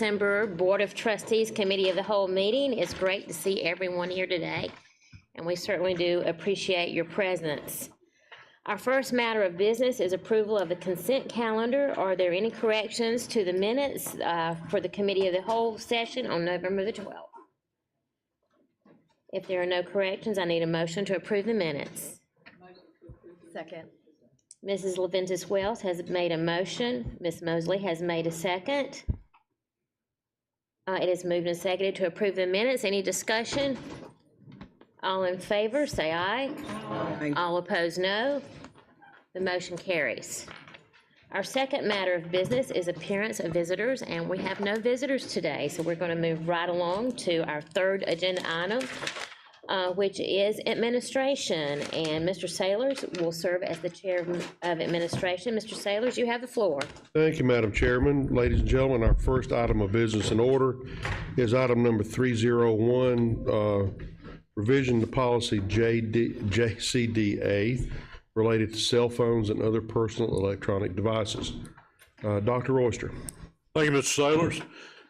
December Board of Trustees Committee of the Whole meeting. It's great to see everyone here today, and we certainly do appreciate your presence. Our first matter of business is approval of the consent calendar. Are there any corrections to the minutes for the Committee of the Whole session on November the 12th? If there are no corrections, I need a motion to approve the minutes. Second. Mrs. LaVentus Wells has made a motion. Ms. Mosley has made a second. It is moved and seconded to approve the minutes. Any discussion? All in favor, say aye. Aye. All opposed, no. The motion carries. Our second matter of business is appearance of visitors, and we have no visitors today, so we're going to move right along to our third agenda item, which is administration, and Mr. Sailors will serve as the chair of administration. Mr. Sailors, you have the floor. Thank you, Madam Chairman. Ladies and gentlemen, our first item of business in order is item number 301, revision to policy JCDA related to cell phones and other personal electronic devices. Dr. Royster. Thank you, Mr. Sailors.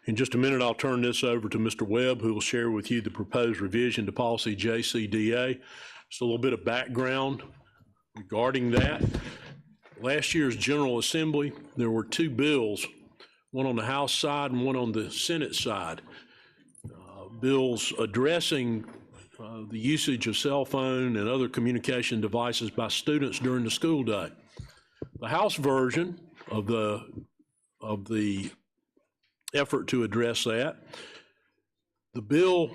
In just a minute, I'll turn this over to Mr. Webb, who will share with you the proposed revision to policy JCDA. Just a little bit of background regarding that. Last year's General Assembly, there were two bills, one on the House side and one on the Senate side. Bills addressing the usage of cell phone and other communication devices by students during the school day. The House version of the effort to address that, the bill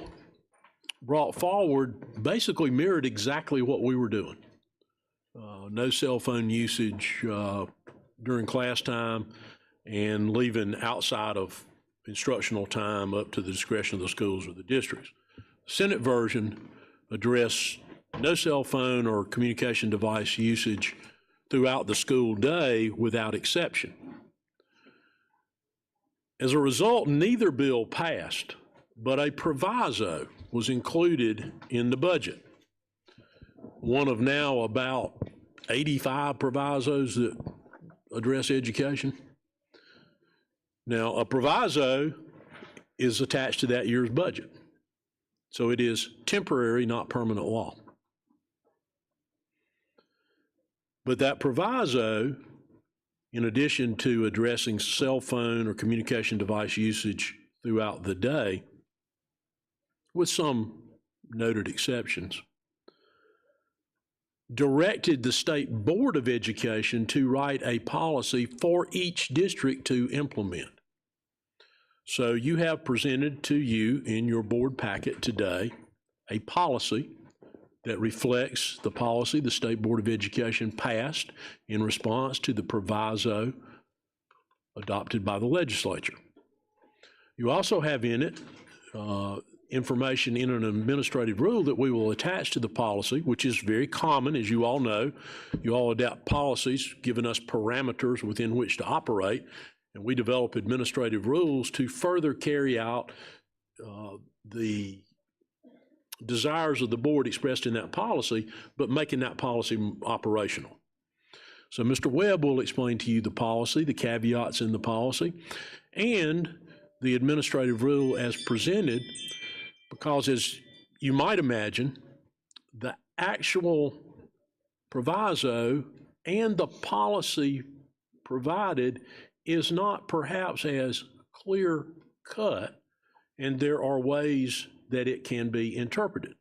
brought forward basically mirrored exactly what we were doing. No cell phone usage during class time and leaving outside of instructional time up to the discretion of the schools or the districts. The Senate version addressed no cell phone or communication device usage throughout the school day without exception. As a result, neither bill passed, but a proviso was included in the budget. One of now about 85 provisos that address education. Now, a proviso is attached to that year's budget. So it is temporary, not permanent law. But that proviso, in addition to addressing cell phone or communication device usage throughout the day, with some noted exceptions, directed the State Board of Education to write a policy for each district to implement. So you have presented to you in your board packet today a policy that reflects the policy the State Board of Education passed in response to the proviso adopted by the legislature. You also have in it information in an administrative rule that we will attach to the policy, which is very common, as you all know. You all adopt policies, giving us parameters within which to operate, and we develop administrative rules to further carry out the desires of the board expressed in that policy, but making that policy operational. So Mr. Webb will explain to you the policy, the caveats in the policy, and the administrative rule as presented, because as you might imagine, the actual proviso and the policy provided is not perhaps as clear cut, and there are ways that it can be interpreted.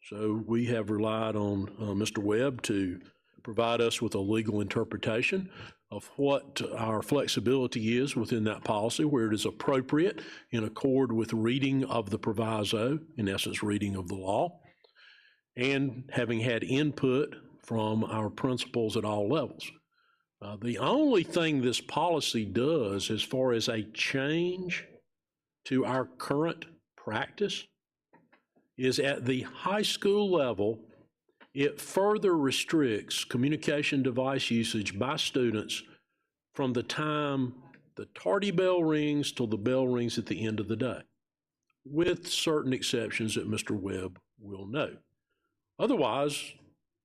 So we have relied on Mr. Webb to provide us with a legal interpretation of what our flexibility is within that policy, where it is appropriate in accord with reading of the proviso, in essence reading of the law, and having had input from our principals at all levels. The only thing this policy does as far as a change to our current practice is at the high school level, it further restricts communication device usage by students from the time the tardy bell rings till the bell rings at the end of the day, with certain exceptions that Mr. Webb will note. Otherwise,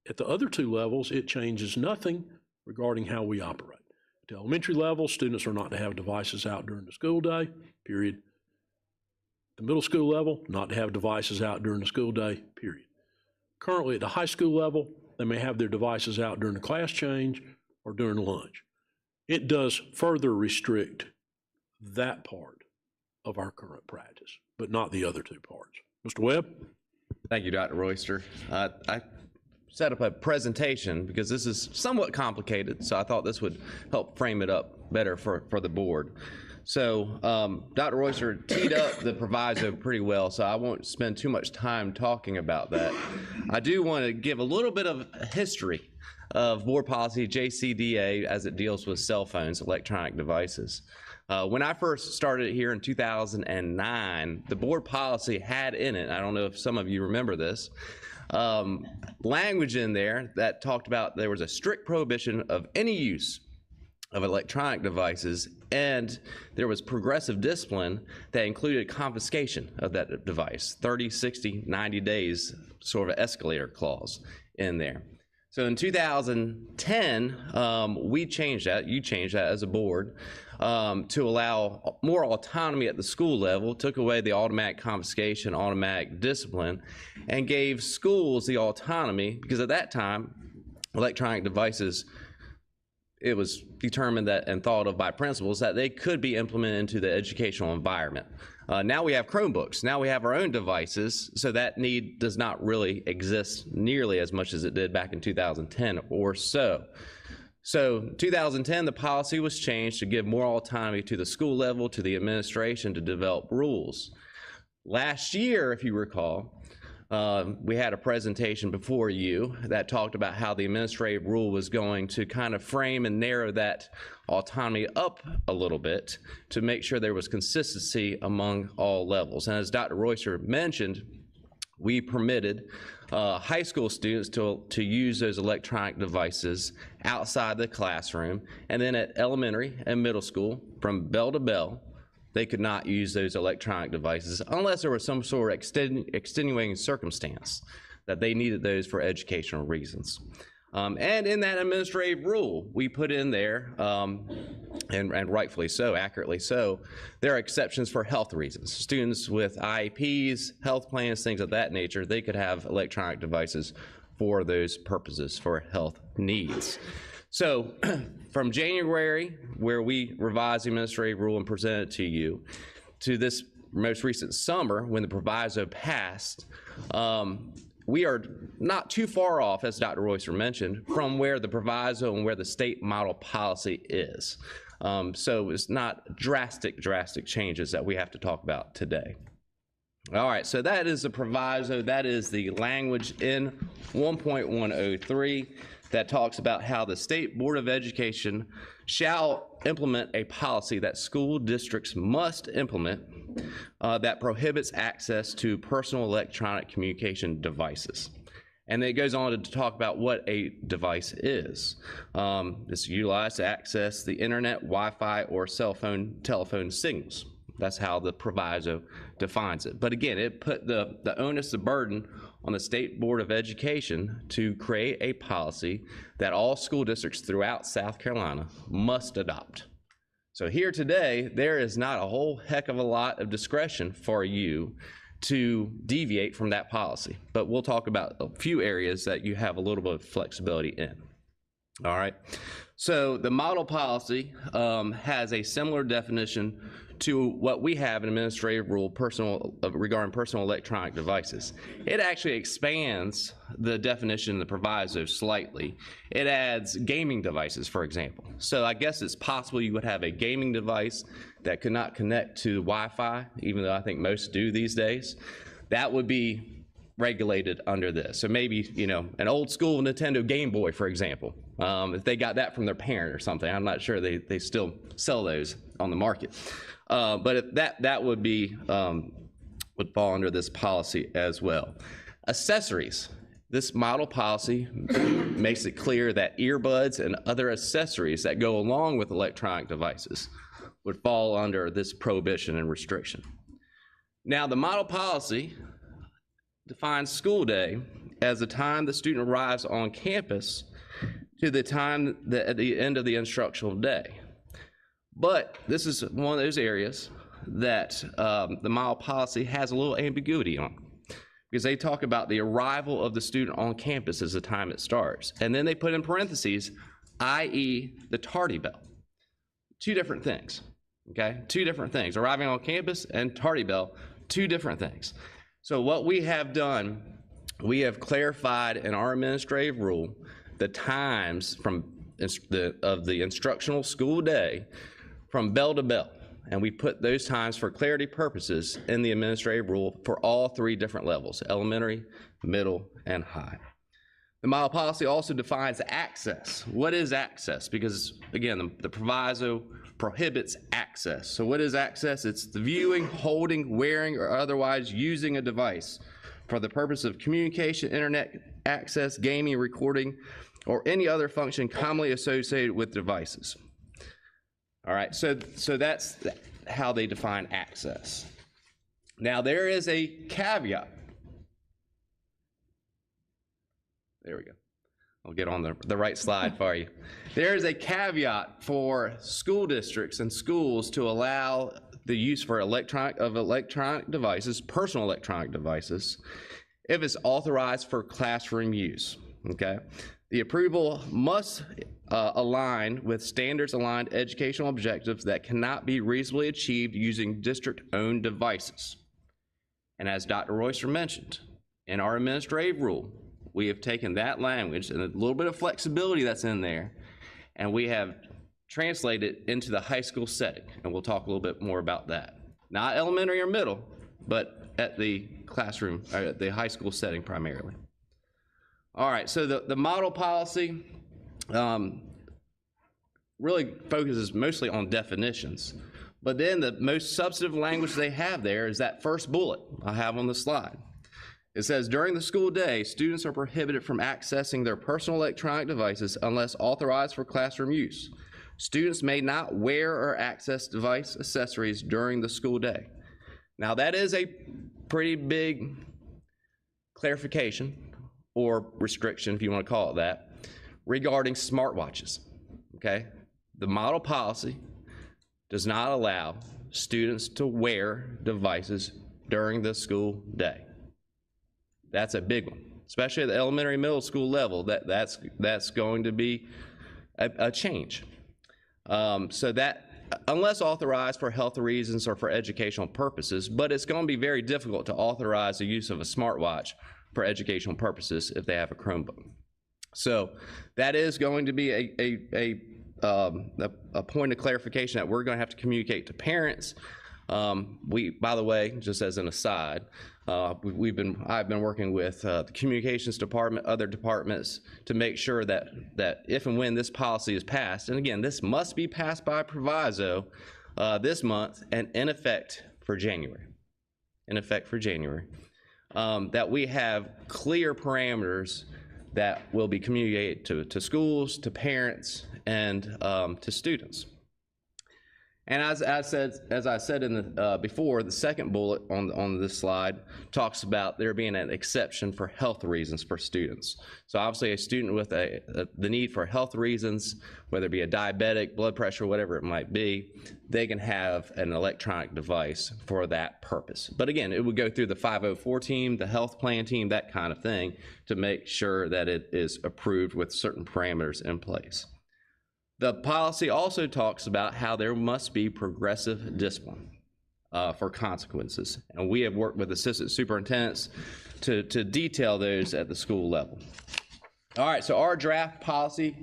at the other two levels, it changes nothing regarding how we operate. At the elementary level, students are not to have devices out during the school day, period. The middle school level, not to have devices out during the school day, period. Currently, at the high school level, they may have their devices out during the class change or during lunch. It does further restrict that part of our current practice, but not the other two parts. Mr. Webb? Thank you, Dr. Royster. I set up a presentation because this is somewhat complicated, so I thought this would help frame it up better for the board. So Dr. Royster teed up the proviso pretty well, so I won't spend too much time talking about that. I do want to give a little bit of history of board policy JCDA as it deals with cell phones, electronic devices. When I first started here in 2009, the board policy had in it, I don't know if some of you remember this, language in there that talked about there was a strict prohibition of any use of electronic devices, and there was progressive discipline that included confiscation of that device, 30, 60, 90 days, sort of an escalator clause in there. So in 2010, we changed that, you changed that as a board, to allow more autonomy at the school level, took away the automatic confiscation, automatic discipline, and gave schools the autonomy, because at that time, electronic devices, it was determined that and thought of by principals that they could be implemented into the educational environment. Now we have Chromebooks. Now we have our own devices, so that need does not really exist nearly as much as it did back in 2010 or so. So 2010, the policy was changed to give more autonomy to the school level, to the administration to develop rules. Last year, if you recall, we had a presentation before you that talked about how the administrative rule was going to kind of frame and narrow that autonomy up a little bit to make sure there was consistency among all levels. And as Dr. Royster mentioned, we permitted high school students to use those electronic devices outside the classroom, and then at elementary and middle school, from bell to bell, they could not use those electronic devices unless there was some sort of extenuating circumstance that they needed those for educational reasons. And in that administrative rule, we put in there, and rightfully so, accurately so, there are exceptions for health reasons. Students with IEPs, health plans, things of that nature, they could have electronic devices for those purposes, for health needs. So from January, where we revised the administrative rule and presented it to you, to this most recent summer when the proviso passed, we are not too far off, as Dr. Royster mentioned, from where the proviso and where the state model policy is. So it's not drastic changes that we have to talk about today. All right, so that is the proviso. That is the language in 1.103 that talks about how the State Board of Education shall implement a policy that school districts must implement that prohibits access to personal electronic communication devices. And then it goes on to talk about what a device is. It's utilized to access the internet, Wi-Fi, or cell phone, telephone signals. That's how the proviso defines it. But again, it put the onus, the burden on the State Board of Education to create a policy that all school districts throughout South Carolina must adopt. So here today, there is not a whole heck of a lot of discretion for you to deviate from that policy. But we'll talk about a few areas that you have a little bit of flexibility in. All right. So the model policy has a similar definition to what we have in administrative rule regarding personal electronic devices. It actually expands the definition in the proviso slightly. It adds gaming devices, for example. So I guess it's possible you would have a gaming device that could not connect to Wi-Fi, even though I think most do these days. That would be regulated under this. So maybe, you know, an old school Nintendo Game Boy, for example, if they got that from their parent or something. I'm not sure they still sell those on the market. But if that would be, would fall under this policy as well. Accessories. This model policy makes it clear that earbuds and other accessories that go along with electronic devices would fall under this prohibition and restriction. Now, the model policy defines school day as the time the student arrives on campus to the time at the end of the instructional day. But this is one of those areas that the model policy has a little ambiguity on, because they talk about the arrival of the student on campus as the time it starts. And then they put in parentheses, i.e. the tardy bell. Two different things, okay? Two different things. Arriving on campus and tardy bell, two different things. So what we have done, we have clarified in our administrative rule the times of the instructional school day from bell to bell. And we put those times for clarity purposes in the administrative rule for all three different levels, elementary, middle, and high. The model policy also defines access. What is access? Because again, the proviso prohibits access. So what is access? It's the viewing, holding, wearing, or otherwise using a device for the purpose of communication, internet access, gaming, recording, or any other function commonly associated with devices. All right, so that's how they define access. Now there is a caveat. There we go. I'll get on the right slide for you. There is a caveat for school districts and schools to allow the use for electronic devices, personal electronic devices, if it's authorized for classroom use, okay? The approval must align with standards-aligned educational objectives that cannot be reasonably achieved using district-owned devices. And as Dr. Royster mentioned, in our administrative rule, we have taken that language and a little bit of flexibility that's in there, and we have translated it into the high school setting, and we'll talk a little bit more about that. Not elementary or middle, but at the classroom, or at the high school setting primarily. All right, so the model policy really focuses mostly on definitions, but then the most substantive language they have there is that first bullet I have on the slide. It says, during the school day, students are prohibited from accessing their personal electronic devices unless authorized for classroom use. Students may not wear or access device accessories during the school day. Now that is a pretty big clarification or restriction, if you want to call it that, regarding smartwatches, okay? The model policy does not allow students to wear devices during the school day. That's a big one, especially at the elementary, middle school level. That's going to be a change. So that, unless authorized for health reasons or for educational purposes, but it's going to be very difficult to authorize the use of a smartwatch for educational purposes if they have a Chromebook. So that is going to be a point of clarification that we're going to have to communicate to parents. By the way, just as an aside, I've been working with the communications department, other departments, to make sure that if and when this policy is passed, and again, this must be passed by proviso this month and in effect for January. That we have clear parameters that will be communicated to schools, to parents, and to students. And as I said in the before, the second bullet on this slide talks about there being an exception for health reasons for students. So obviously a student with the need for health reasons, whether it be a diabetic, blood pressure, whatever it might be, they can have an electronic device for that purpose. But again, it would go through the 504 team, the health plan team, that kind of thing, to make sure that it is approved with certain parameters in place. The policy also talks about how there must be progressive discipline for consequences. And we have worked with assistant superintendents to detail those at the school level. All right, so our draft policy,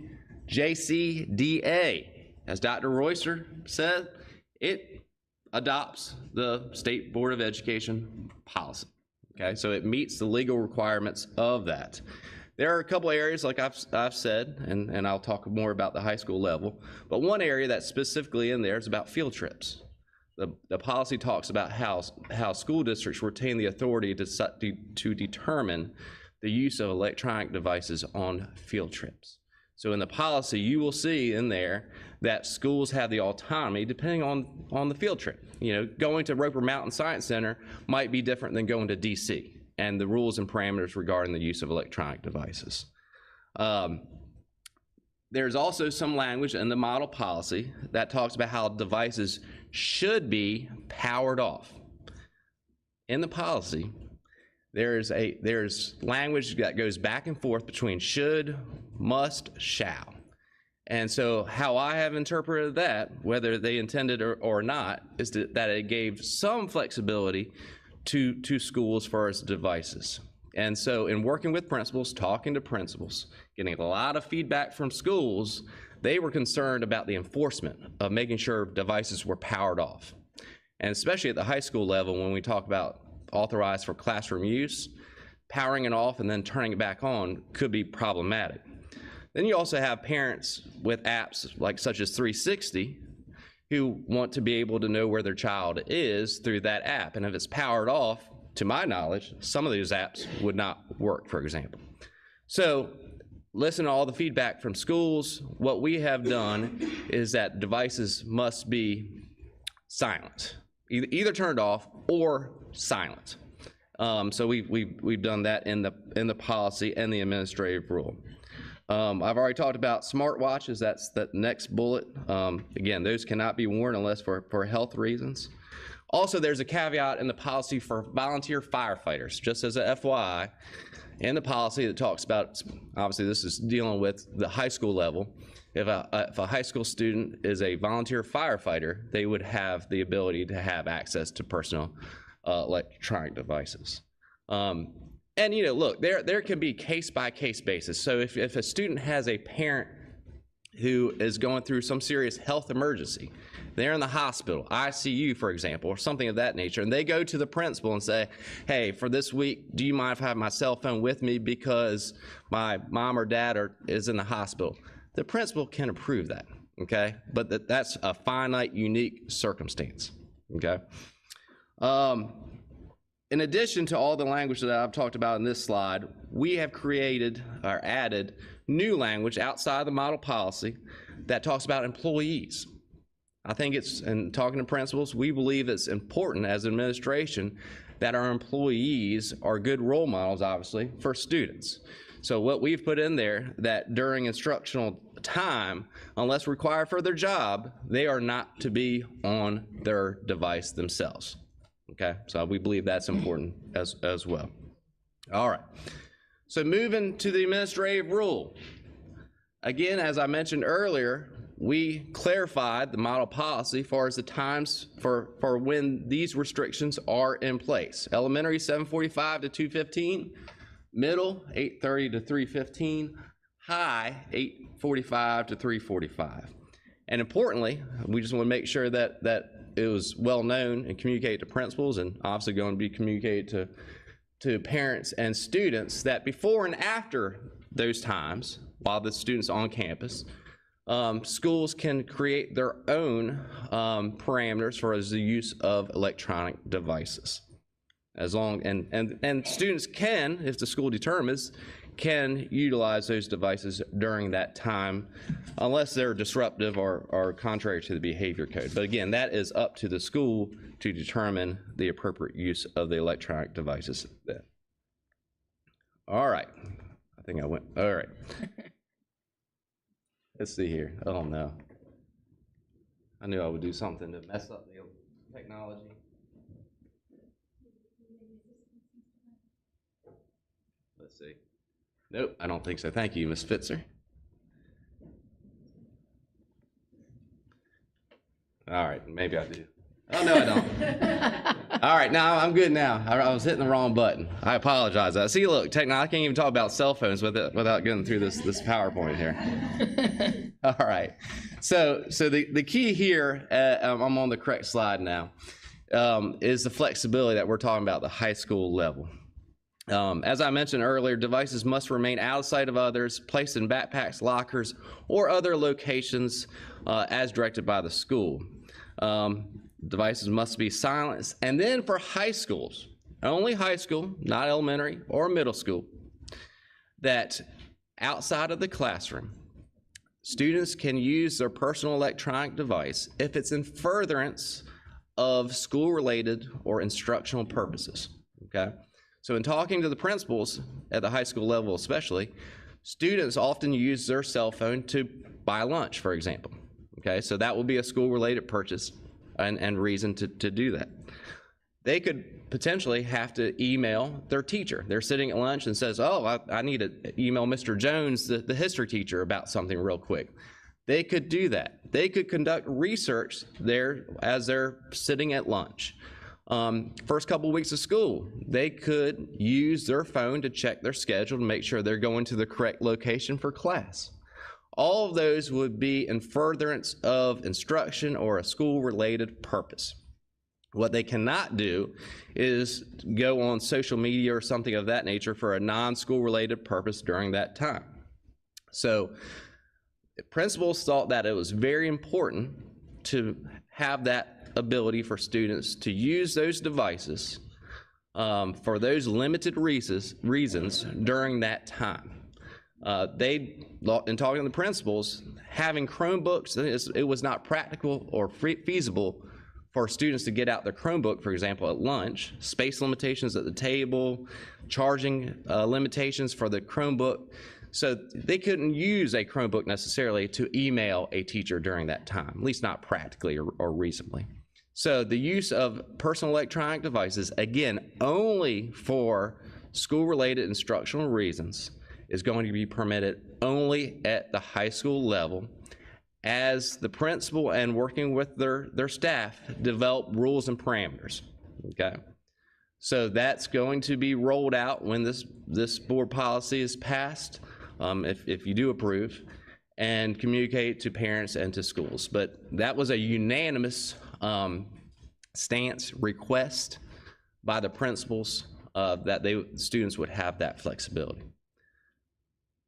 JCDA, as Dr. Royster said, it adopts the State Board of Education policy. Okay, so it meets the legal requirements of that. There are a couple areas, like I've said, and I'll talk more about the high school level, but one area that's specifically in there is about field trips. The policy talks about how school districts retain the authority to determine the use of electronic devices on field trips. So in the policy, you will see in there that schools have the autonomy depending on the field trip. You know, going to Roper Mountain Science Center might be different than going to DC, and the rules and parameters regarding the use of electronic devices. There's also some language in the model policy that talks about how devices should be powered off. In the policy, there's language that goes back and forth between should, must, shall. And so how I have interpreted that, whether they intended or not, is that it gave some flexibility to schools for its devices. And so in working with principals, talking to principals, getting a lot of feedback from schools, they were concerned about the enforcement of making sure devices were powered off. And especially at the high school level, when we talk about authorized for classroom use, powering it off and then turning it back on could be problematic. Then you also have parents with apps like such as 360 who want to be able to know where their child is through that app. And if it's powered off, to my knowledge, some of those apps would not work, for example. So listen to all the feedback from schools. What we have done is that devices must be silent, either turned off or silent. So we've done that in the policy and the administrative rule. I've already talked about smartwatches. That's the next bullet. Again, those cannot be worn unless for health reasons. Also, there's a caveat in the policy for volunteer firefighters, just as a FYI, in the policy that talks about, obviously this is dealing with the high school level. If a high school student is a volunteer firefighter, they would have the ability to have access to personal electronic devices. And you know, look, there can be case-by-case basis. So if a student has a parent who is going through some serious health emergency, they're in the hospital, ICU, for example, or something of that nature, and they go to the principal and say, hey, for this week, do you mind if I have my cell phone with me because my mom or dad is in the hospital? The principal can approve that, okay? But that's a finite, unique circumstance, okay? In addition to all the language that I've talked about in this slide, we have created or added new language outside the model policy that talks about employees. I think in talking to principals, we believe it's important as administration that our employees are good role models, obviously, for students. So what we've put in there, that during instructional time, unless required for their job, they are not to be on their device themselves. Okay, so we believe that's important as well. All right, so moving to the administrative rule. Again, as I mentioned earlier, we clarified the model policy as far as the times for when these restrictions are in place. Elementary, 7:45 to 2:15, middle, 8:30 to 3:15, high, 8:45 to 3:45. And importantly, we just want to make sure that it was well known and communicated to principals, and obviously going to be communicated to parents and students, that before and after those times, while the student's on campus, schools can create their own parameters for the use of electronic devices. As long and students can, if the school determines, can utilize those devices during that time, unless they're disruptive or contrary to the behavior code. But again, that is up to the school to determine the appropriate use of the electronic devices. All right, I think I went, all right. Let's see here, oh no. I knew I would do something to mess up the technology. Let's see. Nope, I don't think so. Thank you, Ms. Fitzer. All right, maybe I do. Oh, no, I don't. All right, now I'm good now. I was hitting the wrong button. I apologize. See, look, I can't even talk about cell phones without getting through this PowerPoint here. All right. So the key here, I'm on the correct slide now, is the flexibility that we're talking about at the high school level. As I mentioned earlier, devices must remain out of sight of others, placed in backpacks, lockers, or other locations as directed by the school. Devices must be silenced. And then for high schools, only high school, not elementary or middle school, that outside of the classroom, students can use their personal electronic device if it's in furtherance of school-related or instructional purposes, okay? So in talking to the principals at the high school level especially, Students often use their cell phone to buy lunch, for example. Okay, so that will be a school-related purchase and reason to do that. They could potentially have to email their teacher. They're sitting at lunch and says, oh, I need to email Mr. Jones, the history teacher, about something real quick. They could do that. They could conduct research there as they're sitting at lunch. First couple weeks of school, they could use their phone to check their schedule to make sure they're going to the correct location for class. All of those would be in furtherance of instruction or a school-related purpose. What they cannot do is go on social media or something of that nature for a non-school related purpose during that time. So the principals thought that it was very important to have that ability for students to use those devices for those limited reasons during that time. In talking to the principals, having Chromebooks, it was not practical or feasible for students to get out their Chromebook, for example, at lunch, space limitations at the table, charging limitations for the Chromebook. So they couldn't use a Chromebook necessarily to email a teacher during that time, at least not practically or reasonably. So the use of personal electronic devices, again, only for school-related instructional reasons, is going to be permitted only at the high school level, as the principal and working with their staff develop rules and parameters, okay? So that's going to be rolled out when this board policy is passed, if you do approve, and communicate to parents and to schools. But that was a unanimous stance request by the principals that students would have that flexibility.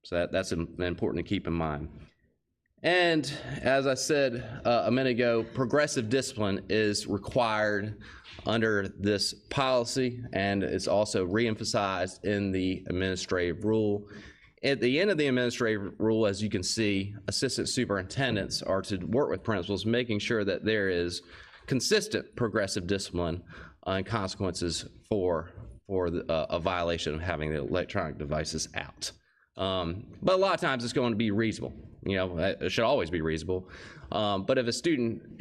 So that's important to keep in mind. And as I said a minute ago, progressive discipline is required under this policy, and it's also reemphasized in the administrative rule. At the end of the administrative rule, as you can see, assistant superintendents are to work with principals, making sure that there is consistent progressive discipline and consequences for a violation of having the electronic devices out. But a lot of times it's going to be reasonable. You know, it should always be reasonable. But if a student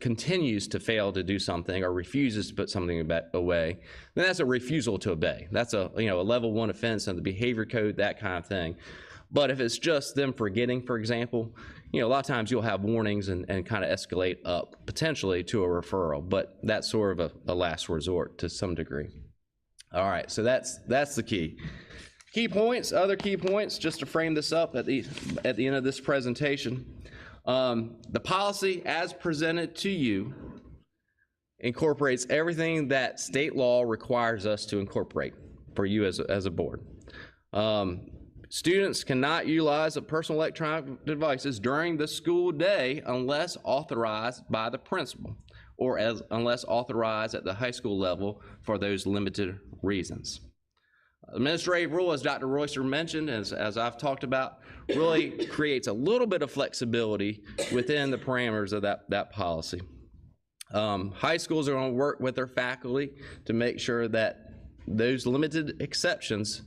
continues to fail to do something or refuses to put something away, then that's a refusal to obey. That's a level 1 offense under the behavior code, that kind of thing. But if it's just them forgetting, for example, a lot of times you'll have warnings and kind of escalate up potentially to a referral. But that's sort of a last resort to some degree. All right, so that's the key. Key points, other key points, just to frame this up at the end of this presentation. The policy as presented to you incorporates everything that state law requires us to incorporate for you as a board. Students cannot utilize personal electronic devices during the school day unless authorized by the principal or unless authorized at the high school level for those limited reasons. Administrative rule, as Dr. Royster mentioned, as I've talked about, really creates a little bit of flexibility within the parameters of that policy. High schools are going to work with their faculty to make sure that those limited exceptions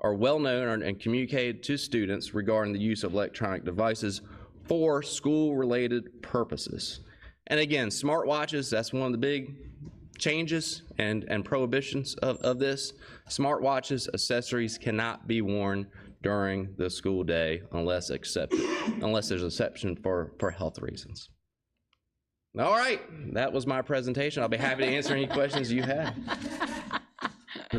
are well known and communicated to students regarding the use of electronic devices for school-related purposes. And again, smartwatches, that's one of the big changes and prohibitions of this. Smartwatches, accessories cannot be worn during the school day unless there's exception for health reasons. All right, that was my presentation. I'll be happy to answer any questions you have.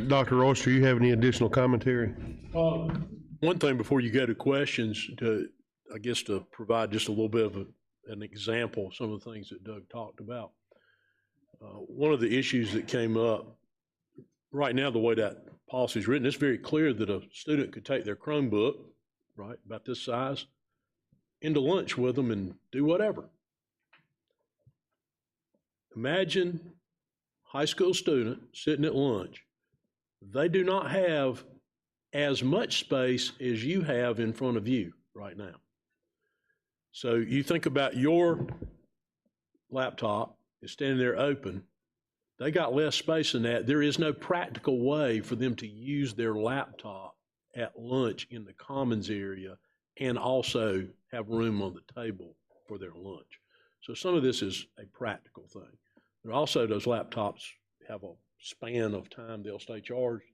Dr. Royster, you have any additional commentary? One thing before you go to questions, to provide just a little bit of an example of some of the things that Doug talked about. One of the issues that came up, right now the way that policy is written, it's very clear that a student could take their Chromebook, right, about this size, into lunch with them and do whatever. Imagine high school student sitting at lunch. They do not have as much space as you have in front of you right now. So you think about your laptop is standing there open. They got less space than that. There is no practical way for them to use their laptop at lunch in the commons area and also have room on the table for their lunch. So some of this is a practical thing. But also those laptops have a span of time they'll stay charged,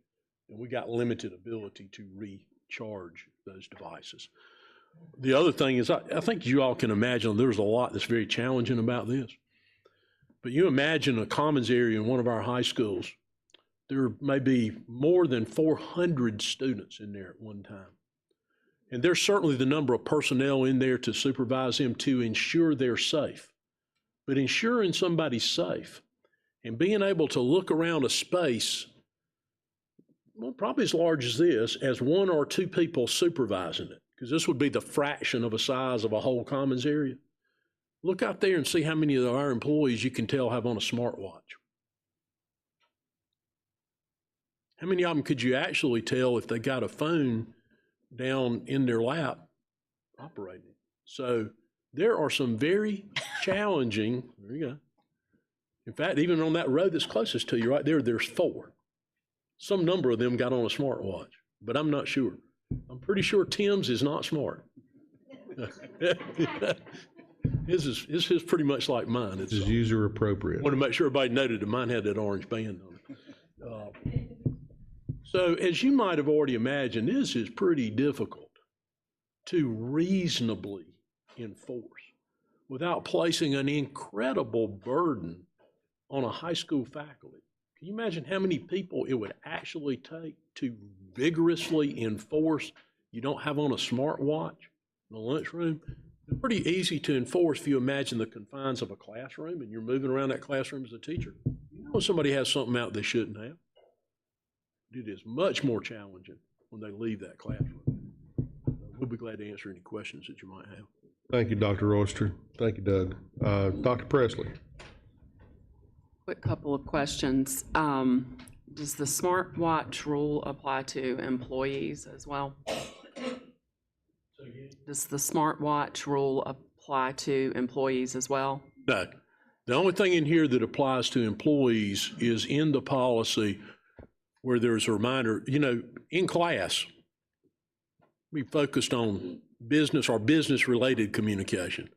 and we got limited ability to recharge those devices. The other thing is, I think you all can imagine there's a lot that's very challenging about this. But you imagine a commons area in one of our high schools, there may be more than 400 students in there at one time. And there's certainly the number of personnel in there to supervise them to ensure they're safe. But ensuring somebody's safe and being able to look around a space, well, probably as large as this, as one or two people supervising it, because this would be the fraction of a size of a whole commons area. Look out there and see how many of our employees you can tell have on a smartwatch. How many of them could you actually tell if they got a phone down in their lap operating? So there are some very challenging, there you go. In fact, even on that road that's closest to you right there, there's 4. Some number of them got on a smartwatch, but I'm not sure. I'm pretty sure Tim's is not smart. His is pretty much like mine. It's This is user appropriate. want to make sure everybody noted that mine had that orange band on it. So as you might have already imagined, this is pretty difficult to reasonably enforce without placing an incredible burden on a high school faculty. Can you imagine how many people it would actually take to vigorously enforce you don't have on a smartwatch in the lunchroom? It's pretty easy to enforce if you imagine the confines of a classroom and you're moving around that classroom as a teacher. You know somebody has something out they shouldn't have. It is much more challenging when they leave that classroom. We'll be glad to answer any questions that you might have. Thank you, Dr. Royster. Thank you, Doug. Dr. Presley. Quick couple of questions. Does the smartwatch rule apply to employees as well? Does the smartwatch rule apply to employees as well? No. The only thing in here that applies to employees is in the policy where there's a reminder, you know, in class, we focused on business or business-related communication,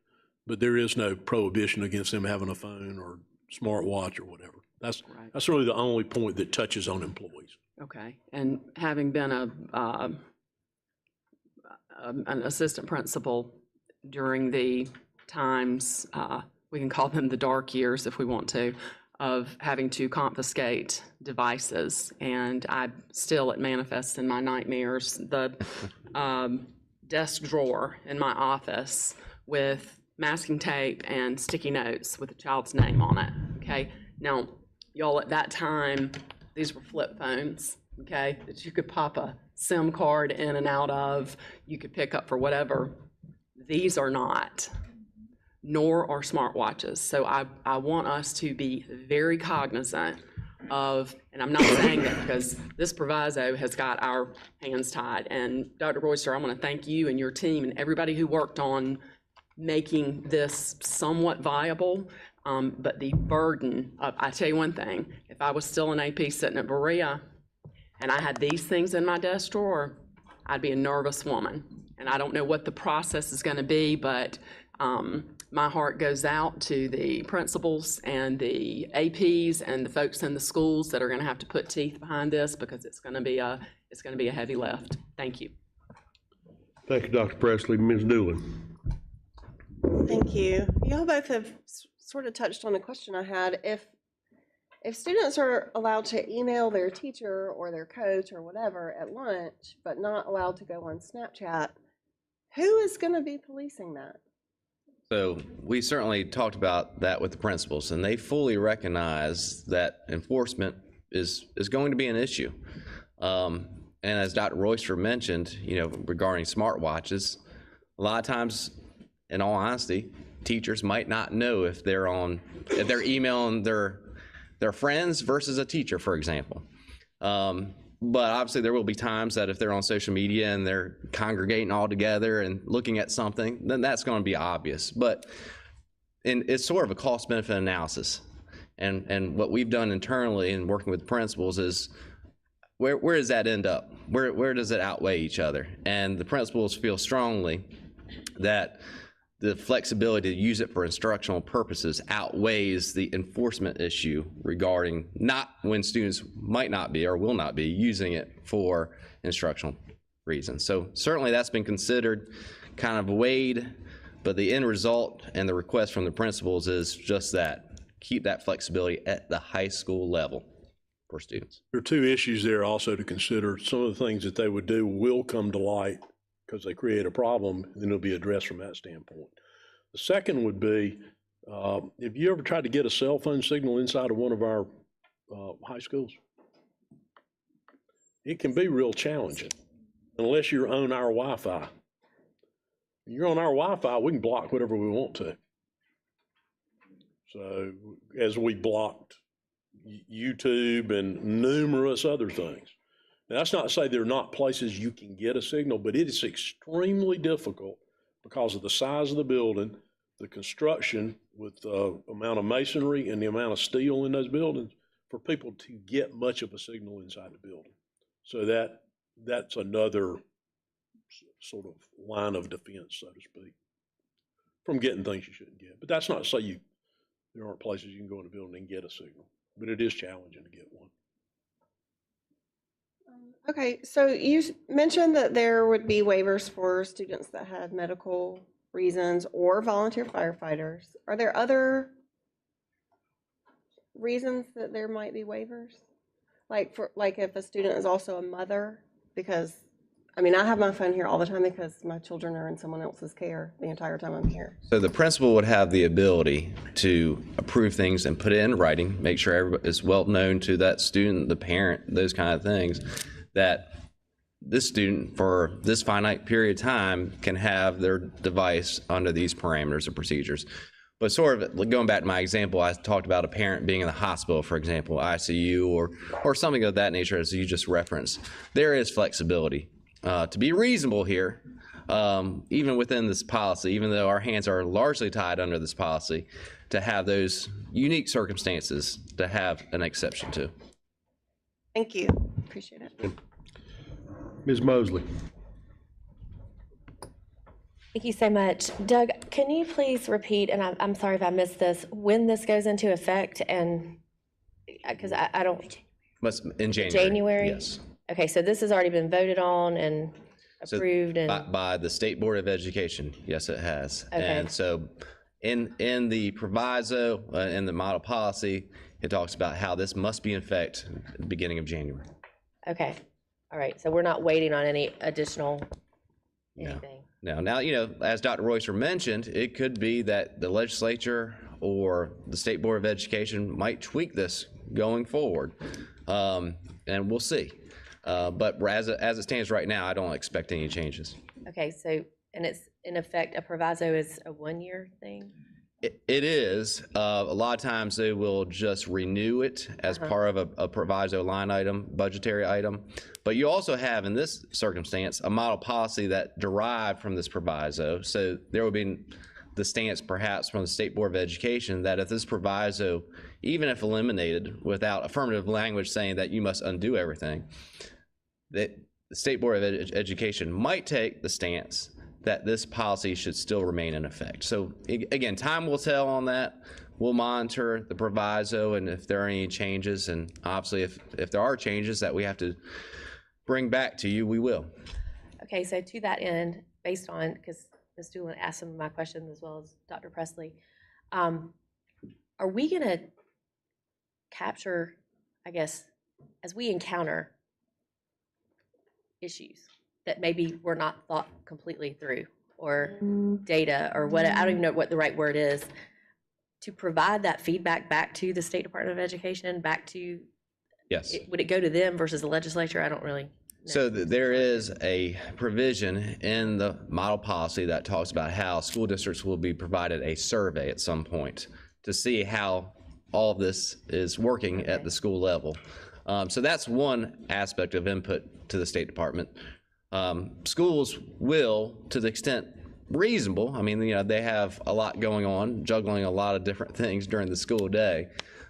but there is no prohibition against them having a phone or smartwatch or whatever. That's really the only point that touches on employees. Okay, and having been an assistant principal during the times, we can call them the dark years if we want to, of having to confiscate devices, and it manifests in my nightmares, the desk drawer in my office with masking tape and sticky notes with a child's name on it, okay? Now, y'all, at that time, these were flip phones, okay, that you could pop a SIM card in and out of, you could pick up for whatever. These are not, nor are smartwatches. So I want us to be very cognizant of, and I'm not saying that because this proviso has got our hands tied. And Dr. Royster, I want to thank you and your team and everybody who worked on making this somewhat viable. But the burden of, I tell you one thing, if I was still an AP sitting at Berea and I had these things in my desk drawer, I'd be a nervous woman. And I don't know what the process is going to be, but my heart goes out to the principals and the APs and the folks in the schools that are going to have to put teeth behind this, because it's going to be a heavy lift. Thank you. Thank you, Dr. Presley. Ms. Newland. Thank you. Y'all both have sort of touched on a question I had. If students are allowed to email their teacher or their coach or whatever at lunch, but not allowed to go on Snapchat, who is going to be policing that? So we certainly talked about that with the principals, and they fully recognize that enforcement is going to be an issue. And as Dr. Royster mentioned, regarding smartwatches, a lot of times, in all honesty, teachers might not know if they're emailing their friends versus a teacher, for example. But obviously there will be times that if they're on social media and they're congregating all together and looking at something, then that's going to be obvious. But it's sort of a cost-benefit analysis. And what we've done internally in working with principals is where does that end up? Where does it outweigh each other? And the principals feel strongly that the flexibility to use it for instructional purposes outweighs the enforcement issue regarding not when students might not be or will not be using it for instructional reasons. So certainly that's been considered, kind of weighed, but the end result and the request from the principals is just that, keep that flexibility at the high school level for students. There are two issues there also to consider. Some of the things that they would do will come to light because they create a problem, and it'll be addressed from that standpoint. The second would be, if you ever tried to get a cell phone signal inside of one of our high schools, it can be real challenging unless you're on our Wi-Fi. If you're on our Wi-Fi, we can block whatever we want to. So as we blocked YouTube and numerous other things. Now, that's not to say there are not places you can get a signal, but it is extremely difficult because of the size of the building, the construction with the amount of masonry and the amount of steel in those buildings for people to get much of a signal inside the building. So that's another sort of line of defense, so to speak, from getting things you shouldn't get. But that's not to say there aren't places you can go in a building and get a signal, but it is challenging to get one. Okay, so you mentioned that there would be waivers for students that had medical reasons or volunteer firefighters. Are there other reasons that there might be waivers? Like if a student is also a mother, because I mean, I have my phone here all the time because my children are in someone else's care the entire time I'm here. So the principal would have the ability to approve things and put it in writing, make sure everybody is well known to that student, the parent, those kind of things, that this student for this finite period of time can have their device under these parameters or procedures. But sort of going back to my example, I talked about a parent being in the hospital, for example, ICU or something of that nature, as you just referenced. There is flexibility. To be reasonable here, even within this policy, even though our hands are largely tied under this policy, to have those unique circumstances to have an exception to. Thank you. Appreciate it. Ms. Mosley. Thank you so much. Doug, can you please repeat, and I'm sorry if I missed this, when this goes into effect? And because I don't. In January. January? Yes. Okay, so this has already been voted on and approved and. By the State Board of Education, yes, it has. Okay. And so in the proviso, in the model policy, it talks about how this must be in effect at the beginning of January. Okay, all right, so we're not waiting on any additional anything. Now, you know, as Dr. Royster mentioned, it could be that the legislature or the State Board of Education might tweak this going forward, and we'll see. But as it stands right now, I don't expect any changes. Okay, so, and it's in effect, a proviso is a 1-year thing? It is. A lot of times they will just renew it as part of a proviso line item, budgetary item. But you also have, in this circumstance, a model policy that derived from this proviso. So there will be the stance perhaps from the State Board of Education that if this proviso, even if eliminated without affirmative language saying that you must undo everything, that the State Board of Education might take the stance that this policy should still remain in effect. So again, time will tell on that. We'll monitor the proviso and if there are any changes, and obviously if there are changes that we have to bring back to you, we will. Okay, so to that end, based on, because Ms. Doolin asked some of my questions as well as Dr. Presley, are we going to capture, I guess, as we encounter issues that maybe were not thought completely through, or data, or what, I don't even know what the right word is, to provide that feedback back to the State Department of Education, back to, Yes. would it go to them versus the legislature? I don't really know. So there is a provision in the model policy that talks about how school districts will be provided a survey at some point to see how all of this is working at the school level. So that's one aspect of input to the State Department. Schools will, to the extent reasonable, I mean, you know, they have a lot going on, juggling a lot of different things during the school day,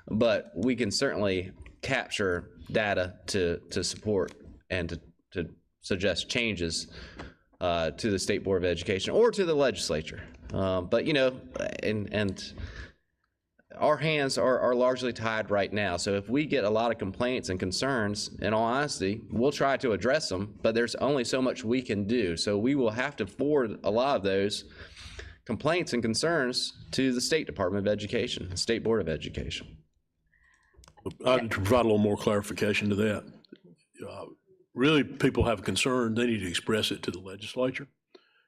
but we can certainly capture data to support and to suggest changes to the State Board of Education or to the legislature. But, you know, and our hands are largely tied right now. So if we get a lot of complaints and concerns, in all honesty, we'll try to address them, but there's only so much we can do. So we will have to forward a lot of those complaints and concerns to the State Department of Education, the State Board of Education. To provide a little more clarification to that, really, people have a concern, they need to express it to the legislature,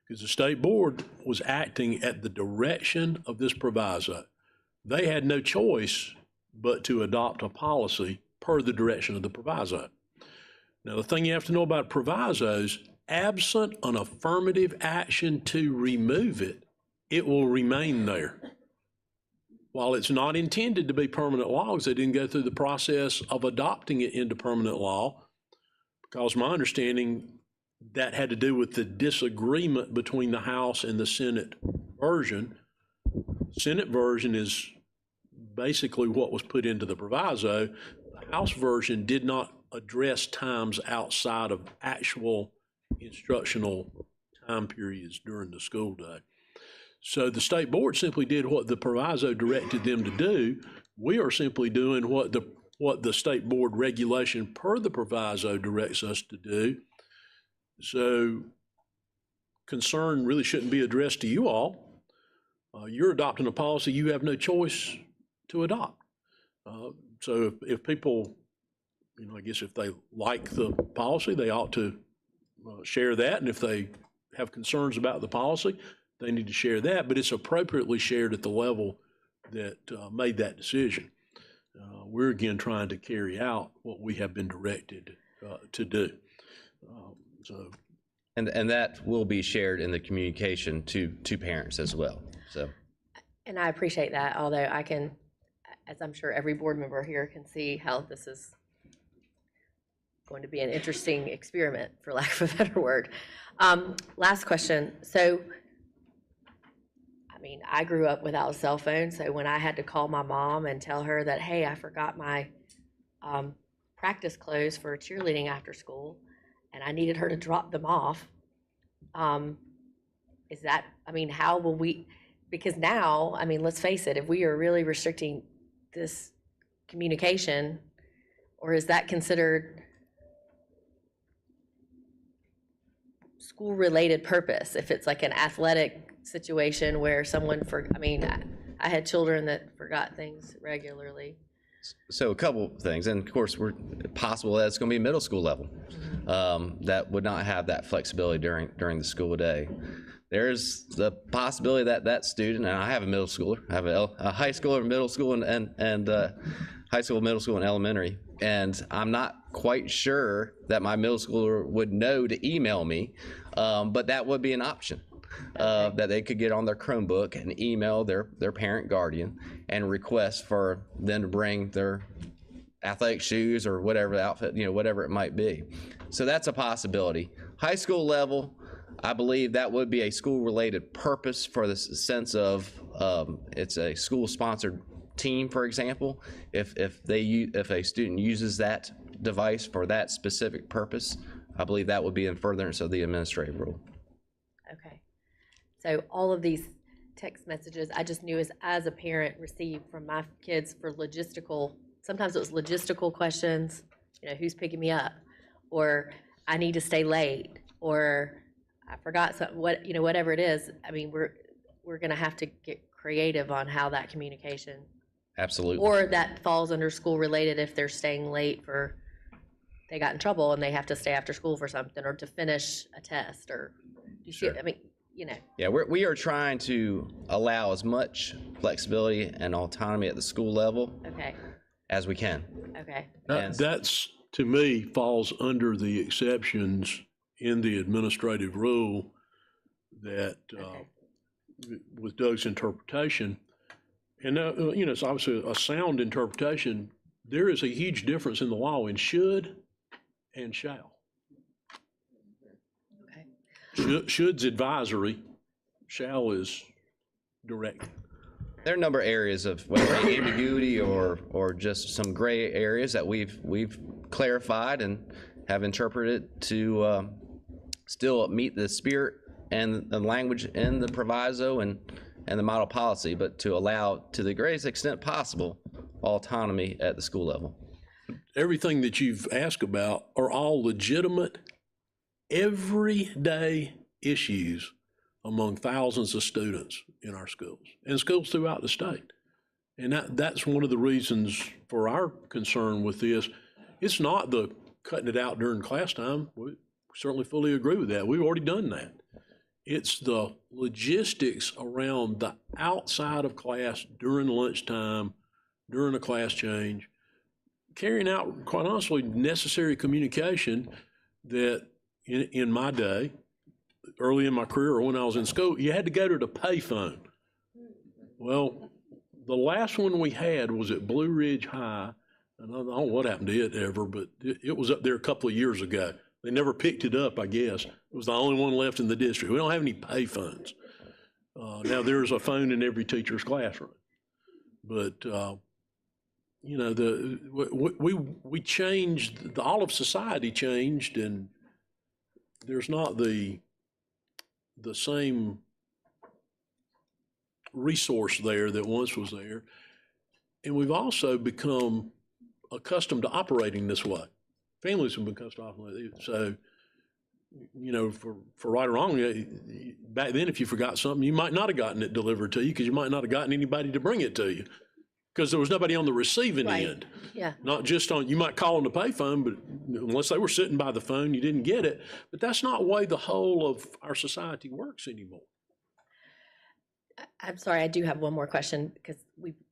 because the state board was acting at the direction of this proviso. They had no choice but to adopt a policy per the direction of the proviso. Now, the thing you have to know about provisos, absent an affirmative action to remove it, it will remain there. While it's not intended to be permanent law, because they didn't go through the process of adopting it into permanent law, because my understanding, that had to do with the disagreement between the House and the Senate version. Senate version is basically what was put into the proviso. The House version did not address times outside of actual instructional time periods during the school day. So the state board simply did what the proviso directed them to do. We are simply doing what the state board regulation per the proviso directs us to do. So concern really shouldn't be addressed to you all. You're adopting a policy you have no choice to adopt. So if people, you know, I guess if they like the policy, they ought to share that. And if they have concerns about the policy, they need to share that, but it's appropriately shared at the level that made that decision. We're again trying to carry out what we have been directed to do. And that will be shared in the communication to parents as well. So, And I appreciate that, although I can, as I'm sure every board member here can see, how this is going to be an interesting experiment, for lack of a better word. Last question. So, I mean, I grew up without a cell phone, so when I had to call my mom and tell her that, hey, I forgot my practice clothes for cheerleading after school, and I needed her to drop them off, is that, I mean, how will we, because now, I mean, let's face it, if we are really restricting this communication, or is that considered school-related purpose? If it's like an athletic situation where someone I had children that forgot things regularly. So a couple things, and of course, we're possible that it's going to be middle school level that would not have that flexibility during the school day. There's the possibility that that student, and I have a middle schooler, I have a high schooler, middle school, and high school, middle school, and elementary, and I'm not quite sure that my middle schooler would know to email me, but that would be an option. That they could get on their Chromebook and email their parent guardian and request for them to bring their athletic shoes or whatever outfit, you know, whatever it might be. So that's a possibility. High school level, I believe that would be a school-related purpose for the sense of it's a school-sponsored team, for example. If a student uses that device for that specific purpose, I believe that would be in furtherance of the administrative rule. Okay. So all of these text messages, I just knew as a parent received from my kids for logistical, sometimes it was logistical questions, you know, who's picking me up, or I need to stay late, or I forgot something, whatever it is. I mean, we're going to have to get creative on how that communication. Absolutely. Or that falls under school related if they're staying late they got in trouble and they have to stay after school for something, or to finish a test, or do you see, I mean, you know. Yeah, we are trying to allow as much flexibility and autonomy at the school level as we can. Okay. That's, to me, falls under the exceptions in the administrative rule that, with Doug's interpretation, and you know, it's obviously a sound interpretation. There is a huge difference in the law in should and shall. Should's advisory, shall is directing. There are a number of areas of whether ambiguity or just some gray areas that we've clarified and have interpreted to still meet the spirit and the language in the proviso and the model policy, but to allow, to the greatest extent possible, autonomy at the school level. Everything that you've asked about are all legitimate, everyday issues among thousands of students in our schools and schools throughout the state. And that's one of the reasons for our concern with this. It's not the cutting it out during class time. We certainly fully agree with that. We've already done that. It's the logistics around the outside of class during lunchtime, during a class change, carrying out, quite honestly, necessary communication that in my day, early in my career or when I was in school, you had to go to the payphone. Well, the last one we had was at Blue Ridge High, and I don't know what happened to it ever, but it was up there a couple of years ago. They never picked it up, I guess. It was the only one left in the district. We don't have any payphones. Now, there's a phone in every teacher's classroom. But, you know, we changed, all of society changed, and there's not the same resource there that once was there. And we've also become accustomed to operating this way. Families have been accustomed to operating. So, you know, for right or wrong, back then, if you forgot something, you might not have gotten it delivered to you because you might not have gotten anybody to bring it to you because there was nobody on the receiving end. Yeah. Not just on, you might call on the payphone, but unless they were sitting by the phone, you didn't get it. But that's not the way the whole of our society works anymore. I'm sorry, I do have one more question because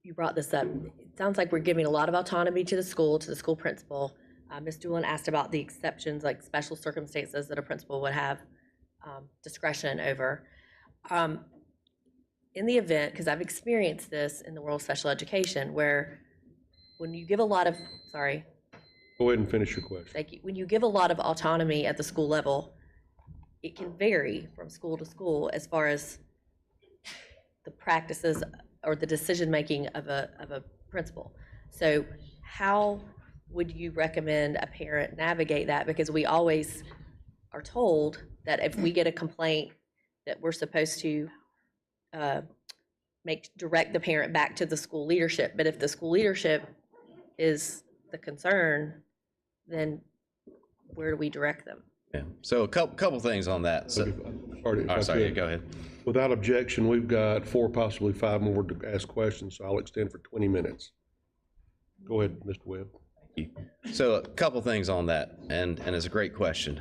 you brought this up. It sounds like we're giving a lot of autonomy to the school principal. Ms. Doolin asked about the exceptions, like special circumstances that a principal would have discretion over. In the event, because I've experienced this in the world of special education, where when you give a lot of, sorry. Go ahead and finish your question. Thank you. When you give a lot of autonomy at the school level, it can vary from school to school as far as the practices or the decision-making of a principal. So how would you recommend a parent navigate that? Because we always are told that if we get a complaint that we're supposed to direct the parent back to the school leadership. But if the school leadership is the concern, then where do we direct them? Yeah. So a couple things on that. So, sorry, go ahead. Without objection, we've got 4, possibly 5 more to ask questions, so I'll extend for 20 minutes. Go ahead, Mr. Webb. So a couple things on that, and it's a great question.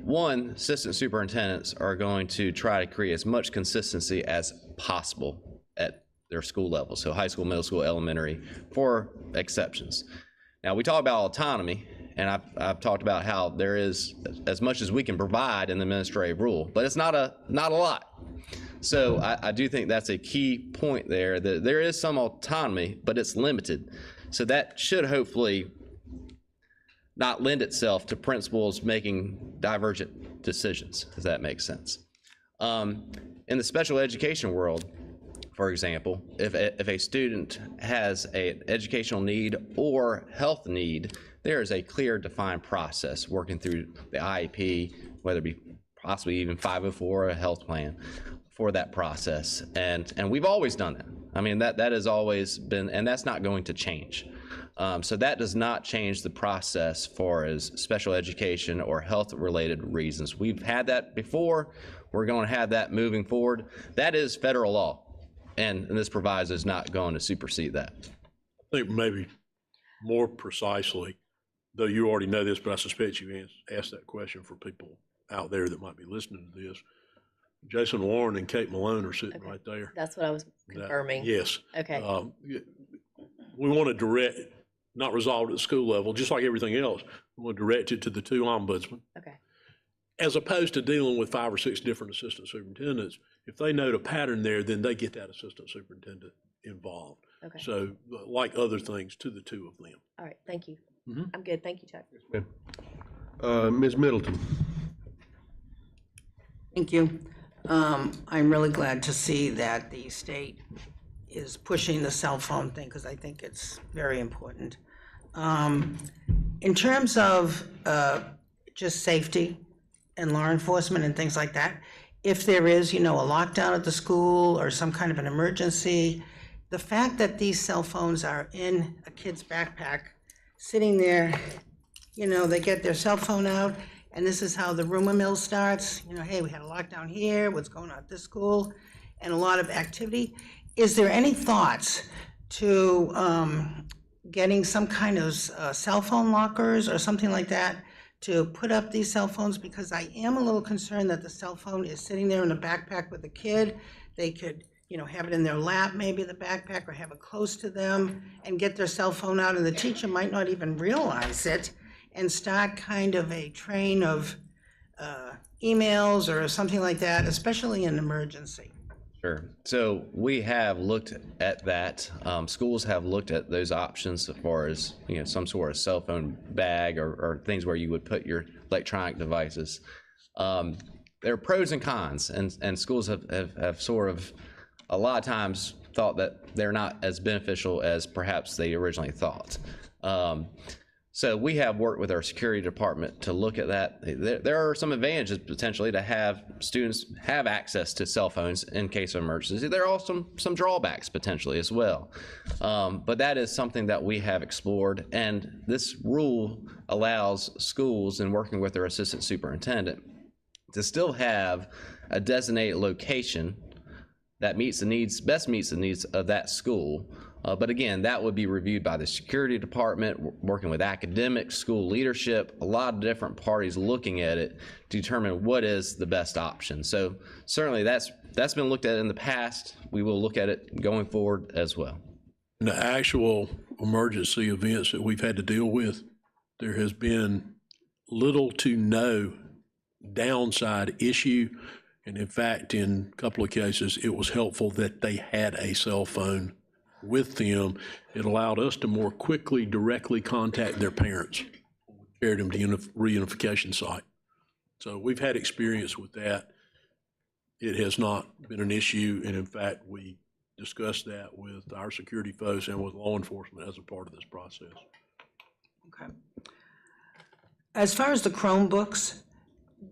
One, assistant superintendents are going to try to create as much consistency as possible at their school level, so high school, middle school, elementary, for exceptions. Now, we talk about autonomy, and I've talked about how there is as much as we can provide in the administrative rule, but it's not a lot. So I do think that's a key point there, that there is some autonomy, but it's limited. So that should hopefully not lend itself to principals making divergent decisions, if that makes sense. In the special education world, for example, if a student has an educational need or health need, there is a clear defined process working through the IEP, whether it be possibly even 504 or a health plan for that process. And we've always done that. I mean, that has always been, and that's not going to change. So that does not change the process for as special education or health-related reasons. We've had that before. We're going to have that moving forward. That is federal law, and this proviso is not going to supersede that. I think maybe more precisely, though you already know this, but I suspect you asked that question for people out there that might be listening to this. Jason Warren and Kate Malone are sitting right there. That's what I was confirming. Yes. Okay. We want to direct, not resolve it at the school level, just like everything else. We want to direct it to the 2 ombudsmen. Okay. As opposed to dealing with 5 or 6 different assistant superintendents. If they note a pattern there, then they get that assistant superintendent involved. Okay. So like other things, to the 2 of them. All right. Thank you. Mhm. I'm good. Thank you, Chuck. Ms. Middleton. Thank you. I'm really glad to see that the state is pushing the cell phone thing, because I think it's very important. In terms of just safety and law enforcement and things like that, if there is, a lockdown at the school or some kind of an emergency, the fact that these cell phones are in a kid's backpack, sitting there, they get their cell phone out, and this is how the rumor mill starts. Hey, we had a lockdown here, what's going on at this school, and a lot of activity. Is there any thoughts to getting some kind of cell phone lockers or something like that to put up these cell phones? Because I am a little concerned that the cell phone is sitting there in a backpack with a kid. They could, have it in their lap, maybe the backpack, or have it close to them and get their cell phone out, and the teacher might not even realize it and start kind of a train of emails or something like that, especially in an emergency. Sure. So we have looked at that. Schools have looked at those options as far as, some sort of cell phone bag or things where you would put your electronic devices. There are pros and cons, and schools have sort of a lot of times thought that they're not as beneficial as perhaps they originally thought. So we have worked with our security department to look at that. There are some advantages potentially to have students have access to cell phones in case of emergency. There are also some drawbacks potentially as well. But that is something that we have explored, and this rule allows schools, in working with their assistant superintendent, to still have a designated location that best meets the needs of that school. But again, that would be reviewed by the security department, working with academics, school leadership, a lot of different parties looking at it to determine what is the best option. So certainly that's been looked at in the past. We will look at it going forward as well. In the actual emergency events that we've had to deal with, there has been little to no downside issue. And in fact, in a couple of cases, it was helpful that they had a cell phone with them. It allowed us to more quickly directly contact their parents, carried them to reunification site. So we've had experience with that. It has not been an issue, and in fact, we discussed that with our security folks and with law enforcement as a part of this process. Okay. As far as the Chromebooks,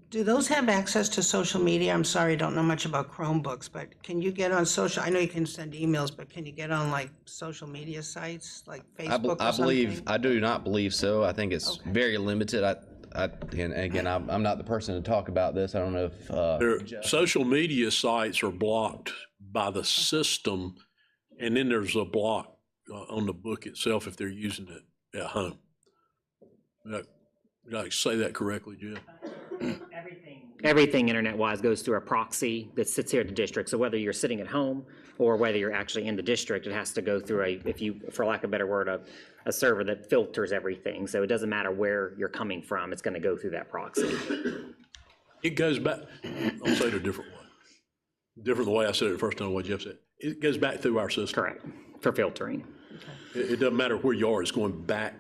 do those have access to social media? I'm sorry, I don't know much about Chromebooks, but can you get on social, I know you can send emails, but can you get on like social media sites like Facebook or something? I do not believe so. I think it's very limited. And again, I'm not the person to talk about this. I don't know if social media sites are blocked by the system, and then there's a block on the book itself if they're using it at home. Did I say that correctly, Jeff? Everything internet-wise goes through a proxy that sits here at the district. So whether you're sitting at home or whether you're actually in the district, it has to go through for lack of a better word, a server that filters everything. So it doesn't matter where you're coming from, it's going to go through that proxy. It goes back, I'll say it a different way. Different the way I said it the first time, what Jeff said. It goes back through our system. Correct, for filtering. It doesn't matter where you are, it's going back,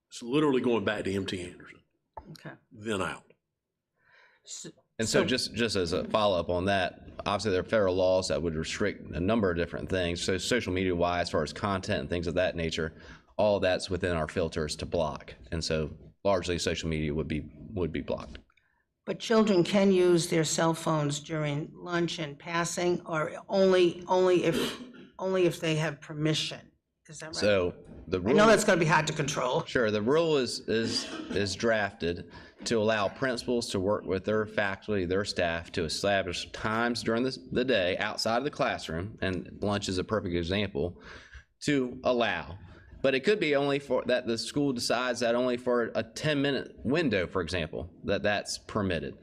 it's literally going back to MT Anderson. Okay. Then out. And so just as a follow-up on that, obviously there are federal laws that would restrict a number of different things. So social media-wise, as far as content and things of that nature, all that's within our filters to block. And so largely social media would be blocked. But children can use their cell phones during lunch and passing, or only if they have permission. Is that right? So the rule, I know that's going to be hard to control. Sure, the rule is drafted to allow principals to work with their faculty, their staff, to establish times during the day outside of the classroom, and lunch is a perfect example, to allow. But it could be only for that the school decides that only for a 10-minute window, for example, that's permitted.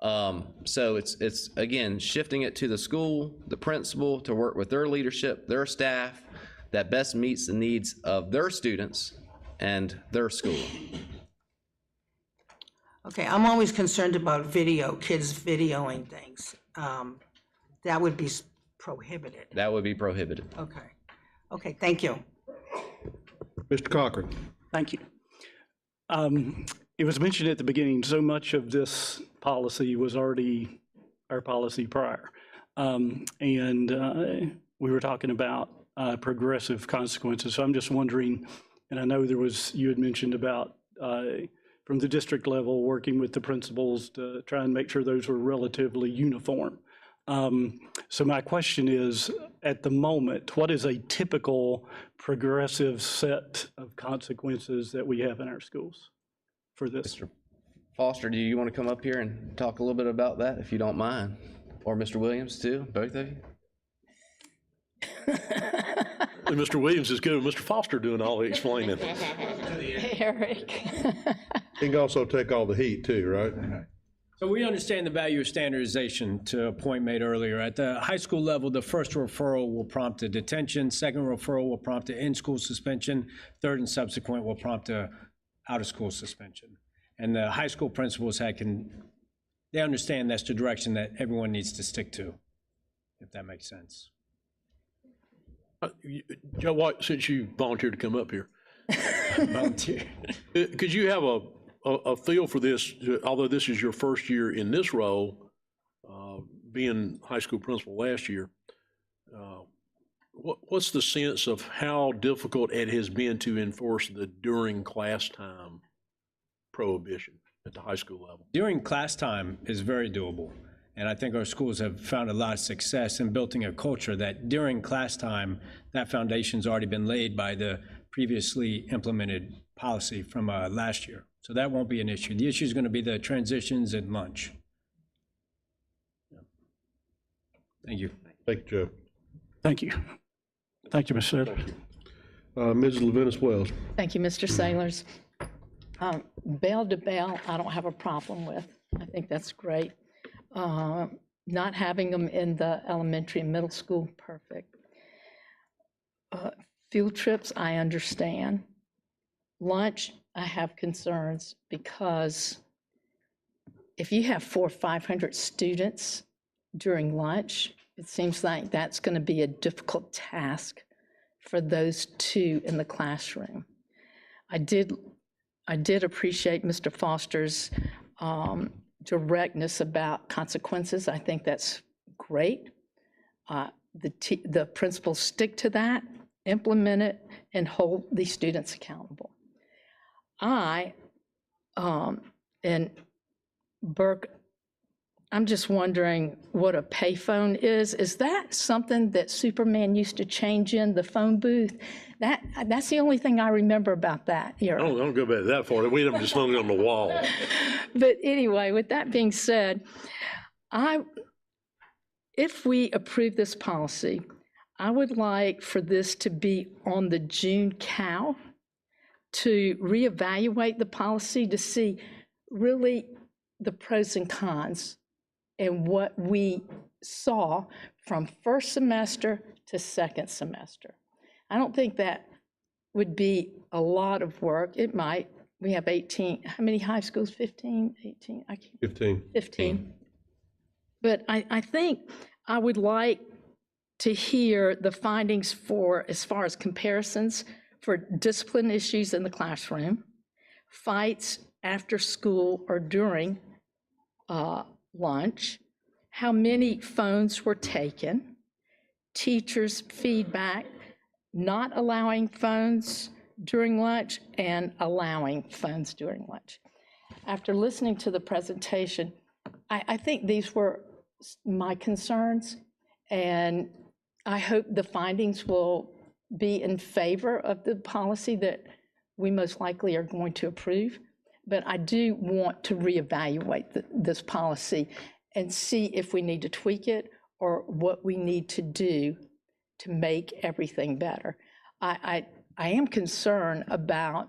So it's again shifting it to the school, the principal, to work with their leadership, their staff, that best meets the needs of their students and their school. Okay, I'm always concerned about kids videoing things. That would be prohibited. That would be prohibited. Okay, thank you. Mr. Cochran. Thank you. It was mentioned at the beginning, so much of this policy was already our policy prior. And we were talking about progressive consequences. So I'm just wondering, and I know you had mentioned about from the district level, working with the principals to try and make sure those were relatively uniform. So my question is, at the moment, what is a typical progressive set of consequences that we have in our schools for this? Mr. Foster, do you want to come up here and talk a little bit about that, if you don't mind? Or Mr. Williams, too, both of you? And Mr. Williams is good with Mr. Foster doing all the explaining. Eric. He can also take all the heat too, right? So we understand the value of standardization, to a point made earlier. At the high school level, the first referral will prompt a detention, second referral will prompt an in-school suspension, third and subsequent will prompt a out-of-school suspension. And the high school principals they understand that's the direction that everyone needs to stick to, if that makes sense. Joe White, since you volunteered to come up here, Volunteer. could you have a feel for this, although this is your first year in this role, being high school principal last year, what's the sense of how difficult it has been to enforce the during class time prohibition at the high school level? During class time is very doable. And I think our schools have found a lot of success in building a culture that during class time, that foundation's already been laid by the previously implemented policy from last year. So that won't be an issue. The issue is going to be the transitions and lunch. Yeah. Thank you. Thank you, Joe. Thank you. Thank you, Mr. Saylor. Ms. Levinas Wells. Thank you, Mr. Sailors. Bell to bell, I don't have a problem with. I think that's great. Not having them in the elementary and middle school, perfect. Field trips, I understand. Lunch, I have concerns because if you have 400 or 500 students during lunch, it seems like that's going to be a difficult task for those two in the classroom. I did appreciate Mr. Foster's directness about consequences. I think that's great. The principals stick to that, implement it, and hold these students accountable. And Burke, I'm just wondering what a payphone is. Is that something that Superman used to change in the phone booth? That's the only thing I remember about that era. I don't go back that far. We have just hung it on the wall. But anyway, with that being said, if we approve this policy, I would like for this to be on the June CAL to reevaluate the policy to see really the pros and cons and what we saw from first semester to second semester. I don't think that would be a lot of work. It might. We have 18, how many high schools? 15, 18? 15. But I think I would like to hear the findings for, as far as comparisons for discipline issues in the classroom, fights after school or during lunch, how many phones were taken, teachers' feedback, not allowing phones during lunch and allowing phones during lunch. After listening to the presentation, I think these were my concerns, and I hope the findings will be in favor of the policy that we most likely are going to approve. But I do want to reevaluate this policy and see if we need to tweak it or what we need to do to make everything better. I am concerned about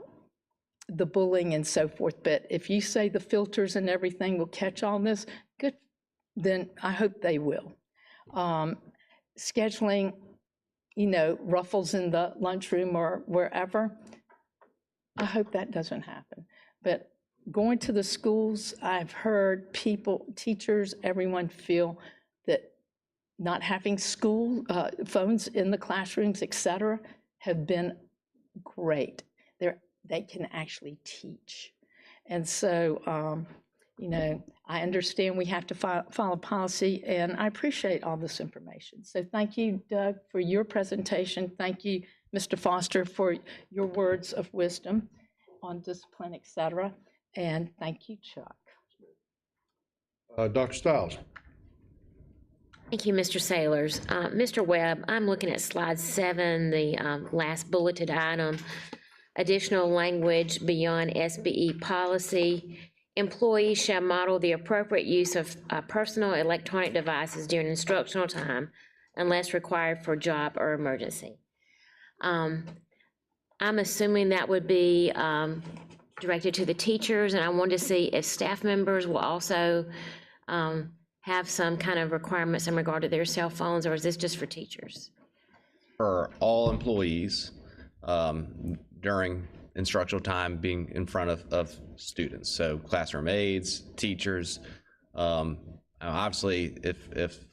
the bullying and so forth, but if you say the filters and everything will catch all this, good, then I hope they will. Scheduling, ruffles in the lunchroom or wherever, I hope that doesn't happen. But going to the schools, I've heard people, teachers, everyone feel that not having school phones in the classrooms, et cetera, have been great. They can actually teach. And so, You know, I understand we have to follow policy, and I appreciate all this information. So thank you, Doug, for your presentation. Thank you, Mr. Foster, for your words of wisdom on discipline, et cetera. And thank you, Chuck. Dr. Stiles. Thank you, Mr. Sailors. Mr. Webb, I'm looking at slide 7, the last bulleted item, additional language beyond SBE policy. Employees shall model the appropriate use of personal electronic devices during instructional time unless required for job or emergency. I'm assuming that would be directed to the teachers, and I wanted to see if staff members will also have some kind of requirements in regard to their cell phones, or is this just for teachers? For all employees during instructional time being in front of students, so classroom aides, teachers. Obviously, if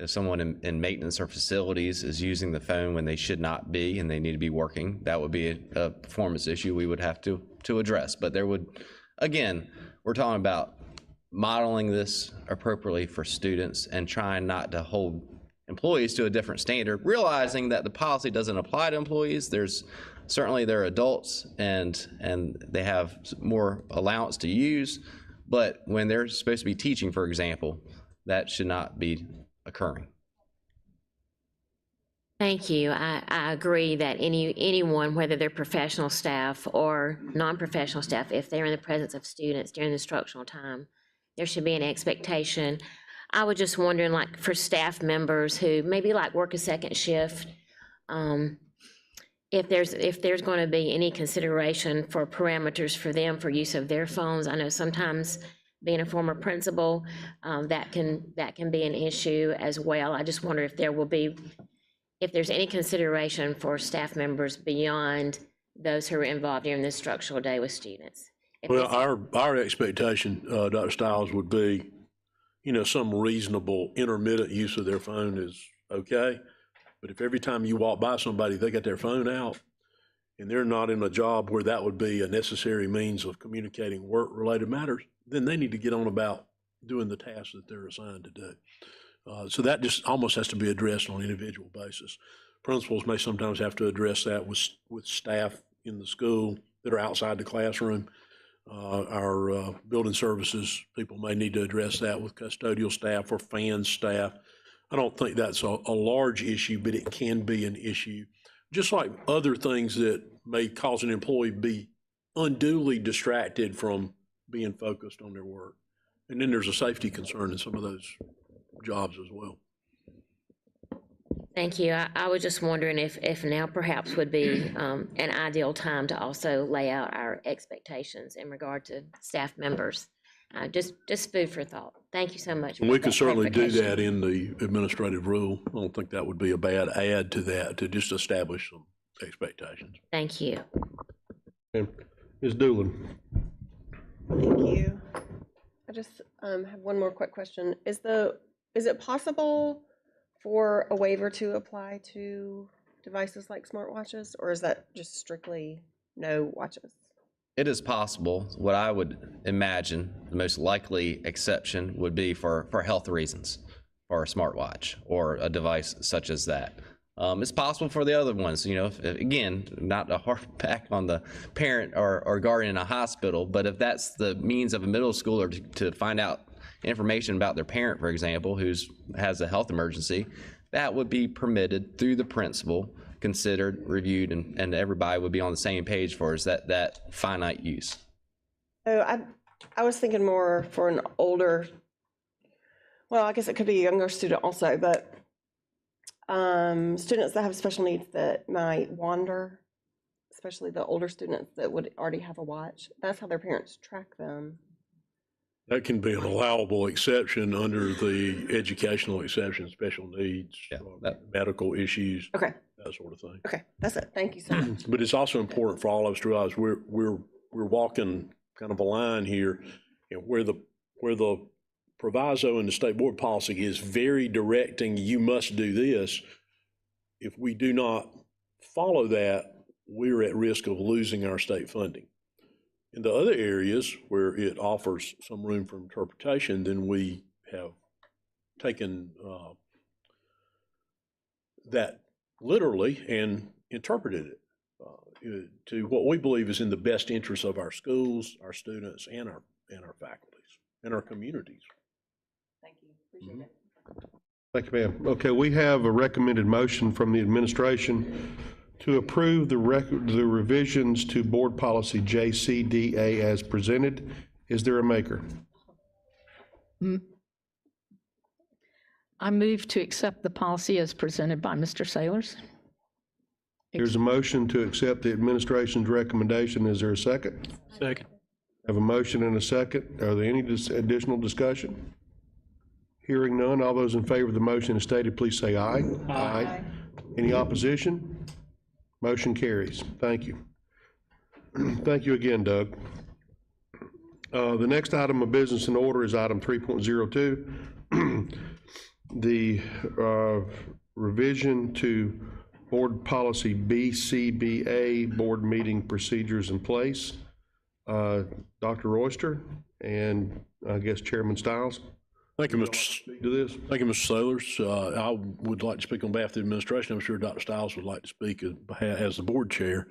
someone in maintenance or facilities is using the phone when they should not be and they need to be working, that would be a performance issue we would have to address. But there would, again, we're talking about modeling this appropriately for students and trying not to hold employees to a different standard, realizing that the policy doesn't apply to employees. Certainly they're adults and they have more allowance to use, but when they're supposed to be teaching, for example, that should not be occurring. Thank you. I agree that anyone, whether they're professional staff or non-professional staff, if they're in the presence of students during the instructional time, there should be an expectation. I was just wondering, like, for staff members who maybe like work a second shift, if there's going to be any consideration for parameters for them for use of their phones. I know sometimes being a former principal, that can be an issue as well. I just wonder if there's any consideration for staff members beyond those who are involved during the instructional day with students. Well, our expectation, Dr. Stiles, would be, some reasonable intermittent use of their phone is okay. But if every time you walk by somebody, they got their phone out and they're not in a job where that would be a necessary means of communicating work-related matters, then they need to get on about doing the tasks that they're assigned to do. So that just almost has to be addressed on an individual basis. Principals may sometimes have to address that with staff in the school that are outside the classroom. Our building services people may need to address that with custodial staff or fan staff. I don't think that's a large issue, but it can be an issue. Just like other things that may cause an employee to be unduly distracted from being focused on their work. And then there's a safety concern in some of those jobs as well. Thank you. I was just wondering if now perhaps would be an ideal time to also lay out our expectations in regard to staff members. Just food for thought. Thank you so much. And we could certainly do that in the administrative rule. I don't think that would be a bad add to that, to just establish some expectations. Thank you. And Ms. Doolin. Thank you. I just have one more quick question. Is it possible for a waiver to apply to devices like smartwatches, or is that just strictly no watches? It is possible. What I would imagine the most likely exception would be for health reasons, for a smartwatch or a device such as that. It's possible for the other ones, if, again, not to harp back on the parent or guardian in a hospital, but if that's the means of a middle schooler to find out information about their parent, for example, who has a health emergency, that would be permitted through the principal, considered, reviewed, and everybody would be on the same page for is that finite use. Oh, I was thinking more for an older, well, I guess it could be a younger student also, but students that have special needs that might wander, especially the older students that would already have a watch. That's how their parents track them. That can be an allowable exception under the educational exception, special needs, medical issues, Okay. that sort of thing. Okay, that's it. Thank you so much. But it's also important for all of us to realize we're walking kind of a line here, where the proviso in the state board policy is very directing, you must do this. If we do not follow that, we're at risk of losing our state funding. In the other areas where it offers some room for interpretation, then we have taken that literally and interpreted it to what we believe is in the best interest of our schools, our students, and our faculties, and our communities. Thank you, appreciate it. Thank you, ma'am. Okay, we have a recommended motion from the administration to approve the revisions to Board Policy JCDA as presented. Is there a maker? I move to accept the policy as presented by Mr. Sailors. There's a motion to accept the administration's recommendation. Is there a second? Second. Have a motion and a second. Are there any additional discussion? Hearing none, all those in favor of the motion as stated, please say aye. Aye. Any opposition? Motion carries. Thank you. Thank you again, Doug. The next item of business in order is item 3.02. The revision to Board Policy BCBA, Board Meeting Procedures in Place. Dr. Royster and I guess Chairman Stiles. Thank you, Mr. To this. Thank you, Mr. Sailors. I would like to speak on behalf of the administration. I'm sure Dr. Stiles would like to speak as the board chair.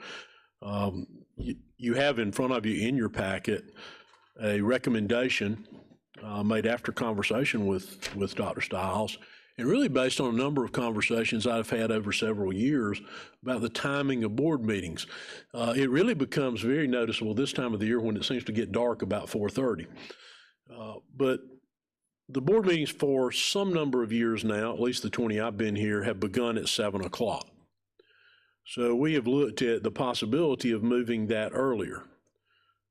You have in front of you in your packet a recommendation made after conversation with Dr. Stiles, and really based on a number of conversations I've had over several years about the timing of board meetings. It really becomes very noticeable this time of the year when it seems to get dark about 4:30. But the board meetings for some number of years now, at least the 20 I've been here, have begun at 7 o'clock. So we have looked at the possibility of moving that earlier,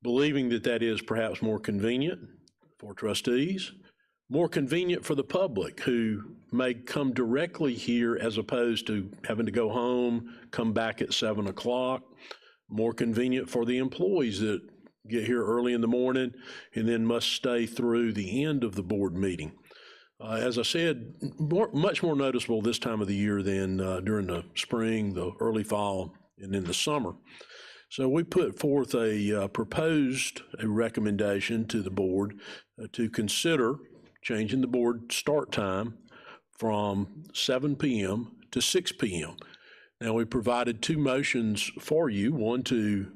believing that that is perhaps more convenient for trustees, more convenient for the public who may come directly here as opposed to having to go home, come back at 7 o'clock, more convenient for the employees that get here early in the morning and then must stay through the end of the board meeting. As I said, much more noticeable this time of the year than during the spring, the early fall, and in the summer. So we put forth a recommendation to the board to consider changing the board start time from 7 p.m. to 6 p.m. Now, we provided two motions for you, one to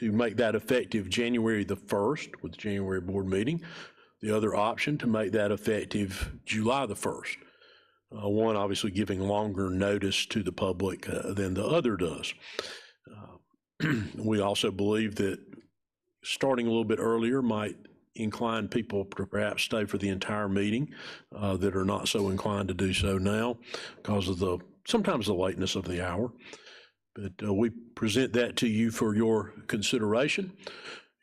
make that effective January the 1st with the January board meeting, the other option to make that effective July the 1st. One obviously giving longer notice to the public than the other does. We also believe that starting a little bit earlier might incline people to perhaps stay for the entire meeting that are not so inclined to do so now because of sometimes the lateness of the hour. But we present that to you for your consideration,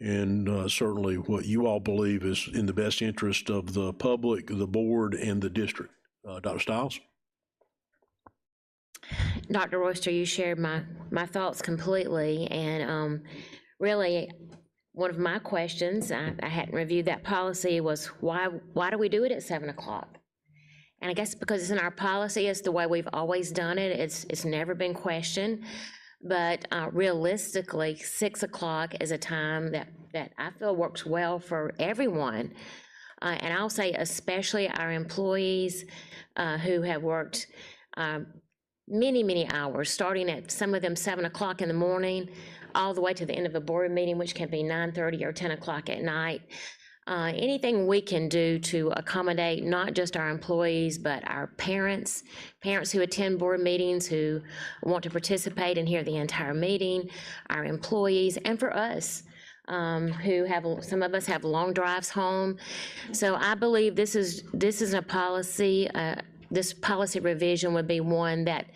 and certainly what you all believe is in the best interest of the public, the board, and the district. Dr. Stiles? Dr. Royster, you shared my thoughts completely, and really, one of my questions, I hadn't reviewed that policy, was why do we do it at 7 o'clock? And I guess because it's in our policy, it's the way we've always done it. It's never been questioned. But realistically, 6 o'clock is a time that I feel works well for everyone. And I'll say especially our employees who have worked many, many hours, starting at some of them 7 o'clock in the morning, all the way to the end of a board meeting, which can be 9:30 or 10 o'clock at night. Anything we can do to accommodate not just our employees, but our parents who attend board meetings, who want to participate and hear the entire meeting, our employees, and for us, some of us have long drives home. So I believe this is a policy, this policy revision would be one that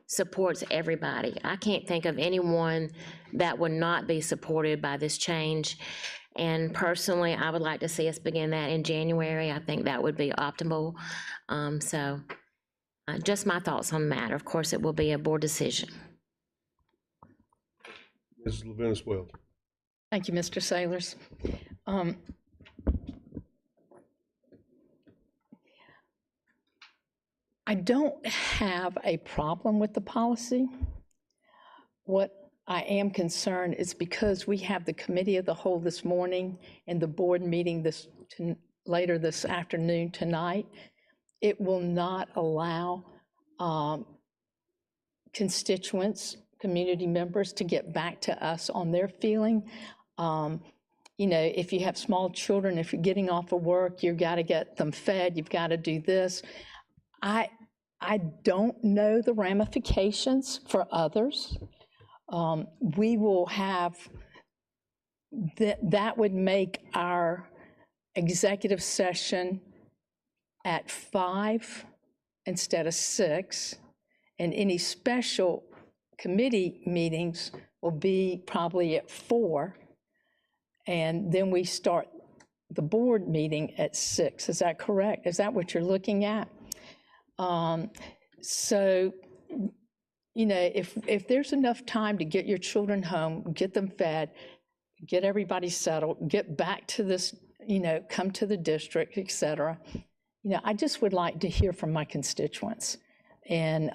supports everybody. I can't think of anyone that would not be supported by this change. And personally, I would like to see us begin that in January. I think that would be optimal. Just my thoughts on the matter. Of course, it will be a board decision. Mrs. Levinas-Wells. Thank you, Mr. Sailors. I don't have a problem with the policy. What I am concerned is because we have the committee of the whole this morning and the board meeting later this afternoon tonight. It will not allow constituents, community members to get back to us on their feeling. You know, if you have small children, if you're getting off of work, you've got to get them fed, you've got to do this. I don't know the ramifications for others. We will have, that would make our executive session at 5 instead of 6, and any special committee meetings will be probably at 4, and then we start the board meeting at 6. Is that correct? Is that what you're looking at? So, you know, if there's enough time to get your children home, get them fed, get everybody settled, get back to this, you know, come to the district, et cetera, you know, I just would like to hear from my constituents. And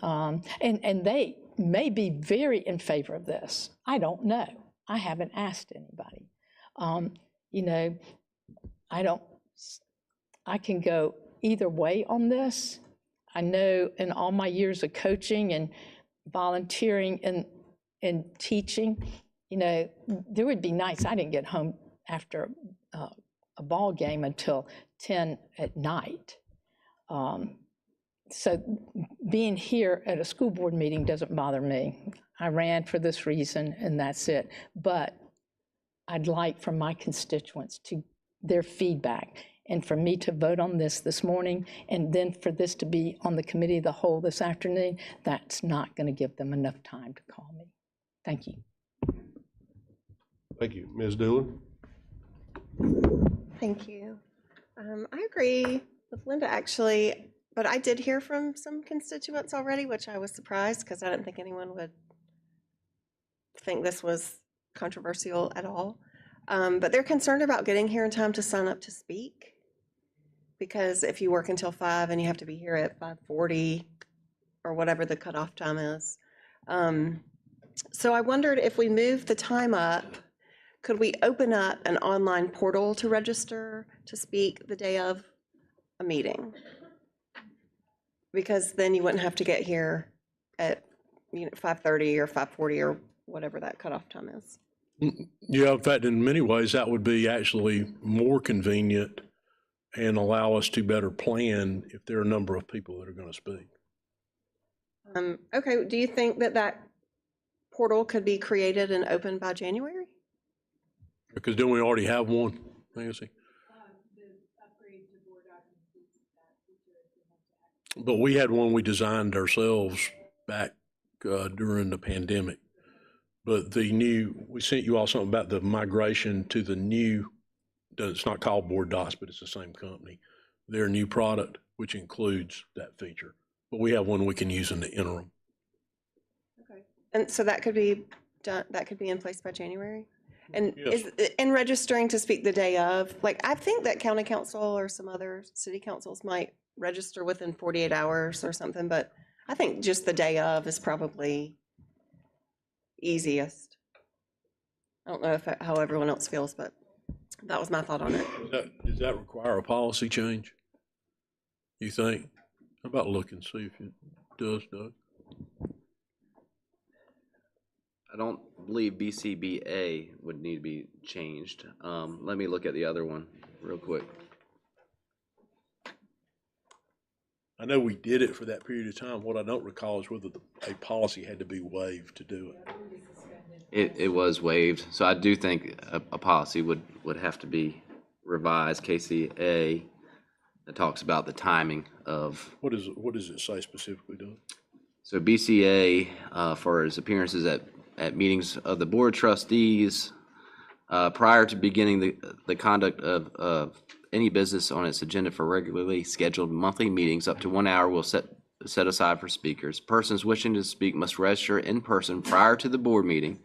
they may be very in favor of this. I don't know. I haven't asked anybody. You know, I can go either way on this. I know in all my years of coaching and volunteering and teaching, you know, there would be nights I didn't get home after a ball game until 10 at night. So being here at a school board meeting doesn't bother me. I ran for this reason and that's it. But I'd like from my constituents to their feedback and for me to vote on this morning and then for this to be on the committee of the whole this afternoon, that's not going to give them enough time to call me. Thank you. Thank you. Ms. Doolan? Thank you. I agree with Linda, actually, but I did hear from some constituents already, which I was surprised because I didn't think anyone would think this was controversial at all. But they're concerned about getting here in time to sign up to speak, because if you work until 5 and you have to be here at 5:40 or whatever the cutoff time is. So I wondered if we move the time up, could we open up an online portal to register to speak the day of a meeting? Because then you wouldn't have to get here at 5:30 or 5:40 or whatever that cutoff time is. Yeah, in fact, in many ways, that would be actually more convenient and allow us to better plan if there are a number of people that are going to speak. Okay, do you think that portal could be created and opened by January? Because don't we already have one, Nancy? But we had one we designed ourselves back during the pandemic. But we sent you all something about the migration to the new, it's not called Board Docs, but it's the same company. Their new product, which includes that feature. But we have one we can use in the interim. Okay. And so that could be done, that could be in place by January? And Yes. is in registering to speak the day of, like, I think that county council or some other city councils might register within 48 hours or something, but I think just the day of is probably easiest. I don't know how everyone else feels, but that was my thought on it. Does that require a policy change? You think? How about look and see if it does, Doug? I don't believe BCBA would need to be changed. Let me look at the other one real quick. I know we did it for that period of time. What I don't recall is whether a policy had to be waived to do it. It was waived, so I do think a policy would have to be revised, KCA, that talks about the timing of. What does it say specifically, Doug? So BCA, for his appearances at meetings of the board trustees, prior to beginning the conduct of any business on its agenda for regularly scheduled monthly meetings, up to 1 hour will set aside for speakers. Persons wishing to speak must register in person prior to the board meeting.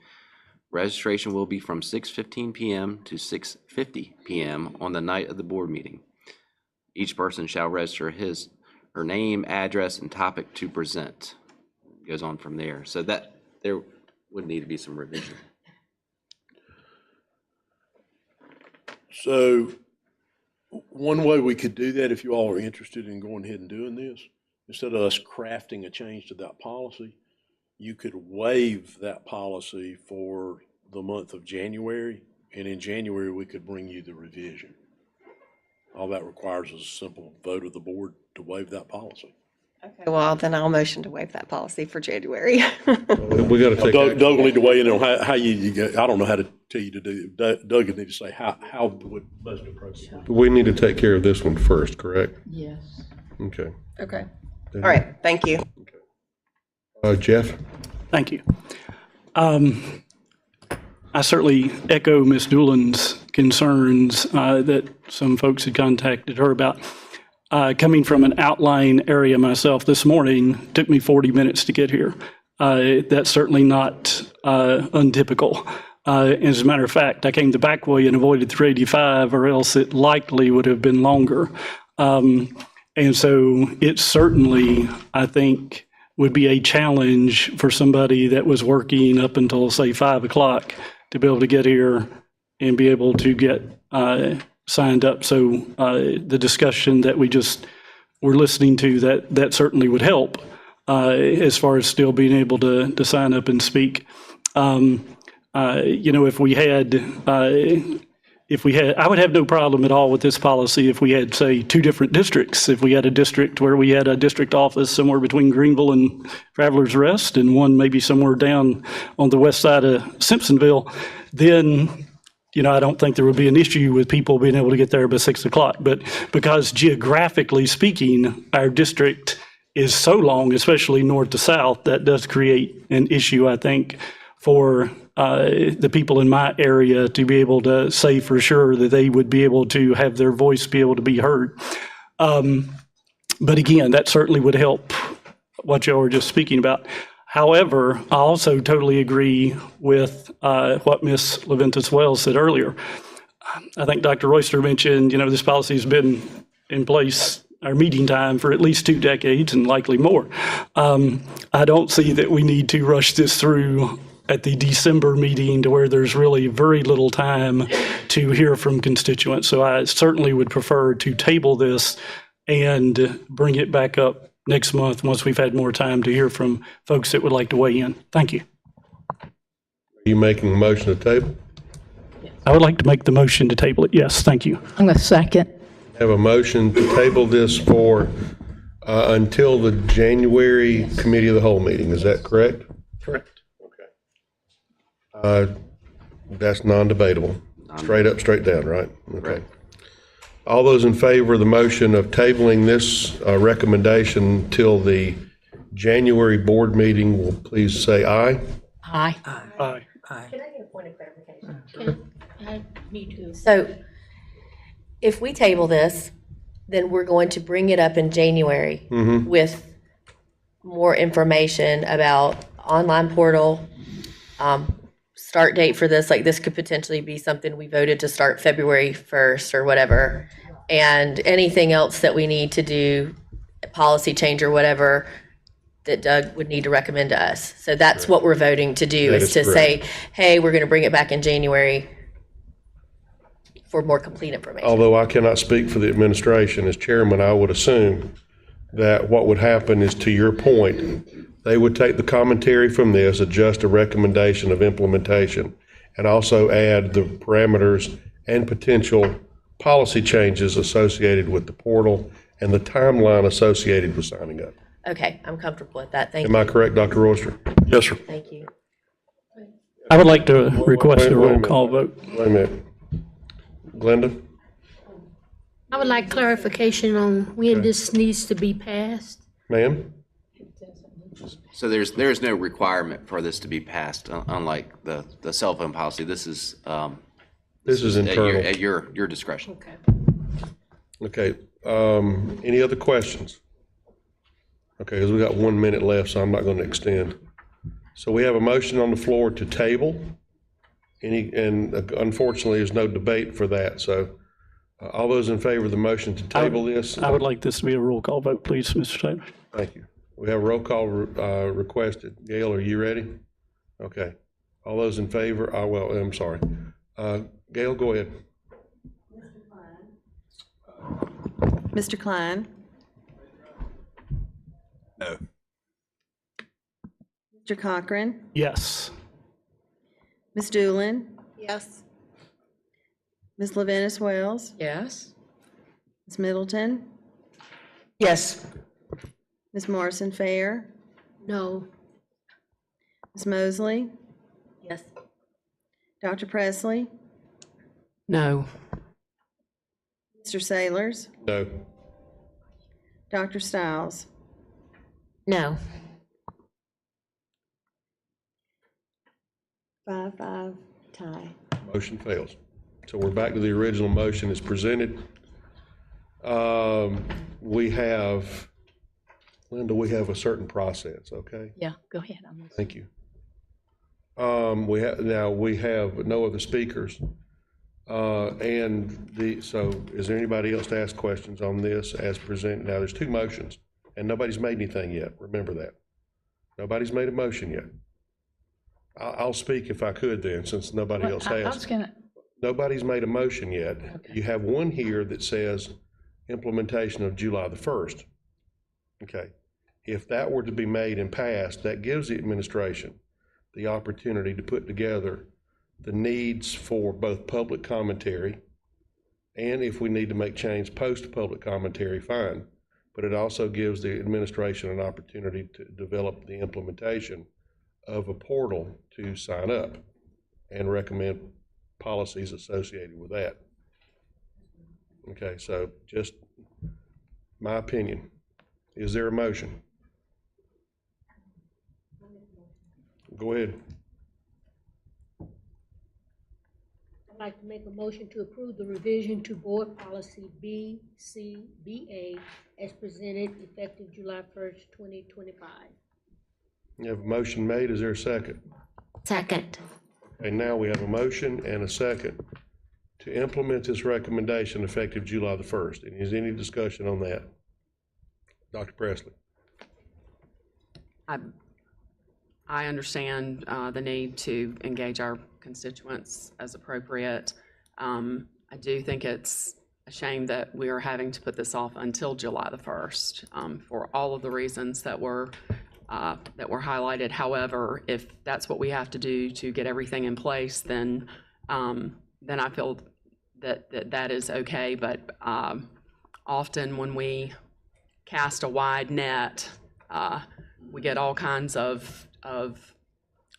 Registration will be from 6:15 p.m. to 6:50 p.m. on the night of the board meeting. Each person shall register her name, address, and topic to present. It goes on from there. So that there would need to be some revision. So one way we could do that, if you all are interested in going ahead and doing this, instead of us crafting a change to that policy, you could waive that policy for the month of January, and in January, we could bring you the revision. All that requires is a simple vote of the board to waive that policy. Okay, well, then I'll motion to waive that policy for January. We got to take Doug action. will need to weigh in on how you go. I don't know how to tell you to do it. Doug would need to say how would best approach it. We need to take care of this one first, correct? Yes. Okay. Okay. All right, thank you. Jeff? Thank you. I certainly echo Ms. Doolin's concerns that some folks had contacted her about. Coming from an outlying area myself this morning, took me 40 minutes to get here. That's certainly not untypical. As a matter of fact, I came the back way and avoided 385, or else it likely would have been longer. And so it certainly, I think, would be a challenge for somebody that was working up until, say, 5 o'clock to be able to get here and be able to get signed up. So the discussion that we just were listening to, that certainly would help as far as still being able to sign up and speak. If we had, I would have no problem at all with this policy if we had, say, 2 different districts. If we had a district where we had a district office somewhere between Greenville and Travelers Rest, and one maybe somewhere down on the west side of Simpsonville, then I don't think there would be an issue with people being able to get there by 6 o'clock. But because geographically speaking, our district is so long, especially north to south, that does create an issue, I think, for the people in my area to be able to say for sure that they would be able to have their voice be able to be heard. But again, that certainly would help what y'all were just speaking about. However, I also totally agree with what Ms. Leventis Wells said earlier. I think Dr. Royster mentioned, this policy has been in place, our meeting time, for at least 2 decades and likely more. I don't see that we need to rush this through at the December meeting to where there's really very little time to hear from constituents. So I certainly would prefer to table this and bring it back up next month once we've had more time to hear from folks that would like to weigh in. Thank you. Are you making a motion to table? I would like to make the motion to table it. Yes, thank you. I'm going to second. Have a motion to table this for until the January Committee of the Whole meeting. Is that correct? Correct. That's non-debatable. Straight up, straight down, right? Okay. All those in favor of the motion of tabling this recommendation till the January board meeting will please say aye. Aye. Aye. Can I get a point of clarification? Me too. So if we table this, then we're going to bring it up in January with more information about online portal, start date for this. Like, this could potentially be something we voted to start February 1st or whatever. And anything else that we need to do, policy change or whatever, that Doug would need to recommend to us. So that's what we're voting to do, That is is to say, hey, we're going to bring it back in January for more complete information. Although I cannot speak for the administration, as chairman, I would assume that what would happen is, to your point, they would take the commentary from this, adjust a recommendation of implementation, and also add the parameters and potential policy changes associated with the portal and the timeline associated with signing up. Okay, I'm comfortable with that. Thank Am you. I correct, Dr. Royster? Yes, sir. Thank you. I would like to request a Wait a roll minute. call vote. Wait a minute. Glenda? I would like clarification on when this needs to be passed. Ma'am? So there's no requirement for this to be passed, unlike the cell phone policy. This is internal. at your discretion. Okay, any other questions? Okay, because we got 1 minute left, so I'm not going to extend. So we have a motion on the floor to table. And unfortunately, there's no debate for that. So all those in favor of the motion to table this? I would like this to be a roll call vote, please, Mr. Taylor. Thank you. We have a roll call requested. Gail, are you ready? Okay. All those in favor, well, I'm sorry. Gail, go ahead. Mr. Klein? No. Mr. Cochran? Yes. Ms. Doolin? Yes. Ms. Levinas Wells? Yes. Ms. Middleton? Yes. Ms. Morrison Fair? No. Ms. Mosley? Yes. Dr. Presley? No. Mr. Sailors? No. Dr. Stiles? No. 5-5 tie. Motion fails. So we're back to the original motion as presented. We have, Linda, we have a certain process, okay? Yeah, go ahead. Thank you. We have no other speakers. So is there anybody else to ask questions on this as presented? Now, there's two motions, and nobody's made anything yet. Remember that. Nobody's made a motion yet. I'll speak if I could then, since nobody else I has. was gonna, Nobody's made a motion yet. You have one here that says implementation of July the 1st. Okay. If that were to be made and passed, that gives the administration the opportunity to put together the needs for both public commentary, and if we need to make change post-public commentary, fine. But it also gives the administration an opportunity to develop the implementation of a portal to sign up and recommend policies associated with that. Okay, so just my opinion. Is there a motion? Go ahead. I'd like to make a motion to approve the revision to Board Policy BCBA as presented effective July 1st, 2025. You have a motion made. Is there a second? Second. And now we have a motion and a second to implement this recommendation effective July the 1st. And is any discussion on that? Dr. Presley? I understand the need to engage our constituents as appropriate. I do think it's a shame that we are having to put this off until July the 1st for all of the reasons that were highlighted. However, if that's what we have to do to get everything in place, then I feel that is okay. But often when we cast a wide net, we get all kinds of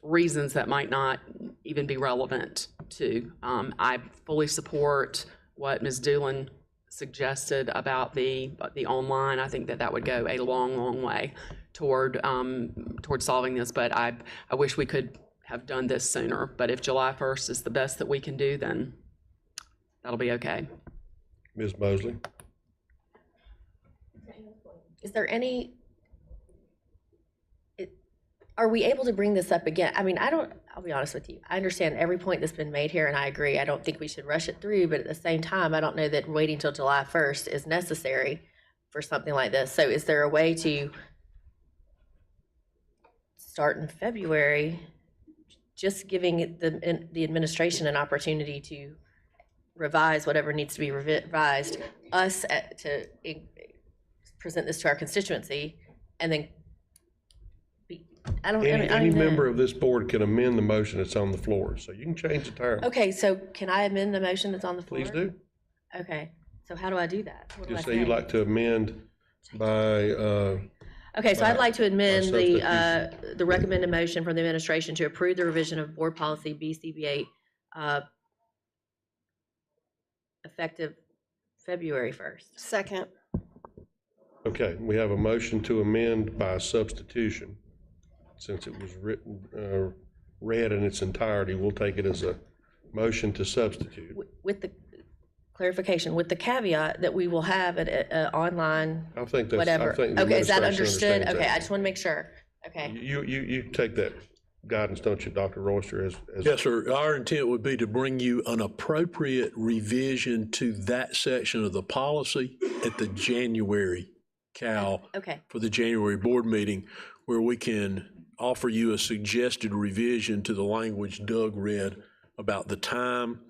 reasons that might not even be relevant to. I fully support what Ms. Doolin suggested about the online. I think that would go a long way toward solving this, but I wish we could have done this sooner. But if July 1st is the best that we can do, then that'll be okay. Ms. Mosley? Is there are we able to bring this up again? I mean, I'll be honest with you. I understand every point that's been made here, and I agree. I don't think we should rush it through, but at the same time, I don't know that waiting till July 1st is necessary for something like this. So is there a way to start in February, just giving the administration an opportunity to revise whatever needs to be revised, to present this to our constituency, and then Any member of this board can amend the motion that's on the floor, so you can change the term. Okay, so can I amend the motion that's on the floor? Please do. Okay, so how do I do that? What do I Just say you'd like to amend by, Okay, so I'd like to amend substitution. the recommended motion from the administration to approve the revision of Board Policy BCBA effective February 1st. Second. okay, we have a motion to amend by substitution. Since it was read in its entirety, we'll take it as a motion to substitute. With the clarification, with the caveat that we will have it online, I think that's, whatever. I think the Okay, is that administration understood? understands Okay, I that. just want to make sure. Okay. You take that guidance, don't you, Dr. Royster? As Yes, sir. Our intent would be to bring you an appropriate revision to that section of the policy at the January CAL Okay. for the January board meeting, where we can offer you a suggested revision to the language Doug read about the time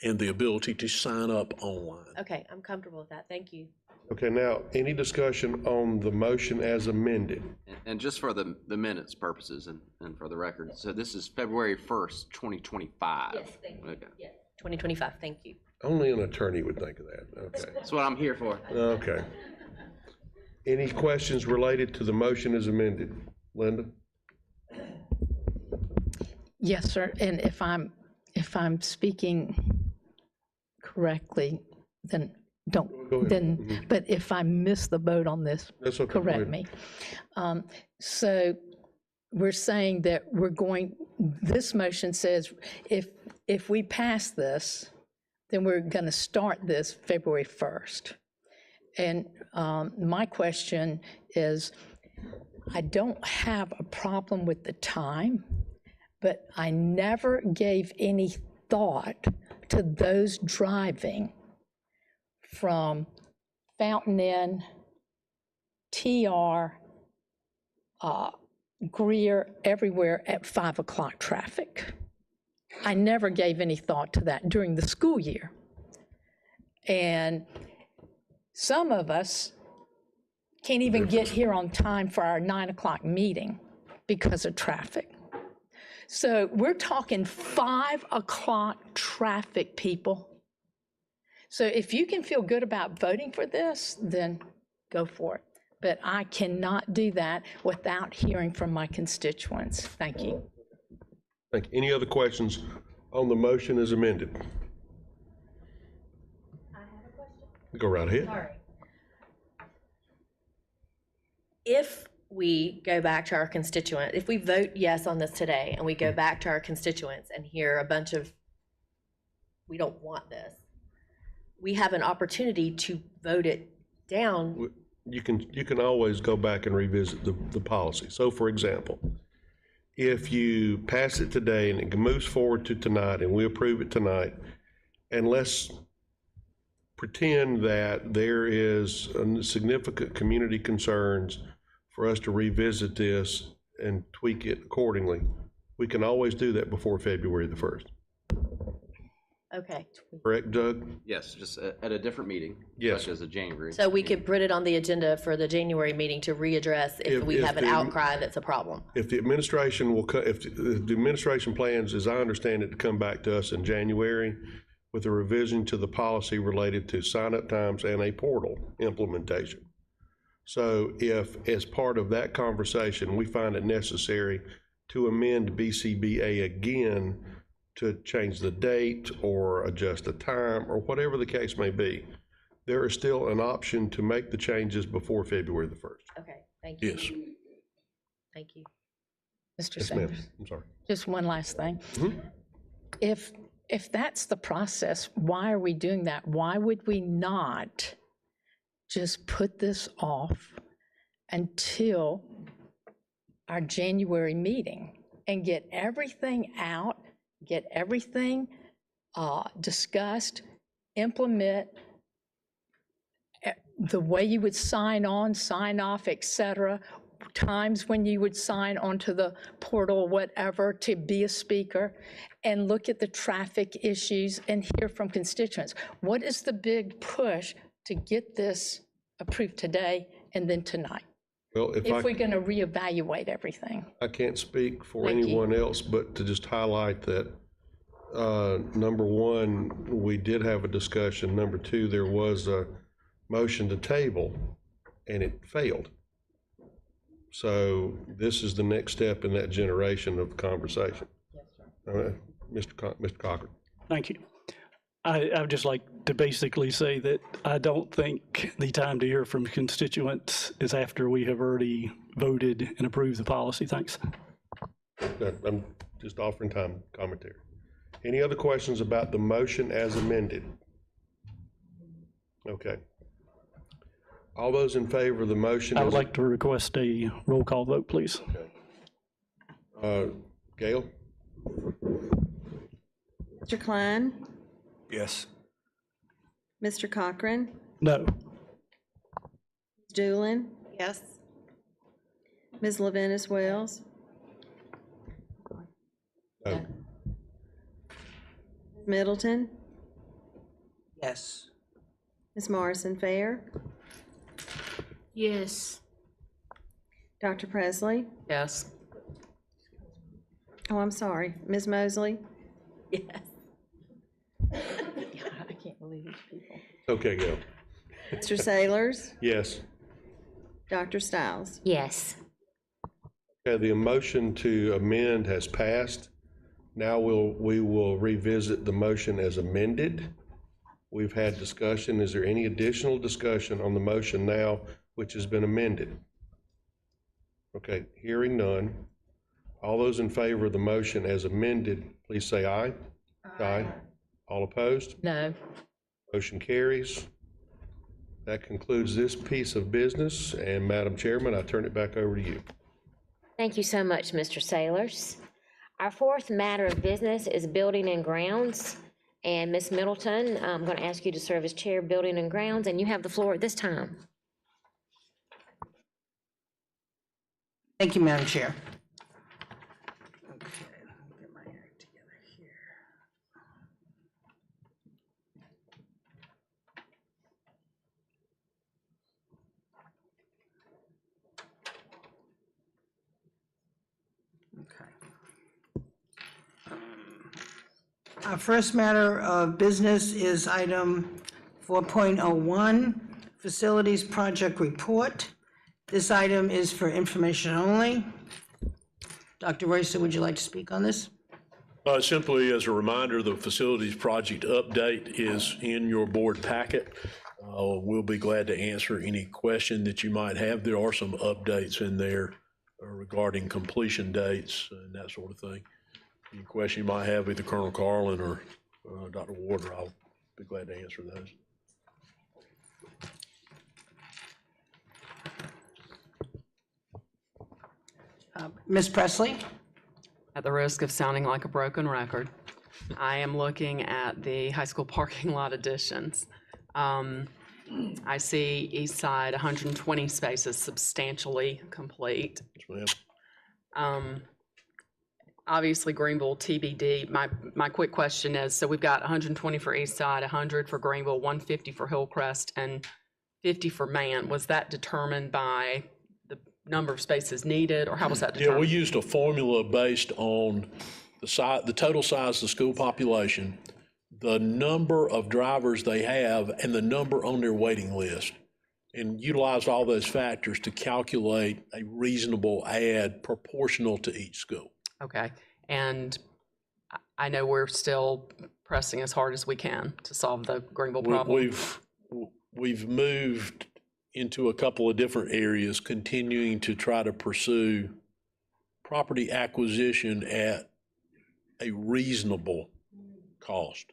and the ability to sign up online. Okay, I'm comfortable with that. Thank you. Okay, now, any discussion on the motion as amended? And just for the minutes purposes and for the record, so this is February 1st, 2025. Yes, thank you. Okay. Yes. 2025, thank you. Only an attorney would think of that, okay. That's what I'm here for. Okay. Any questions related to the motion as amended? Linda? Yes, sir, and if I'm speaking correctly, then don't, Go ahead. then, but if I miss the boat on this, That's okay. Go correct ahead. me. So we're saying that this motion says if we pass this, then we're going to start this February 1st. And my question is, I don't have a problem with the time, but I never gave any thought to those driving from Fountain Inn, TR, Greer, everywhere at 5 o'clock traffic. I never gave any thought to that during the school year. And some of us can't even get here on time for our 9 o'clock meeting because of traffic. So we're talking 5 o'clock traffic, people. So if you can feel good about voting for this, then go for it. But I cannot do that without hearing from my constituents. Thank you. Thank you. Any other questions on the motion as amended? I have a question. Go right ahead. Sorry. If we go back to our constituent, if we vote yes on this today and we go back to our constituents and hear a bunch of, we don't want this, we have an opportunity to vote it down. You can always go back and revisit the policy. So for example, if you pass it today and it moves forward to tonight and we approve it tonight, and let's pretend that there is significant community concerns for us to revisit this and tweak it accordingly, we can always do that before February the 1st. Okay. Correct, Doug? Yes, just at a different meeting. Yes. Such as a January. So we could put it on the agenda for the January meeting to readdress if we If have an the- outcry that's a problem. If the administration if the administration plans, as I understand it, to come back to us in January with a revision to the policy related to sign-up times and a portal implementation. So if, as part of that conversation, we find it necessary to amend BCBA again to change the date or adjust the time or whatever the case may be, there is still an option to make the changes before February the 1st. Okay, thank you. Yes. Thank you. Mr. Yes, ma'am. Sanders, I'm sorry. just one last thing. Mhm. If that's the process, why are we doing that? Why would we not just put this off until our January meeting and get everything out, get everything discussed, implement the way you would sign on, sign off, et cetera, times when you would sign onto the portal, whatever, to be a speaker, and look at the traffic issues and hear from constituents. What is the big push to get this approved today and then tonight? Well, If we're going to reevaluate everything. I can't speak for Thank you. anyone else, but to just highlight that, number one, we did have a discussion. Number two, there was a motion to table, and it failed. So this is the next step in that generation of conversation. Yes, sir. Mr. Cochran. Thank you. I would just like to basically say that I don't think the time to hear from constituents is after we have already voted and approved the policy. Thanks. I'm just offering time commentary. Any other questions about the motion as amended? Okay. All those in favor of the motion? I would like to request a roll call vote, please. Gail? Mr. Klein? Yes. Mr. Cochran? No. Ms. Doolin? Yes. Ms. Levinas Wells? No. Middleton, Yes. Ms. Morrison Fair, Yes. Dr. Presley. Yes. Oh, I'm sorry, Ms. Mosley. Yes. I can't believe these people. Okay, go. Mr. Sailors, Yes. Dr. Stiles. Yes. Okay, the motion to amend has passed. Now we will revisit the motion as amended. We've had discussion. Is there any additional discussion on the motion now which has been amended? Okay, hearing none. All those in favor of the motion as amended, please say aye. Aye. All opposed? No. Motion carries. That concludes this piece of business, and Madam Chairman, I turn it back over to you. Thank you so much, Mr. Sailors. Our fourth matter of business is Building and Grounds. And Ms. Middleton, I'm going to ask you to serve as Chair of Building and Grounds, and you have the floor at this time. Thank you, Madam Chair. Okay, let me get my act together here. Our first matter of business is item 4.01, Facilities Project Report. This item is for information only. Dr. Royster, would you like to speak on this? Simply as a reminder, the facilities project update is in your board packet. We'll be glad to answer any question that you might have. There are some updates in there regarding completion dates and that sort of thing. Any question you might have, either Colonel Carlin or Dr. Warder, I'll be glad to answer those. Ms. Presley? At the risk of sounding like a broken record, I am looking at the high school parking lot additions. I see east side 120 spaces substantially complete. Yes, ma'am. Obviously Greenville TBD. My quick question is, so we've got 120 for east side, 100 for Greenville, 150 for Hillcrest, and 50 for Man. Was that determined by the number of spaces needed, or how was that determined? Yeah, we used a formula based on the total size of the school population, the number of drivers they have, and the number on their waiting list, and utilized all those factors to calculate a reasonable add proportional to each school. Okay, and I know we're still pressing as hard as we can to solve the Greenville problem. We've moved into a couple of different areas, continuing to try to pursue property acquisition at a reasonable cost.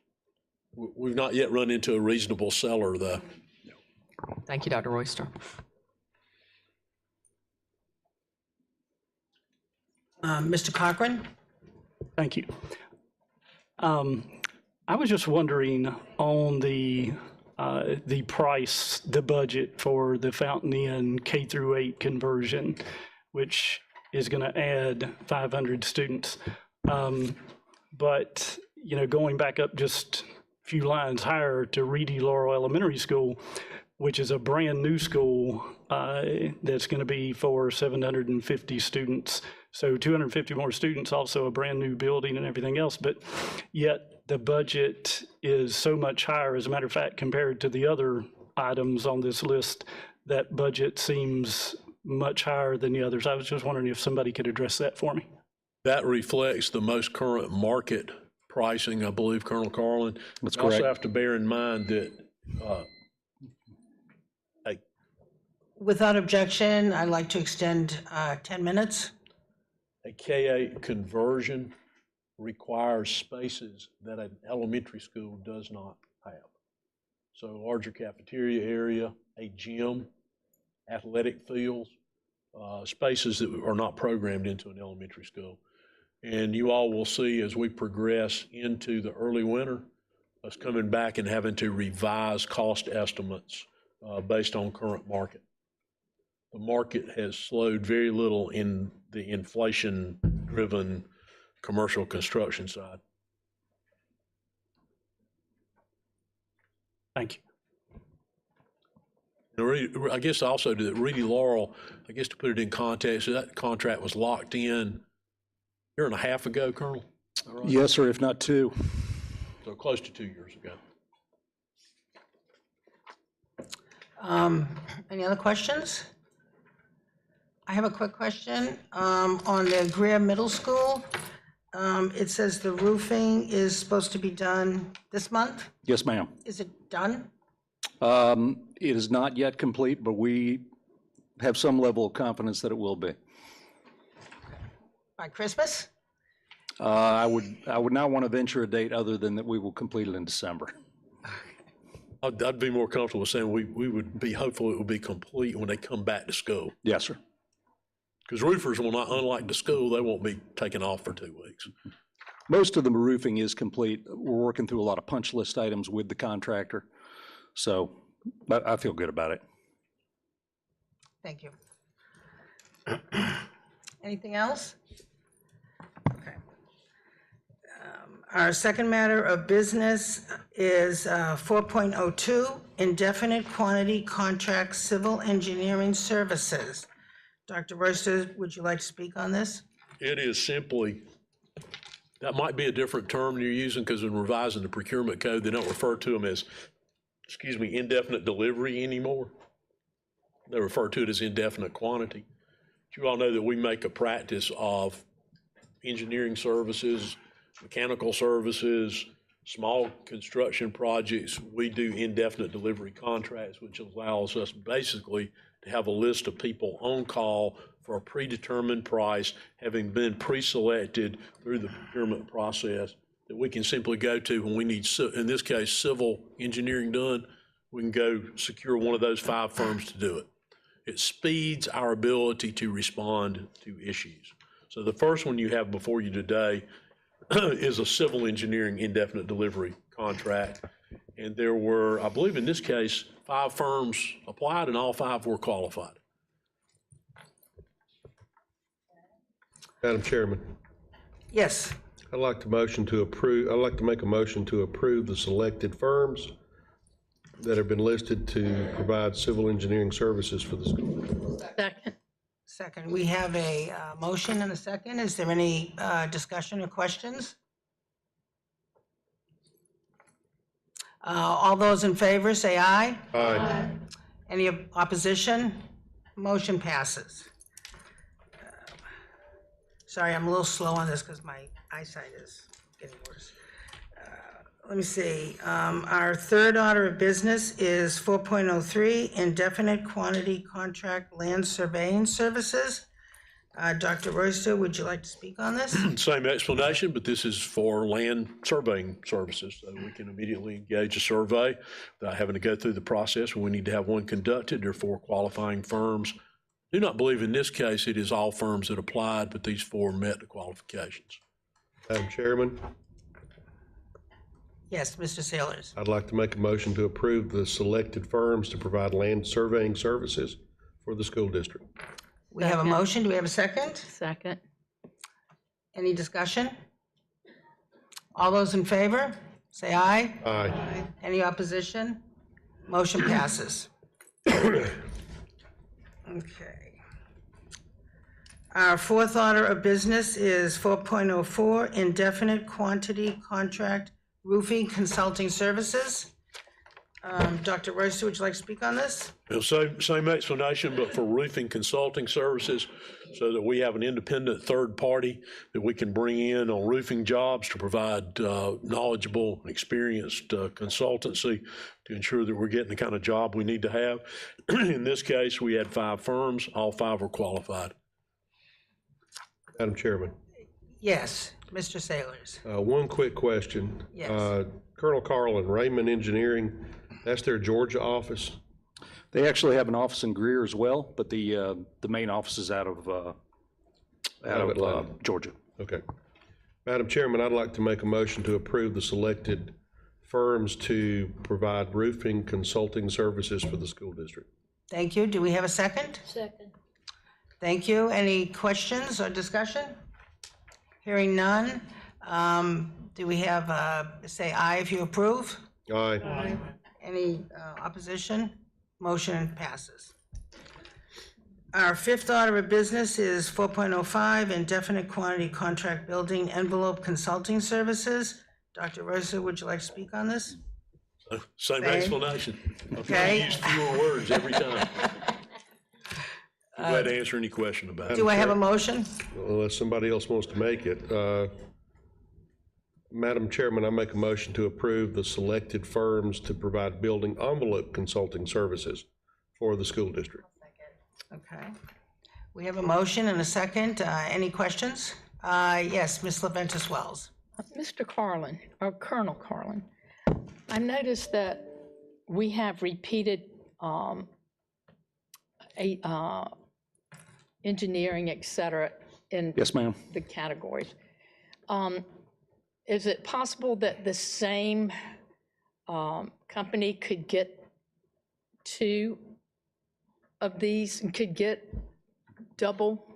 We've not yet run into a reasonable seller, though. Thank you, Dr. Royster. Mr. Cochran? Thank you. I was just wondering on the price, the budget for the Fountain Inn K through 8 conversion, which is going to add 500 students. But, you know, going back up just a few lines higher to Reedy Laurel Elementary School, which is a brand new school that's going to be for 750 students. So 250 more students, also a brand new building and everything else, but yet the budget is so much higher. As a matter of fact, compared to the other items on this list, that budget seems much higher than the others. I was just wondering if somebody could address that for me. That reflects the most current market pricing, I believe, Colonel Carlin. That's You correct. also have to bear in mind that Without objection, I'd like to extend 10 minutes. a K-8 conversion requires spaces that an elementary school does not have. So a larger cafeteria area, a gym, athletic fields, spaces that are not programmed into an elementary school. And you all will see as we progress into the early winter, us coming back and having to revise cost estimates based on current market. The market has slowed very little in the inflation-driven commercial construction side. Thank you. I guess also that Reedy Laurel, I guess to put it in context, that contract was locked in a year and a half ago, Colonel? All right. Yes, sir, if not two. So close to 2 years ago. Any other questions? I have a quick question. On the Greer Middle School, it says the roofing is supposed to be done this month. Yes, ma'am. Is it done? It is not yet complete, but we have some level of confidence that it will be. By Christmas? I would not want to venture a date other than that we will complete it in December. I'd be more comfortable with saying we would be hopeful it will be complete when they come back to school. Yes, sir. Because roofers will not, unlike the school, they won't be taking off for 2 weeks. Most of the roofing is complete. We're working through a lot of punch list items with the contractor. So, but I feel good about it. Thank you. Anything else? Okay. Our second matter of business is 4.02, indefinite quantity contract civil engineering services. Dr. Royster, would you like to speak on this? It is simply, that might be a different term you're using because in revising the procurement code, they don't refer to them as, indefinite delivery anymore. They refer to it as indefinite quantity. But you all know that we make a practice of engineering services, mechanical services, small construction projects. We do indefinite delivery contracts, which allows us basically to have a list of people on call for a predetermined price, having been pre-selected through the procurement process, that we can simply go to when we need, in this case, civil engineering done. We can go secure one of those 5 firms to do it. It speeds our ability to respond to issues. So the first one you have before you today is a civil engineering indefinite delivery contract. And there were, I believe in this case, 5 firms applied and all 5 were qualified. Madam Chairman, Yes. I'd like to make a motion to approve the selected firms that have been listed to provide civil engineering services for the school. Second, we have a motion and a second. Is there any discussion or questions? All those in favor, say aye. Aye. Any opposition? Motion passes. Sorry, I'm a little slow on this because my eyesight is getting worse. Let me see. Our third order of business is 4.03, indefinite quantity contract land surveying services. Dr. Royster, would you like to speak on this? Same explanation, but this is for land surveying services. So we can immediately engage a survey without having to go through the process when we need to have one conducted. There are 4 qualifying firms. Do not believe in this case it is all firms that applied, but these 4 met the qualifications. Madam Chairman, Yes, Mr. Sailors. I'd like to make a motion to approve the selected firms to provide land surveying services for the school district. We have a motion. Do we have a second? Second. Any discussion? All those in favor, say aye. Aye. Any opposition? Motion passes. Okay. Our fourth order of business is 4.04, indefinite quantity contract roofing consulting services. Dr. Royster, would you like to speak on this? Same explanation, but for roofing consulting services, so that we have an independent third party that we can bring in on roofing jobs to provide knowledgeable, experienced consultancy to ensure that we're getting the kind of job we need to have. In this case, we had 5 firms, all 5 were qualified. Madam Chairman. Yes, Mr. Sailors. One quick question. Yes. Colonel Carl and Raymond Engineering, that's their Georgia office? They actually have an office in Greer as well, but the main office is out of Atlanta. Georgia. Okay. Madam Chairman, I'd like to make a motion to approve the selected firms to provide roofing consulting services for the school district. Thank you. Do we have a second? Second. Thank you. Any questions or discussion? Hearing none, do we have, say aye if you approve? Aye. Any opposition? Motion passes. Our fifth order of business is 4.05, indefinite quantity contract building envelope consulting services. Dr. Rosa, would you like to speak on this? Same explanation. Okay. Use fewer words every time. Glad to answer any question about it. Do I have a motion? Unless somebody else wants to make it. Madam Chairman, I make a motion to approve the selected firms to provide building envelope consulting services for the school district. Okay. We have a motion and a second. Any questions? Yes, Ms. Leventis Wells. Mr. Carlin, or Colonel Carlin, I noticed that we have repeated engineering, et cetera, in Yes, ma'am. the categories. Is it possible that the same company could get two of these and could get double?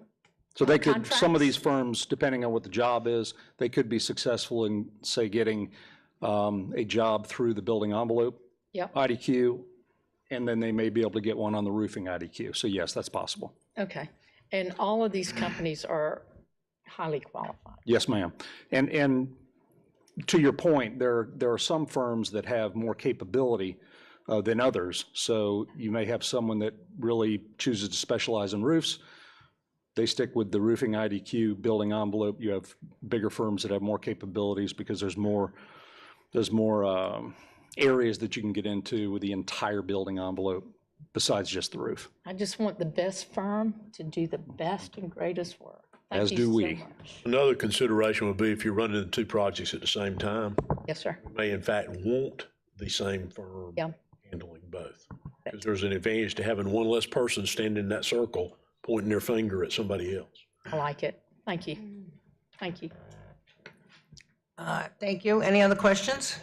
So they could, some of contracts? these firms, depending on what the job is, they could be successful in, say, getting a job through the building envelope Yep. IDQ, and then they may be able to get one on the roofing IDQ. So yes, that's possible. Okay. And all of these companies are highly qualified. Yes, ma'am. And to your point, there are some firms that have more capability than others. So you may have someone that really chooses to specialize in roofs. They stick with the roofing IDQ building envelope. You have bigger firms that have more capabilities because there's more areas that you can get into with the entire building envelope besides just the roof. I just want the best firm to do the best and greatest work. Thank As you do so we. much. Another consideration would be if you're running the two projects at the same time, Yes, sir. you may in fact want the same firm Yeah. handling both. Because there's an advantage to having one less person standing in that circle pointing their finger at somebody else. I like it. Thank you. Thank you. Thank you. Any other questions?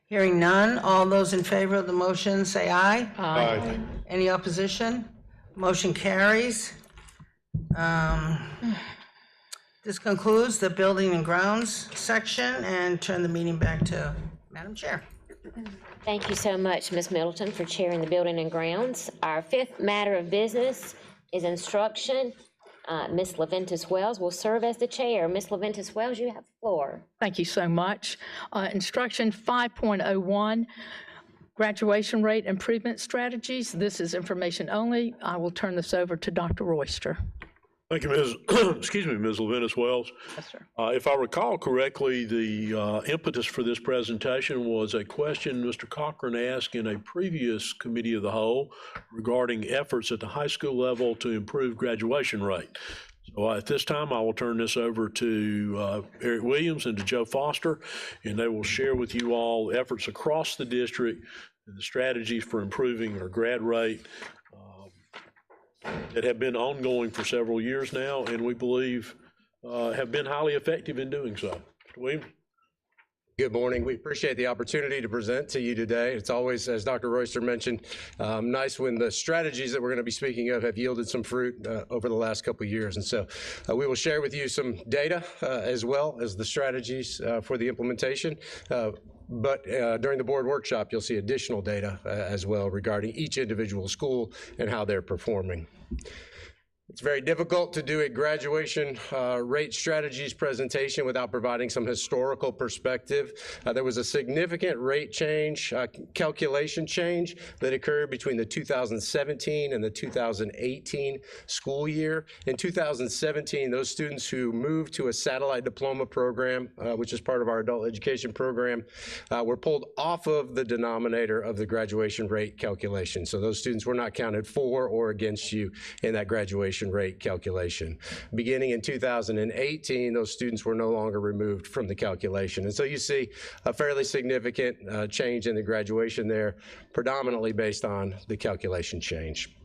Hearing none, all those in favor of the motion say aye. Aye. Any opposition? Motion carries. This concludes the Building and Grounds section, and turn the meeting back to Madam Chair. Thank you so much, Ms. Middleton, for chairing the Building and Grounds. Our fifth matter of business is instruction. Ms. Leventis Wells will serve as the chair. Ms. Leventis Wells, you have the floor. Thank you so much. Instruction 5.01, graduation rate improvement strategies. This is information only. I will turn this over to Dr. Royster. Thank you, Ms. Excuse me, Ms. Leventis Wells. Yes, sir. If I recall correctly, the impetus for this presentation was a question Mr. Cochran asked in a previous committee of the whole regarding efforts at the high school level to improve graduation rate. So at this time, I will turn this over to Eric Williams and to Joe Foster, and they will share with you all efforts across the district and the strategies for improving our grad rate that have been ongoing for several years now, and we believe have been highly effective in doing so. Mr. Williams? Good morning. We appreciate the opportunity to present to you today. It's always, as Dr. Royster mentioned, nice when the strategies that we're going to be speaking of have yielded some fruit over the last couple of years. And so we will share with you some data as well as the strategies for the implementation. But during the board workshop, you'll see additional data as well regarding each individual school and how they're performing. It's very difficult to do a graduation rate strategies presentation without providing some historical perspective. There was a significant rate change, calculation change that occurred between the 2017 and the 2018 school year. In 2017, those students who moved to a satellite diploma program, which is part of our adult education program, were pulled off of the denominator of the graduation rate calculation. So those students were not counted for or against you in that graduation rate calculation. Beginning in 2018, those students were no longer removed from the calculation. And so you see a fairly significant change in the graduation there, predominantly based on the calculation change.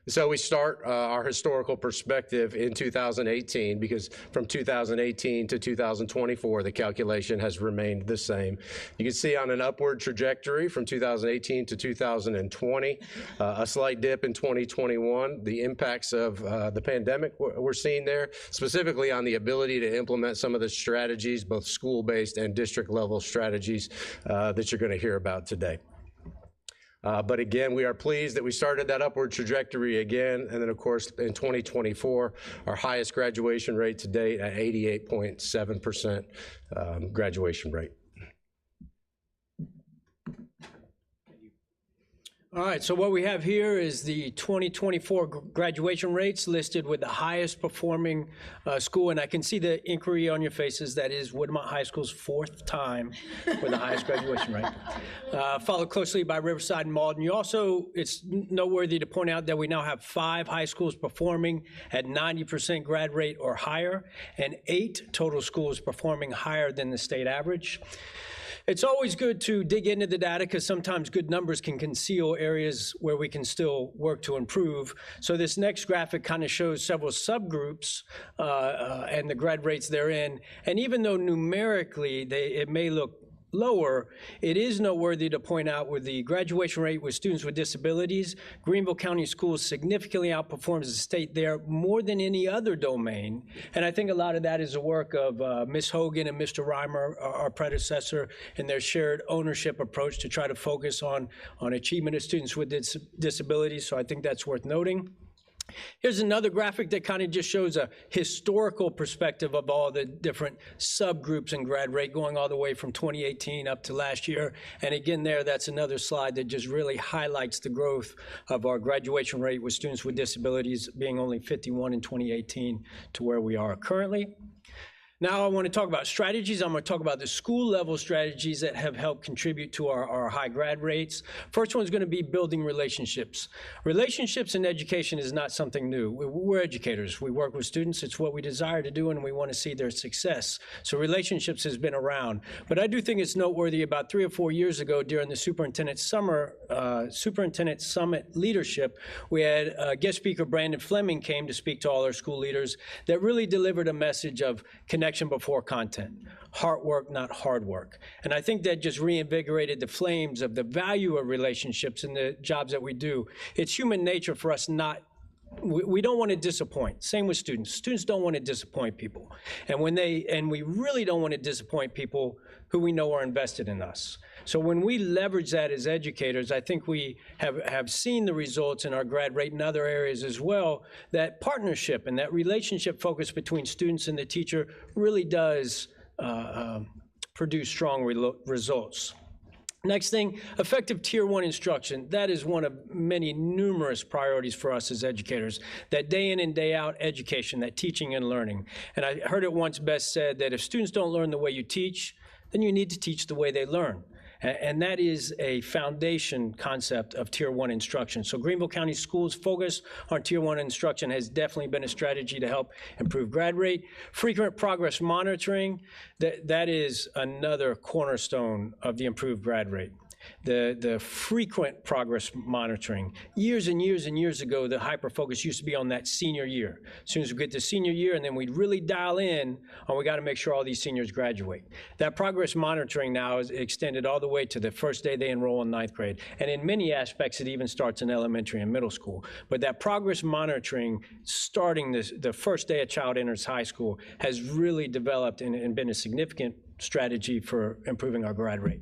So we start our historical perspective in 2018, because from 2018 to 2024, the calculation has remained the same. You can see on an upward trajectory from 2018 to 2020, a slight dip in 2021, the impacts of the pandemic we're seeing there, specifically on the ability to implement some of the strategies, both school-based and district-level strategies that you're going to hear about today. But again, we are pleased that we started that upward trajectory again. And then, of course, in 2024, our highest graduation rate to date at 88.7% graduation rate. All right, so what we have here is the 2024 graduation rates listed with the highest performing school, and I can see the inquiry on your faces. That is Woodmont High School's fourth time with the highest graduation rate, followed closely by Riverside and Malden. It's noteworthy to point out that we now have 5 high schools performing at 90% grad rate or higher, and 8 total schools performing higher than the state average. It's always good to dig into the data because sometimes good numbers can conceal areas where we can still work to improve. So this next graphic kind of shows several subgroups and the grad rates they're in. And even though numerically it may look lower, it is noteworthy to point out with the graduation rate with students with disabilities, Greenville County Schools significantly outperforms the state there more than any other domain. And I think a lot of that is the work of Ms. Hogan and Mr. Reimer, our predecessor, and their shared ownership approach to try to focus on achievement of students with disabilities. So I think that's worth noting. Here's another graphic that kind of just shows a historical perspective of all the different subgroups in grad rate going all the way from 2018 up to last year. And again, that's another slide that just really highlights the growth of our graduation rate with students with disabilities being only 51 in 2018 to where we are currently. Now I want to talk about strategies. I'm going to talk about the school level strategies that have helped contribute to our high grad rates. First one is going to be building relationships. Relationships in education is not something new. We're educators. We work with students. It's what we desire to do, and we want to see their success. So relationships has been around. But I do think it's noteworthy about 3 or 4 years ago during the Superintendent Summit Leadership, we had guest speaker Brandon Fleming came to speak to all our school leaders that really delivered a message of connection before content, heart work, not hard work. And I think that just reinvigorated the flames of the value of relationships in the jobs that we do. It's human nature for us we don't want to disappoint. Same with students. Students don't want to disappoint people. And we really don't want to disappoint people who we know are invested in us. So when we leverage that as educators, I think we have seen the results in our grad rate in other areas as well, that partnership and that relationship focus between students and the teacher really does produce strong results. Next thing, effective Tier 1 instruction. That is one of many numerous priorities for us as educators. That day in and day out education, that teaching and learning. And I heard it once best said that if students don't learn the way you teach, then you need to teach the way they learn. And that is a foundation concept of Tier 1 instruction. So Greenville County Schools' focus on Tier 1 instruction has definitely been a strategy to help improve grad rate. Frequent progress monitoring, that is another cornerstone of the improved grad rate. The frequent progress monitoring. Years and years and years ago, the hyper-focus used to be on that senior year. As soon as we get to senior year, and then we'd really dial in on we got to make sure all these seniors graduate. That progress monitoring now is extended all the way to the first day they enroll in 9th grade. And in many aspects, it even starts in elementary and middle school. But that progress monitoring, starting the first day a child enters high school, has really developed and been a significant strategy for improving our grad rate.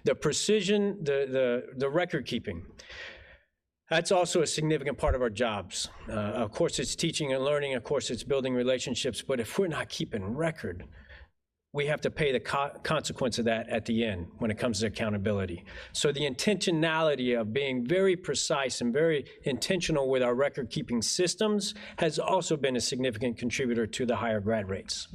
The precision, the record keeping, that's also a significant part of our jobs. Of course, it's teaching and learning. Of course, it's building relationships. But if we're not keeping record, we have to pay the consequence of that at the end when it comes to accountability. So the intentionality of being very precise and very intentional with our record-keeping systems has also been a significant contributor to the higher grad rates.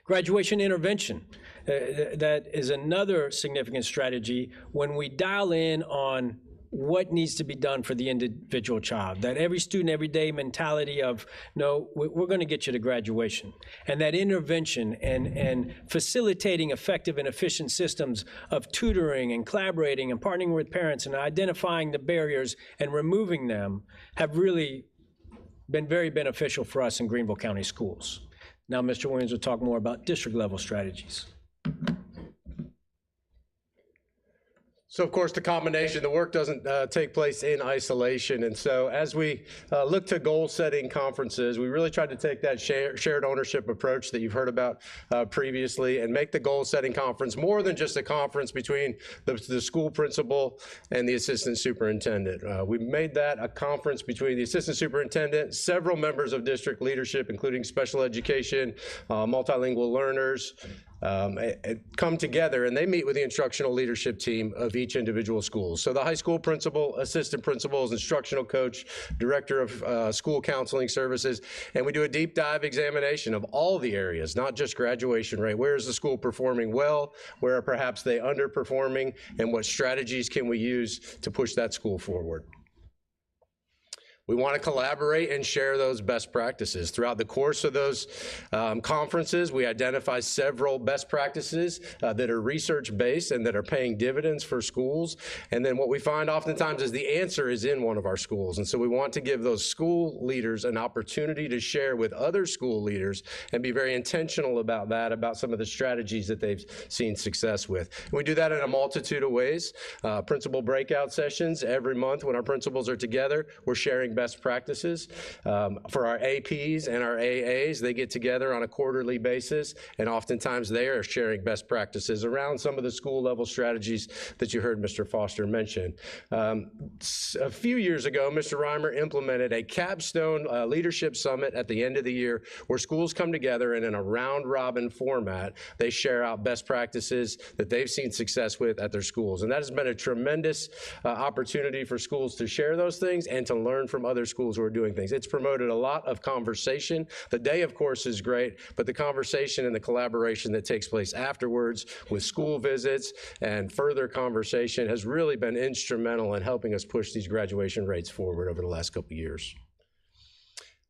Graduation intervention, that is another significant strategy. When we dial in on what needs to be done for the individual child. That every student, every day mentality of, no, we're going to get you to graduation. And that intervention and facilitating effective and efficient systems of tutoring and collaborating and partnering with parents and identifying the barriers and removing them have really been very beneficial for us in Greenville County Schools. Now, Mr. Williams will talk more about district level strategies. So of course, the combination, the work doesn't take place in isolation. And so as we look to goal setting conferences, we really tried to take that shared ownership approach that you've heard about previously and make the goal setting conference more than just a conference between the school principal and the assistant superintendent. We made that a conference between the assistant superintendent, several members of district leadership, including special education, multilingual learners, come together and they meet with the instructional leadership team of each individual school. So the high school principal, assistant principals, instructional coach, director of school counseling services, and we do a deep dive examination of all the areas, not just graduation rate. Where is the school performing well? Where are perhaps they underperforming? And what strategies can we use to push that school forward? We want to collaborate and share those best practices. Throughout the course of those conferences, we identify several best practices that are research-based and that are paying dividends for schools. And then what we find oftentimes is the answer is in one of our schools. And so we want to give those school leaders an opportunity to share with other school leaders and be very intentional about that, about some of the strategies that they've seen success with. And we do that in a multitude of ways. Principal breakout sessions every month when our principals are together, we're sharing best practices. For our APs and our AAs, they get together on a quarterly basis, and oftentimes they are sharing best practices around some of the school level strategies that you heard Mr. Foster mention. A few years ago, Mr. Reimer implemented a capstone leadership summit at the end of the year where schools come together and in a round-robin format, they share out best practices that they've seen success with at their schools. And that has been a tremendous opportunity for schools to share those things and to learn from other schools who are doing things. It's promoted a lot of conversation. The day, of course, is great, but the conversation and the collaboration that takes place afterwards with school visits and further conversation has really been instrumental in helping us push these graduation rates forward over the last couple of years.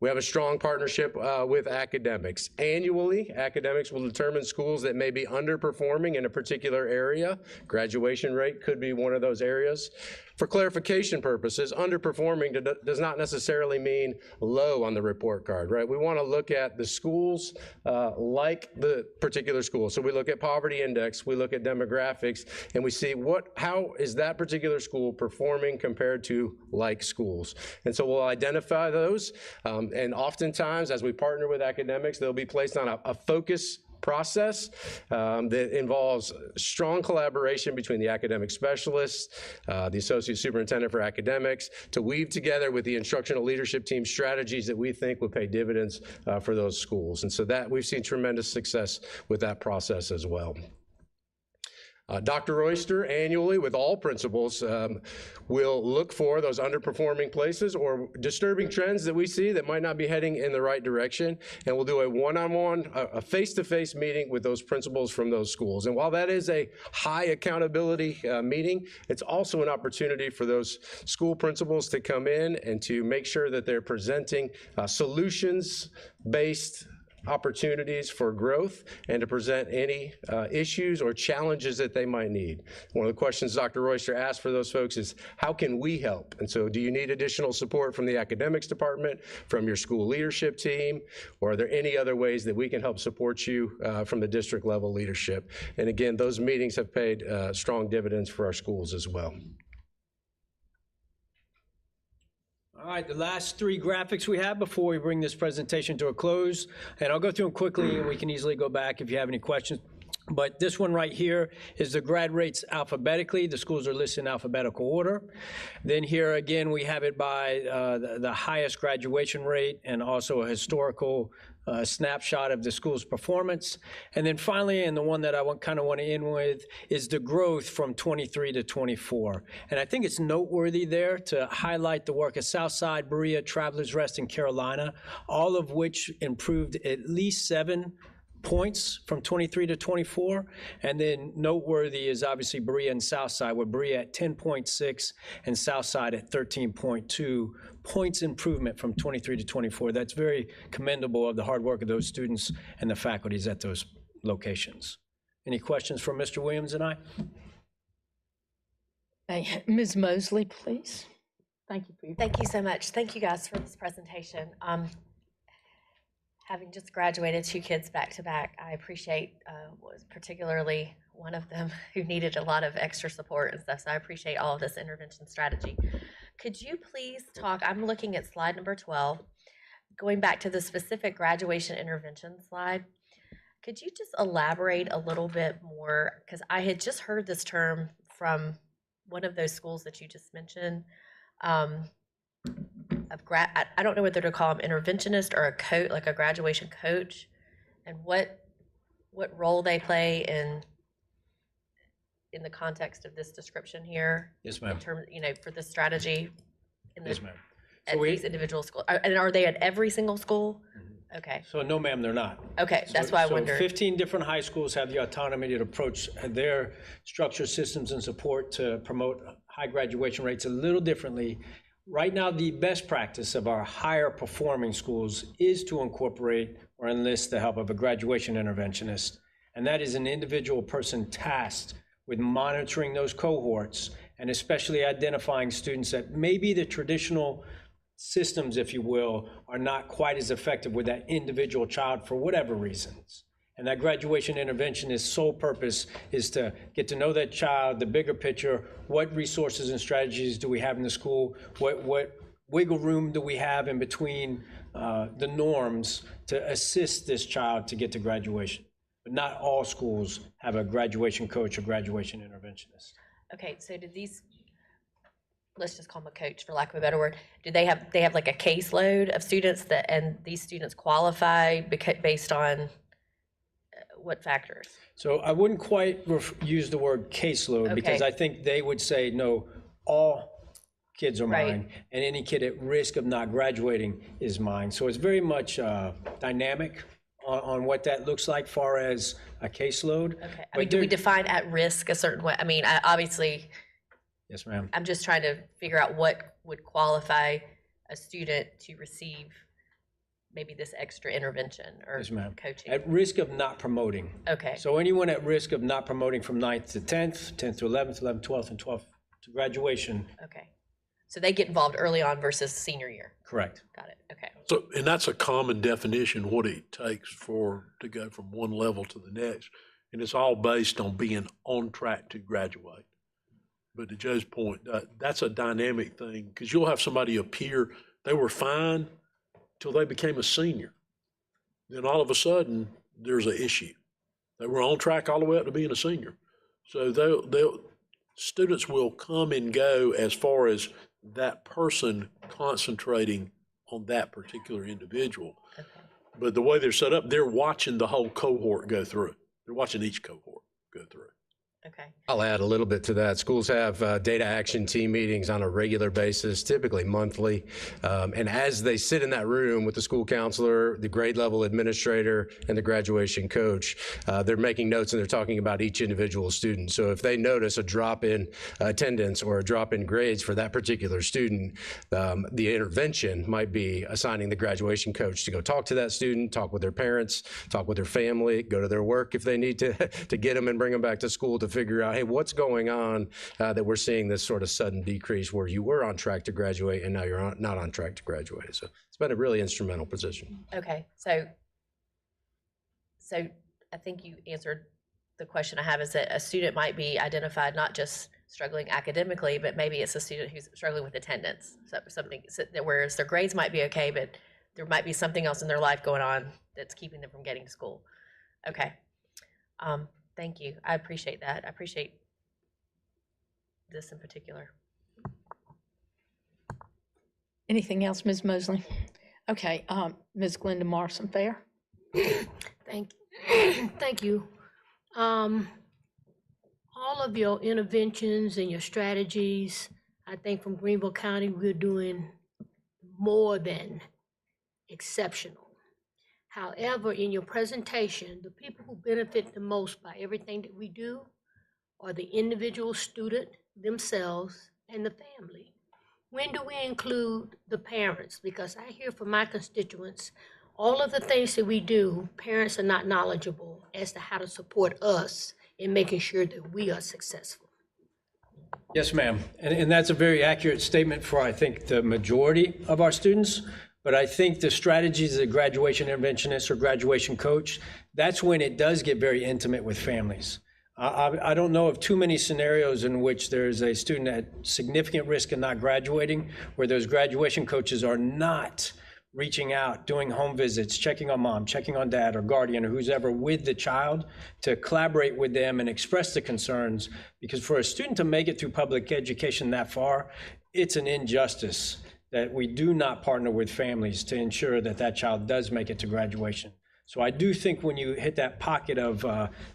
We have a strong partnership with academics. Annually, academics will determine schools that may be underperforming in a particular area. Graduation rate could be one of those areas. For clarification purposes, underperforming does not necessarily mean low on the report card, right? We want to look at the schools like the particular school. So we look at poverty index, we look at demographics, and we see how is that particular school performing compared to like schools. And so we'll identify those, and oftentimes as we partner with academics, they'll be placed on a focus process that involves strong collaboration between the academic specialists, the associate superintendent for academics, to weave together with the instructional leadership team strategies that we think would pay dividends for those schools. And so that we've seen tremendous success with that process as well. Dr. Royster annually with all principals will look for those underperforming places or disturbing trends that we see that might not be heading in the right direction, and we'll do a one-on-one, a face-to-face meeting with those principals from those schools. And while that is a high accountability meeting, it's also an opportunity for those school principals to come in and to make sure that they're presenting solutions-based opportunities for growth and to present any issues or challenges that they might need. One of the questions Dr. Royster asked for those folks is, how can we help? And so do you need additional support from the academics department, from your school leadership team, or are there any other ways that we can help support you from the district level leadership? And again, those meetings have paid strong dividends for our schools as well. All right, the last three graphics we have before we bring this presentation to a close, and I'll go through them quickly and we can easily go back if you have any questions. But this one right here is the grad rates alphabetically. The schools are listed in alphabetical order. Then here again, we have it by the highest graduation rate and also a historical snapshot of the school's performance. And then finally, and the one that I kind of want to end with, is the growth from 23 to 24. And I think it's noteworthy there to highlight the work of Southside, Berea, Travelers Rest, and Carolina, all of which improved at least 7 points from 23 to 24. And then noteworthy is obviously Berea and Southside, with Berea at 10.6 and Southside at 13.2 points improvement from 23 to 24. That's very commendable of the hard work of those students and the faculties at those locations. Any questions for Mr. Williams and I? Ms. Mosley, please. Thank you for your. Thank you so much. Thank you guys for this presentation. Having just graduated 2 kids back to back, I appreciate was particularly one of them who needed a lot of extra support and stuff. So I appreciate all of this intervention strategy. Could you please talk, I'm looking at slide number 12, going back to the specific graduation intervention slide. Could you just elaborate a little bit more? Because I had just heard this term from one of those schools that you just mentioned. I don't know whether to call them interventionist or a coach, like a graduation coach, and what role they play in the context of this description here. Yes, ma'am. In terms, for this strategy. Yes, ma'am. At these individual schools, and are they at every single school? Okay. So no, ma'am, they're not. Okay, that's why I So wondered. 15 different high schools have the autonomy to approach their structure, systems, and support to promote high graduation rates a little differently. Right now, the best practice of our higher performing schools is to incorporate or enlist the help of a graduation interventionist. And that is an individual person tasked with monitoring those cohorts and especially identifying students that maybe the traditional systems, if you will, are not quite as effective with that individual child for whatever reasons. And that graduation interventionist's sole purpose is to get to know that child, the bigger picture, what resources and strategies do we have in the school, what wiggle room do we have in between the norms to assist this child to get to graduation. But not all schools have a graduation coach or graduation interventionist. Okay, so did these, let's just call them a coach for lack of a better word, do they have like a caseload of students and these students qualify based on what factors? So I wouldn't quite use the word caseload because Okay. I think they would say, no, all kids are Right. mine and any kid at risk of not graduating is mine. So it's very much dynamic on what that looks like far as a caseload. Okay, But do we there- define at risk a certain way? I mean, obviously, Yes, ma'am. I'm just trying to figure out what would qualify a student to receive maybe this extra intervention or Yes, ma'am. coaching. At risk of not promoting. Okay. So anyone at risk of not promoting from 9th to 10th, 10th to 11th, 11th, 12th, and 12th to graduation, Okay. So they get involved early on versus senior year. correct. Got it. Okay. So, and that's a common definition, what it takes to go from one level to the next. And it's all based on being on track to graduate. But to Joe's point, that's a dynamic thing, because you'll have somebody appear, they were fine till they became a senior. Then all of a sudden, there's an issue. They were on track all the way up to being a senior. So students will come and go as far as that person concentrating on that particular individual. Okay. But the way they're set up, they're watching the whole cohort go through. They're watching each cohort go through. Okay. I'll add a little bit to that. Schools have data action team meetings on a regular basis, typically monthly. And as they sit in that room with the school counselor, the grade level administrator, and the graduation coach, they're making notes and they're talking about each individual student. So if they notice a drop in attendance or a drop in grades for that particular student, the intervention might be assigning the graduation coach to go talk to that student, talk with their parents, talk with their family, go to their work if they need to get them and bring them back to school to figure out, hey, what's going on that we're seeing this sort of sudden decrease where you were on track to graduate and now you're not on track to graduate. So it's been a really instrumental position. Okay. So I think you answered the question I have, is that a student might be identified not just struggling academically, but maybe it's a student who's struggling with attendance. Whereas their grades might be okay, but there might be something else in their life going on that's keeping them from getting to school. Okay. Thank you. I appreciate that. I appreciate this in particular. Anything else, Ms. Mosley? Okay, Ms. Glenda Morrison Fair? Thank you. All of your interventions and your strategies, I think from Greenville County, we're doing more than exceptional. However, in your presentation, the people who benefit the most by everything that we do are the individual student themselves and the family. When do we include the parents? Because I hear from my constituents, all of the things that we do, parents are not knowledgeable as to how to support us in making sure that we are successful. Yes, ma'am. And that's a very accurate statement for, I think, the majority of our students. But I think the strategies of the graduation interventionist or graduation coach, that's when it does get very intimate with families. I don't know of too many scenarios in which there's a student at significant risk of not graduating, where those graduation coaches are not reaching out, doing home visits, checking on mom, checking on dad or guardian or who's ever with the child to collaborate with them and express the concerns. Because for a student to make it through public education that far, it's an injustice that we do not partner with families to ensure that that child does make it to graduation. So I do think when you hit that pocket of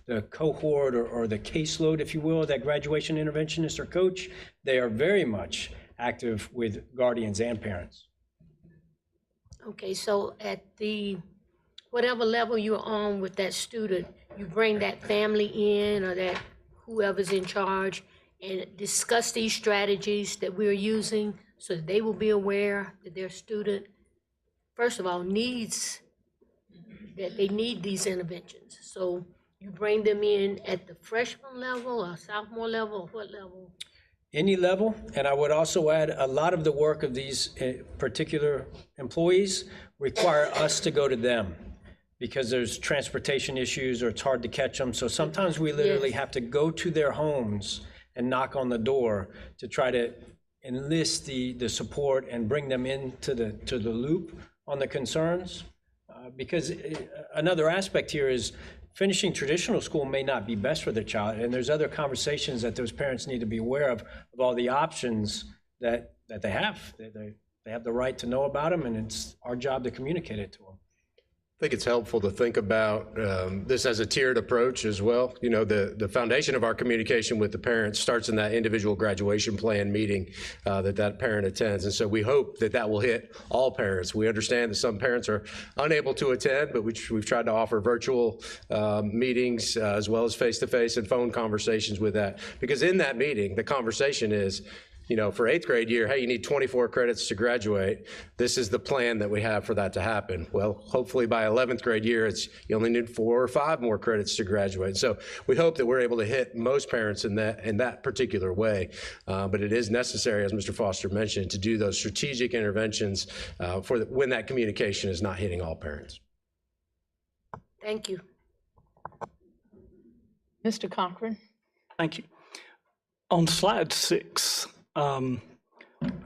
the cohort or the caseload, if you will, that graduation interventionist or coach, they are very much active with guardians and parents. Okay, so at the, whatever level you're on with that student, you bring that family in or that whoever's in charge and discuss these strategies that we're using so that they will be aware that their student, first of all, needs, that they need these interventions. So you bring them in at the freshman level or sophomore level or what level? Any level, and I would also add a lot of the work of these particular employees require us to go to them because there's transportation issues or it's hard to catch them. So sometimes we literally have to go to their homes and knock on the door to try to enlist the support and bring them into the loop on the concerns. Because another aspect here is finishing traditional school may not be best for their child, and there's other conversations that those parents need to be aware of all the options that they have. They have the right to know about them, and it's our job to communicate it to them. I think it's helpful to think about this as a tiered approach as well. You know, the foundation of our communication with the parents starts in that individual graduation plan meeting that parent attends. And so we hope that that will hit all parents. We understand that some parents are unable to attend, but we've tried to offer virtual meetings as well as face-to-face and phone conversations with that. Because in that meeting, the conversation is, you know, for 8th grade year, hey, you need 24 credits to graduate. This is the plan that we have for that to happen. Well, hopefully by 11th grade year, you only need 4 or 5 more credits to graduate. So we hope that we're able to hit most parents in that particular way. But it is necessary, as Mr. Foster mentioned, to do those strategic interventions when that communication is not hitting all parents. Thank you. Mr. Cochran? Thank you. On slide 6,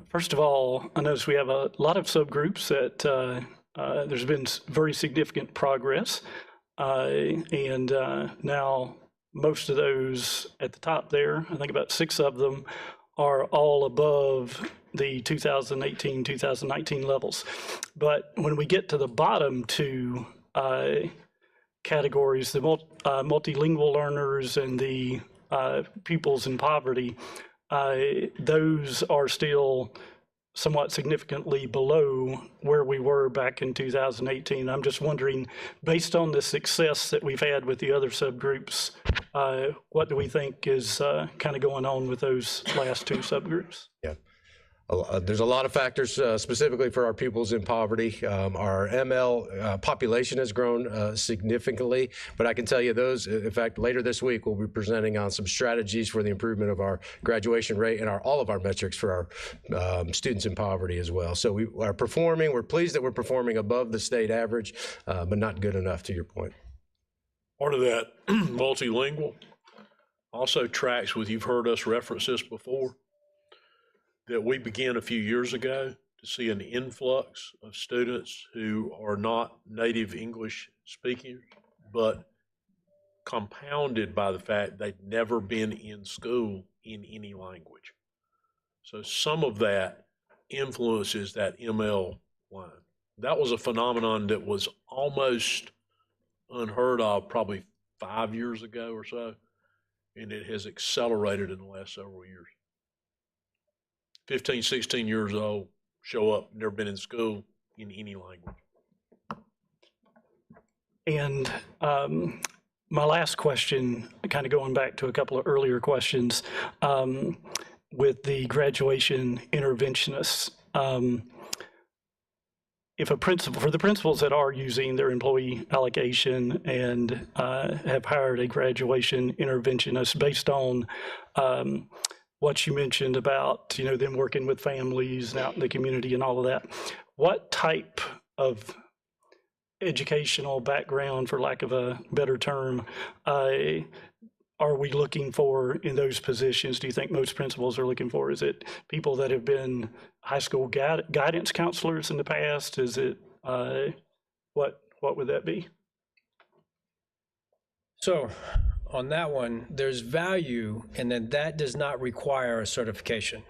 first of all, I notice we have a lot of subgroups that there's been very significant progress. And now most of those at the top there, I think about 6 of them, are all above the 2018, 2019 levels. But when we get to the bottom 2 categories, the multilingual learners and the pupils in poverty, those are still somewhat significantly below where we were back in 2018. I'm just wondering, based on the success that we've had with the other subgroups, what do we think is kind of going on with those last 2 subgroups? Yeah. There's a lot of factors specifically for our pupils in poverty. Our ML population has grown significantly, but I can tell you those, in fact, later this week, we'll be presenting on some strategies for the improvement of our graduation rate and all of our metrics for our students in poverty as well. So we are performing, we're pleased that we're performing above the state average, but not good enough, to your point. Part of that multilingual also tracks with, you've heard us reference this before, that we began a few years ago to see an influx of students who are not native English speakers, but compounded by the fact they'd never been in school in any language. So some of that influences that ML line. That was a phenomenon that was almost unheard of probably 5 years ago or so, and it has accelerated in the last several years. 15, 16 years old, show up, never been in school in any language. And my last question, kind of going back to a couple of earlier questions, with the graduation interventionists. If a principal, for the principals that are using their employee allocation and have hired a graduation interventionist based on what you mentioned about, them working with families and out in the community and all of that, what type of educational background, for lack of a better term, are we looking for in those positions? Do you think most principals are looking for? Is it people that have been high school guidance counselors in the past? Is it, what would that be? So on that one, there's value, and then that does not require a certification.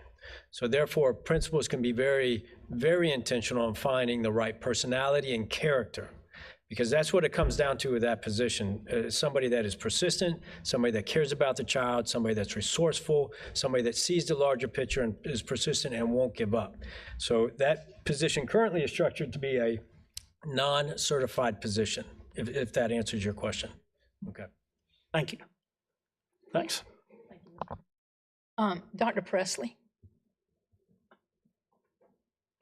So therefore, principals can be very, very intentional in finding the right personality and character, because that's what it comes down to with that position. Somebody that is persistent, somebody that cares about the child, somebody that's resourceful, somebody that sees the larger picture and is persistent and won't give up. So that position currently is structured to be a non-certified position, if that answers your question. Okay. Thank you. Thanks. Dr. Presley?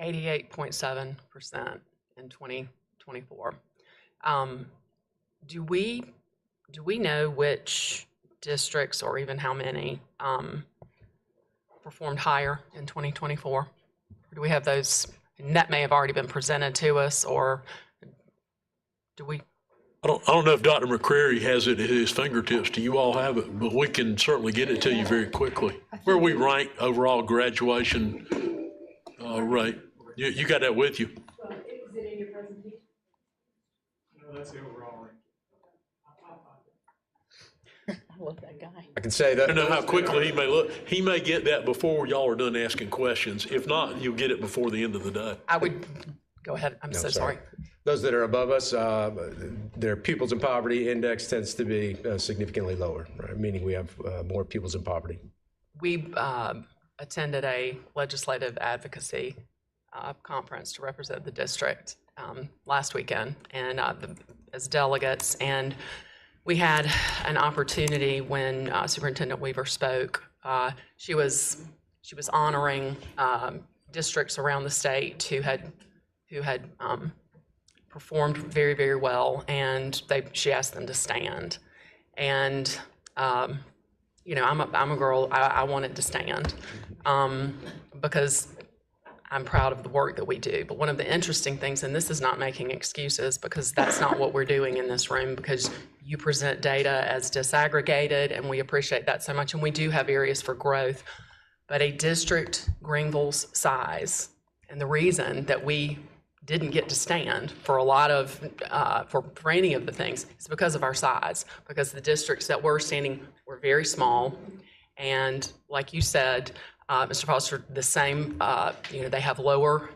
88.7% in 2024. Do we know which districts or even how many performed higher in 2024? Or do we have those, and that may have already been presented to us, or do we? I don't know if Dr. McCreary has it at his fingertips. Do you all have it? But we can certainly get it to you very quickly. Where we rank overall graduation rate. You got that with you? Is it in your presentation? No, that's the overall rank. I love that guy. I can say that. I don't know how quickly he may look. He may get that before y'all are done asking questions. If not, you'll get it before the end of the day. I would, go ahead, I'm so sorry. Those that are above us, their pupils in poverty index tends to be significantly lower, right? Meaning we have more pupils in poverty. We attended a legislative advocacy conference to represent the district last weekend, and as delegates, and we had an opportunity when Superintendent Weaver spoke. She was honoring districts around the state who had performed very, very well, and she asked them to stand. And I'm a girl. I wanted to stand because I'm proud of the work that we do. But one of the interesting things, and this is not making excuses, because that's not what we're doing in this room, because you present data as disaggregated, and we appreciate that so much, and we do have areas for growth. But a district Greenville's size, and the reason that we didn't get to stand for a lot of, for any of the things, is because of our size, because the districts that we're standing were very small, and like you said, Mr. Foster, the same, they have lower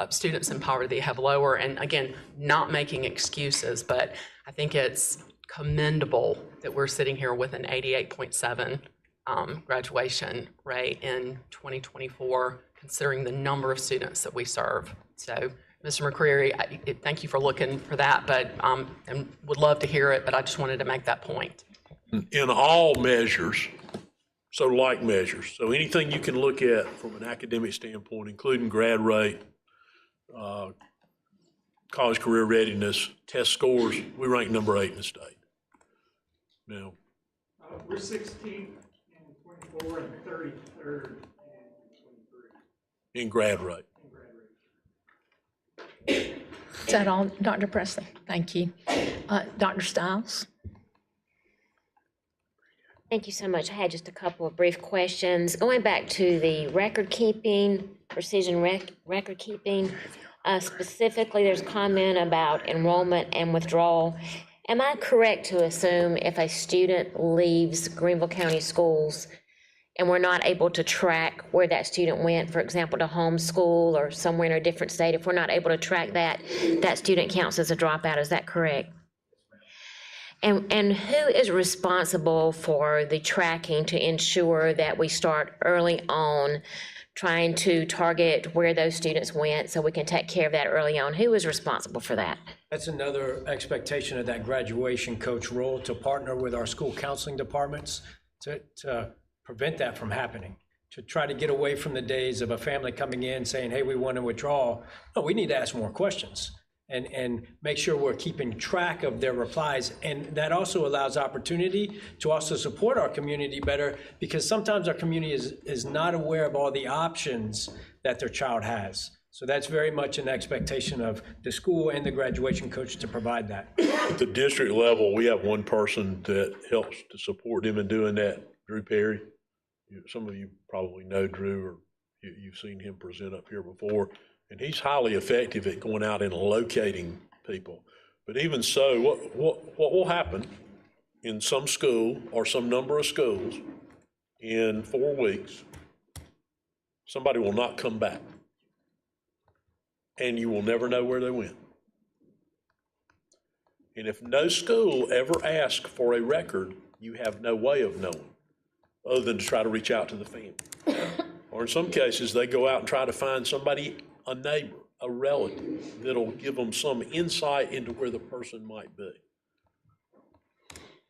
students in poverty, they have lower, and again, not making excuses, but I think it's commendable that we're sitting here with an 88.7 graduation rate in 2024, considering the number of students that we serve. So, Mr. McCreary, thank you for looking for that, but and would love to hear it, but I just wanted to make that point. In all measures, so like measures, so anything you can look at from an academic standpoint, including grad rate, college career readiness, test scores, we rank number 8 in the state. Now, we're 16th in 24 and 33rd in 23. in grad rate. Is that all, Dr. Presley? Thank you. Dr. Stiles? Thank you so much. I had just a couple of brief questions. Going back to the record keeping, precision record keeping, specifically there's comment about enrollment and withdrawal. Am I correct to assume if a student leaves Greenville County Schools and we're not able to track where that student went, for example, to homeschool or somewhere in a different state, if we're not able to track that, that student counts as a dropout, is that correct? And who is responsible for the tracking to ensure that we start early on trying to target where those students went so we can take care of that early on. Who is responsible for that? That's another expectation of that graduation coach role, to partner with our school counseling departments to prevent that from happening, to try to get away from the days of a family coming in saying, hey, we want to withdraw. No, we need to ask more questions and make sure we're keeping track of their replies. And that also allows opportunity to also support our community better, because sometimes our community is not aware of all the options that their child has. So that's very much an expectation of the school and the graduation coach to provide that. At the district level, we have one person that helps to support them in doing that, Drew Perry. Some of you probably know Drew, or you've seen him present up here before, and he's highly effective at going out and locating people. But even so, what will happen in some school or some number of schools in 4 weeks, somebody will not come back, and you will never know where they went. And if no school ever asks for a record, you have no way of knowing other than to try to reach out to the family. Or in some cases, they go out and try to find somebody, a neighbor, a relative, that'll give them some insight into where the person might be.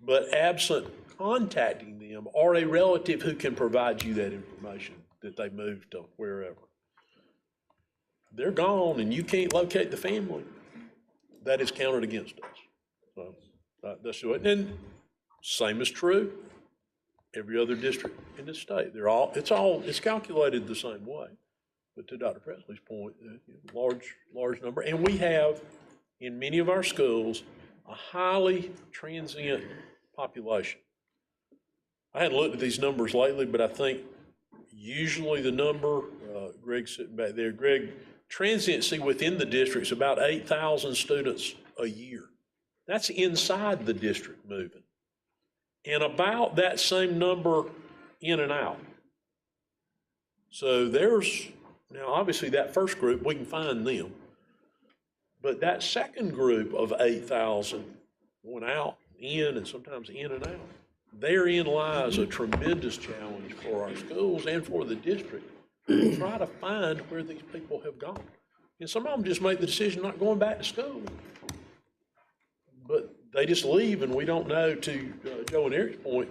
But absent contacting them or a relative who can provide you that information that they moved to wherever, they're gone and you can't locate the family, that is counted against us. So that's what, and same is true every other district in the state. It's calculated the same way. But to Dr. Presley's point, large number, and we have in many of our schools a highly transient population. I hadn't looked at these numbers lately, but I think usually the number, Greg's sitting back there, Greg, transiency within the district is about 8,000 students a year. That's inside the district moving. And about that same number in and out. So now obviously that first group, we can find them. But that second group of 8,000 going out, in, and sometimes in and out, therein lies a tremendous challenge for our schools and for the district to try to find where these people have gone. And some of them just make the decision not going back to school. But they just leave, and we don't know, to Joe and Eric's point,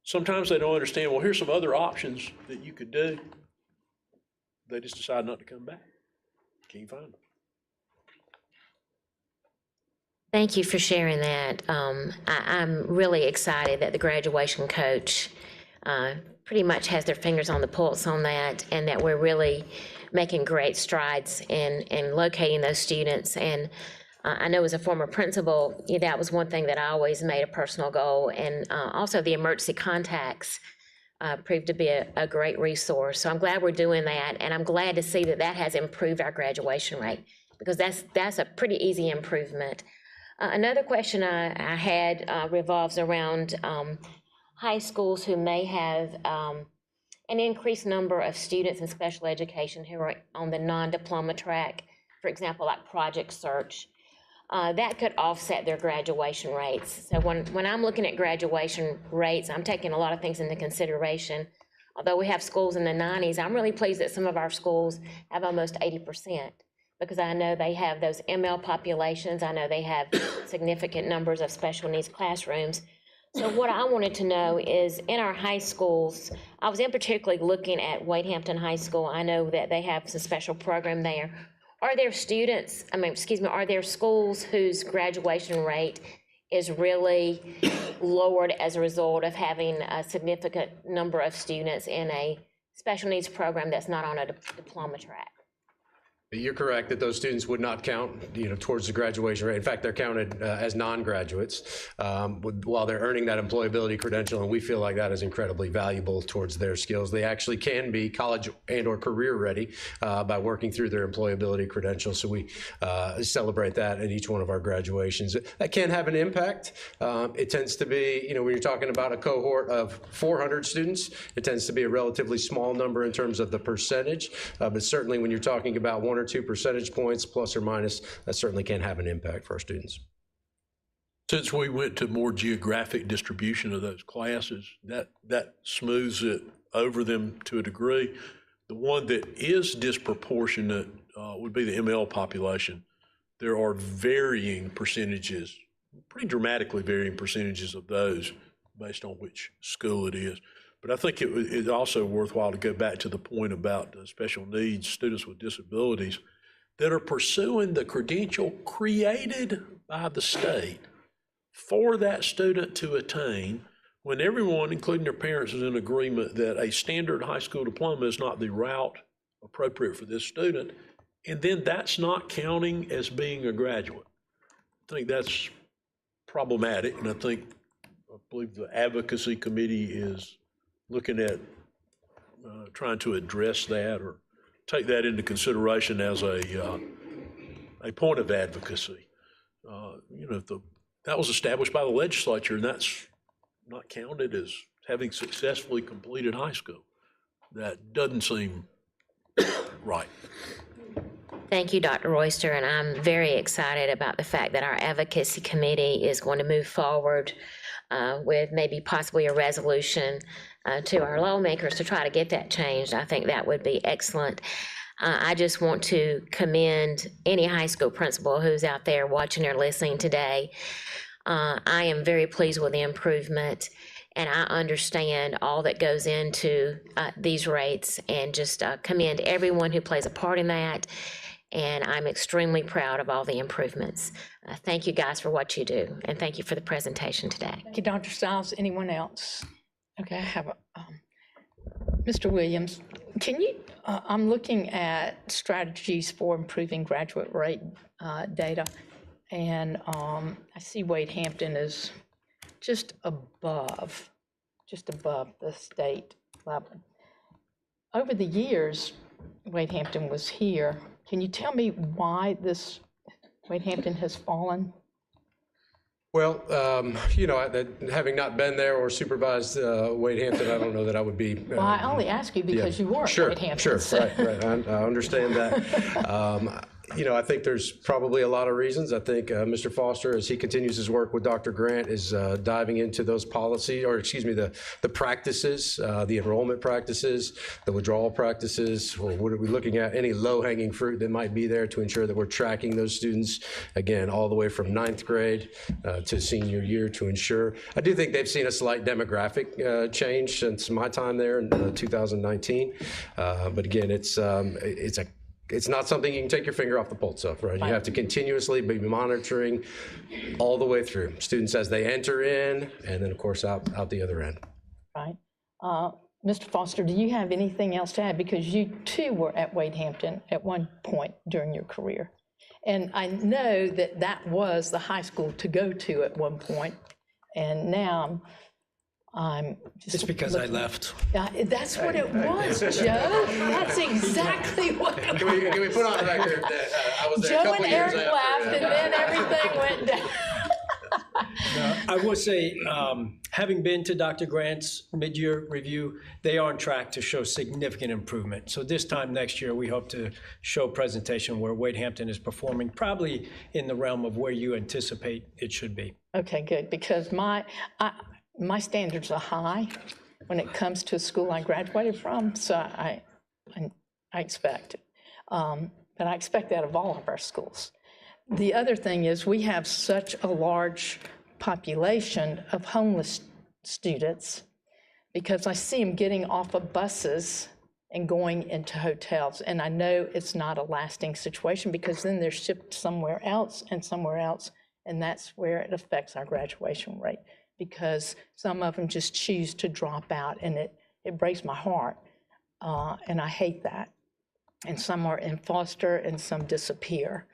sometimes they don't understand, well, here's some other options that you could do. They just decide not to come back. Can't find them. Thank you for sharing that. I'm really excited that the graduation coach pretty much has their fingers on the pulse on that, and that we're really making great strides in locating those students. And I know as a former principal, that was one thing that I always made a personal goal. And also the emergency contacts proved to be a great resource. So I'm glad we're doing that, and I'm glad to see that has improved our graduation rate, because that's a pretty easy improvement. Another question I had revolves around high schools who may have an increased number of students in special education who are on the non-diploma track, for example, like Project Search. That could offset their graduation rates. So when I'm looking at graduation rates, I'm taking a lot of things into consideration. Although we have schools in the 90s, I'm really pleased that some of our schools have almost 80%, because I know they have those ML populations. I know they have significant numbers of special needs classrooms. So what I wanted to know is, in our high schools, I was in particularly looking at Wade Hampton High School. I know that they have some special program there. Are there are there schools whose graduation rate is really lowered as a result of having a significant number of students in a special needs program that's not on a diploma track? You're correct that those students would not count, towards the graduation rate. In fact, they're counted as non-graduates while they're earning that employability credential, and we feel like that is incredibly valuable towards their skills. They actually can be college and/or career ready by working through their employability credential. So we celebrate that at each one of our graduations. That can have an impact. It tends to be, when you're talking about a cohort of 400 students, it tends to be a relatively small number in terms of the percentage. But certainly when you're talking about 1 or 2 percentage points, plus or minus, that certainly can have an impact for our students. Since we went to more geographic distribution of those classes, that smooths it over them to a degree. The one that is disproportionate would be the ML population. There are varying percentages, pretty dramatically varying percentages of those based on which school it is. But I think it's also worthwhile to go back to the point about special needs, students with disabilities that are pursuing the credential created by the state for that student to attain, when everyone, including their parents, is in agreement that a standard high school diploma is not the route appropriate for this student, and then that's not counting as being a graduate. I think that's problematic, and I believe the advocacy committee is looking at trying to address that or take that into consideration as a point of advocacy. That was established by the legislature, and that's not counted as having successfully completed high school. That doesn't seem right. Thank you, Dr. Royster, and I'm very excited about the fact that our advocacy committee is going to move forward with maybe possibly a resolution to our lawmakers to try to get that changed. I think that would be excellent. I just want to commend any high school principal who's out there watching or listening today. I am very pleased with the improvement, and I understand all that goes into these rates, and just commend everyone who plays a part in that. And I'm extremely proud of all the improvements. Thank you guys for what you do, and thank you for the presentation today. Thank you, Dr. Stiles. Anyone else? Okay, I have Mr. Williams. Can you, I'm looking at strategies for improving graduate rate data, and I see Wade Hampton is just above the state level. Over the years, Wade Hampton was here. Can you tell me why this Wade Hampton has fallen? Well, having not been there or supervised Wade Hampton, I don't know that I would be. Well, I only ask you because you were at Wade Hampton. Sure, so. right. I understand that. I think there's probably a lot of reasons. I think Mr. Foster, as he continues his work with Dr. Grant, is diving into those the practices, the enrollment practices, the withdrawal practices, or what are we looking at? Any low-hanging fruit that might be there to ensure that we're tracking those students, again, all the way from 9th grade to senior year to ensure. I do think they've seen a slight demographic change since my time there in 2019. But again, it's not something you can take your finger off the pulse of, right? You have to continuously be monitoring all the way through students as they enter in, and then of course out the other end. Right. Mr. Foster, do you have anything else to add? Because you too were at Wade Hampton at one point during your career. And I know that was the high school to go to at one point. And now I'm just. It's because I left. That's what it was, Joe. That's exactly what it was. Can we put on record that I was there a Joe couple and years Eric after? left, and then everything went down. I will say, having been to Dr. Grant's mid-year review, they are on track to show significant improvement. So this time next year, we hope to show a presentation where Wade Hampton is performing probably in the realm of where you anticipate it should be. Okay, good, because my standards are high when it comes to a school I graduated from, so I expect it. But I expect that of all of our schools. The other thing is we have such a large population of homeless students, because I see them getting off of buses and going into hotels. And I know it's not a lasting situation, because then they're shipped somewhere else, and that's where it affects our graduation rate, because some of them just choose to drop out, and it breaks my heart, and I hate that. And some are in foster and some disappear.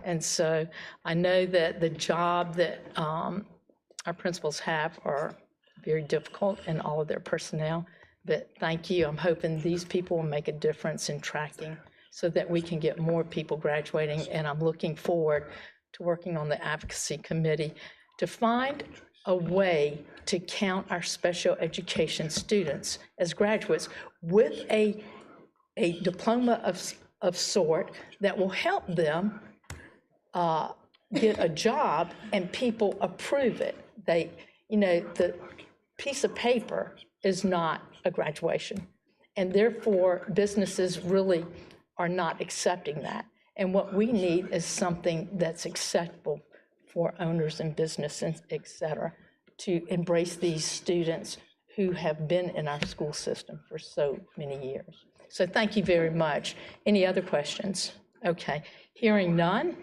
And so I know that the job that our principals have are very difficult in all of their personnel, but thank you. I'm hoping these people will make a difference in tracking so that we can get more people graduating, and I'm looking forward to working on the advocacy committee to find a way to count our special education students as graduates with a diploma of sort that will help them get a job and people approve it. The piece of paper is not a graduation. And therefore, businesses really are not accepting that. And what we need is something that's acceptable for owners and businesses, et cetera, to embrace these students who have been in our school system for so many years. So thank you very much. Any other questions? Okay, hearing none,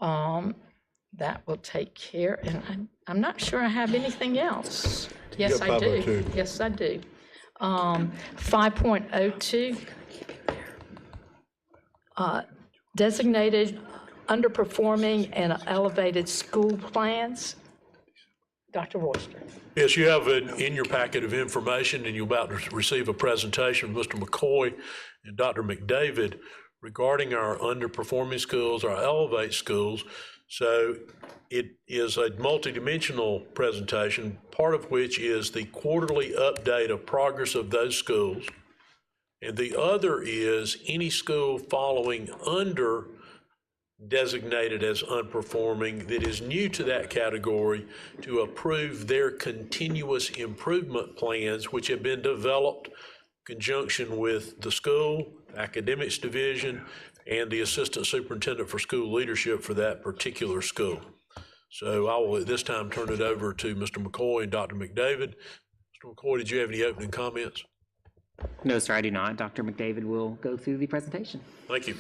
that will take care, and I'm not sure I have anything else. Yes, I do. 502. Yes, I do. 5.02, designated underperforming and elevated school plans. Dr. Royster. Yes, you have in your packet of information, and you're about to receive a presentation from Mr. McCoy and Dr. McDavid regarding our underperforming schools, our Elevate schools. So it is a multidimensional presentation, part of which is the quarterly update of progress of those schools. And the other is any school following under designated as unperforming that is new to that category to approve their continuous improvement plans, which have been developed in conjunction with the school, academics division, and the assistant superintendent for school leadership for that particular school. So I will at this time turn it over to Mr. McCoy and Dr. McDavid. Mr. McCoy, did you have any opening comments? No, sir, I do not. Dr. McDavid will go through the presentation. Thank you.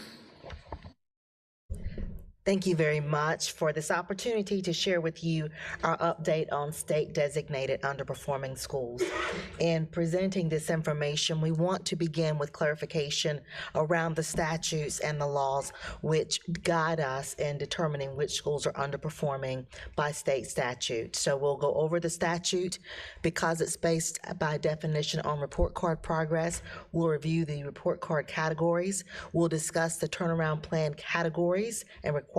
Thank you very much for this opportunity to share with you our update on state designated underperforming schools. In presenting this information, we want to begin with clarification around the statutes and the laws which guide us in determining which schools are underperforming by state statute. So we'll go over the statute because it's based by definition on report card progress. We'll review the report card categories. We'll discuss the turnaround plan categories and requirements,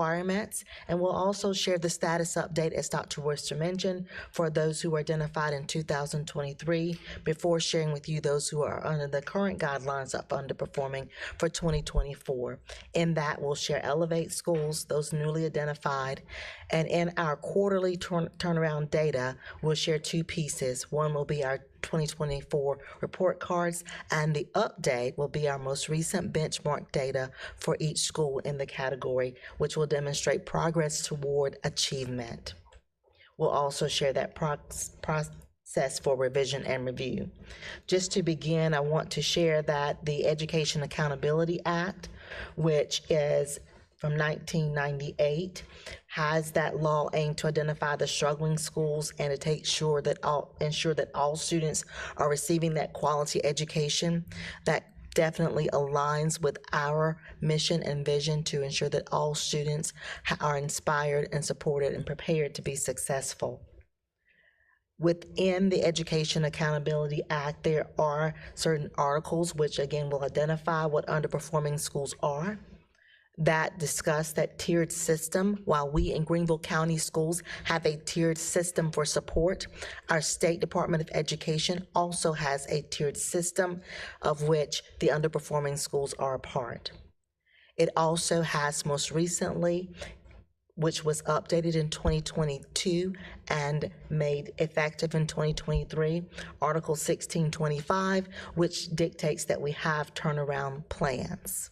and we'll also share the status update, as Dr. Royster mentioned, for those who were identified in 2023, before sharing with you those who are under the current guidelines of underperforming for 2024. In that, we'll share Elevate schools, those newly identified, and in our quarterly turnaround data, we'll share two pieces. One will be our 2024 report cards, and the update will be our most recent benchmark data for each school in the category, which will demonstrate progress toward achievement. We'll also share that process for revision and review. Just to begin, I want to share that the Education Accountability Act, which is from 1998, has that law aimed to identify the struggling schools and to ensure that all students are receiving that quality education. That definitely aligns with our mission and vision to ensure that all students are inspired and supported and prepared to be successful. Within the Education Accountability Act, there are certain articles which again will identify what underperforming schools are, that discuss that tiered system. While we in Greenville County Schools have a tiered system for support, our State Department of Education also has a tiered system of which the underperforming schools are a part. It also has most recently, which was updated in 2022 and made effective in 2023, Article 1625, which dictates that we have turnaround plans.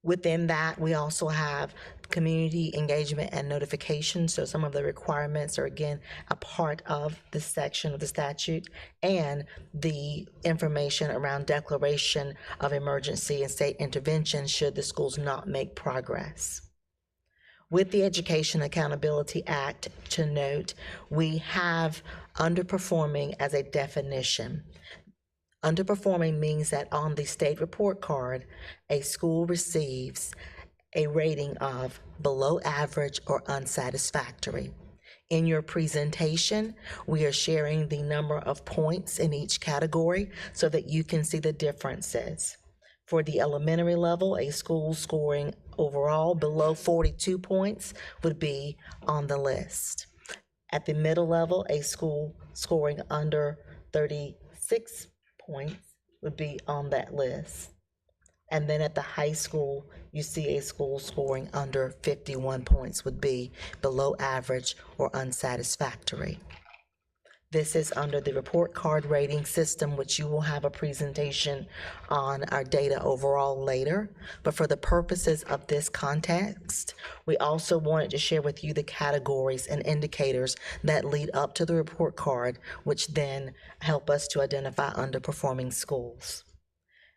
Within that, we also have community engagement and notification. So some of the requirements are, again, a part of this section of the statute, and the information around declaration of emergency and state intervention should the schools not make progress. With the Education Accountability Act, to note, we have underperforming as a definition. Underperforming means that on the state report card, a school receives a rating of below average or unsatisfactory. In your presentation, we are sharing the number of points in each category so that you can see the differences. For the elementary level, a school scoring overall below 42 points would be on the list. At the middle level, a school scoring under 36 points would be on that list. And then at the high school, you see a school scoring under 51 points would be below average or unsatisfactory. This is under the report card rating system, which you will have a presentation on our data overall later. But for the purposes of this context, we also wanted to share with you the categories and indicators that lead up to the report card, which then help us to identify underperforming schools.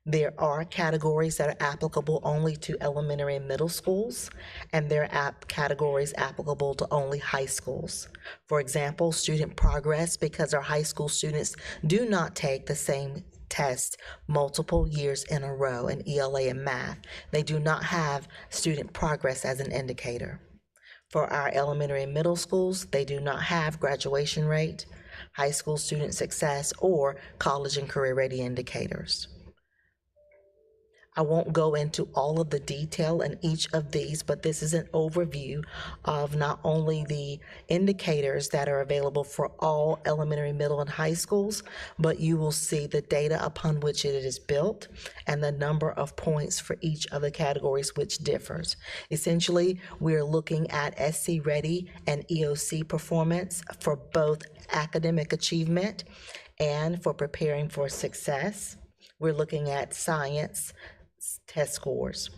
There are categories that are applicable only to elementary and middle schools, and there are categories applicable to only high schools. For example, student progress, because our high school students do not take the same test multiple years in a row in ELA and math. They do not have student progress as an indicator. For our elementary and middle schools, they do not have graduation rate, high school student success, or college and career ready indicators. I won't go into all of the detail in each of these, but this is an overview of not only the indicators that are available for all elementary, middle, and high schools, but you will see the data upon which it is built and the number of points for each of the categories, which differs. Essentially, we're looking at SC Ready and EOC performance for both academic achievement and for preparing for success. We're looking at science test scores.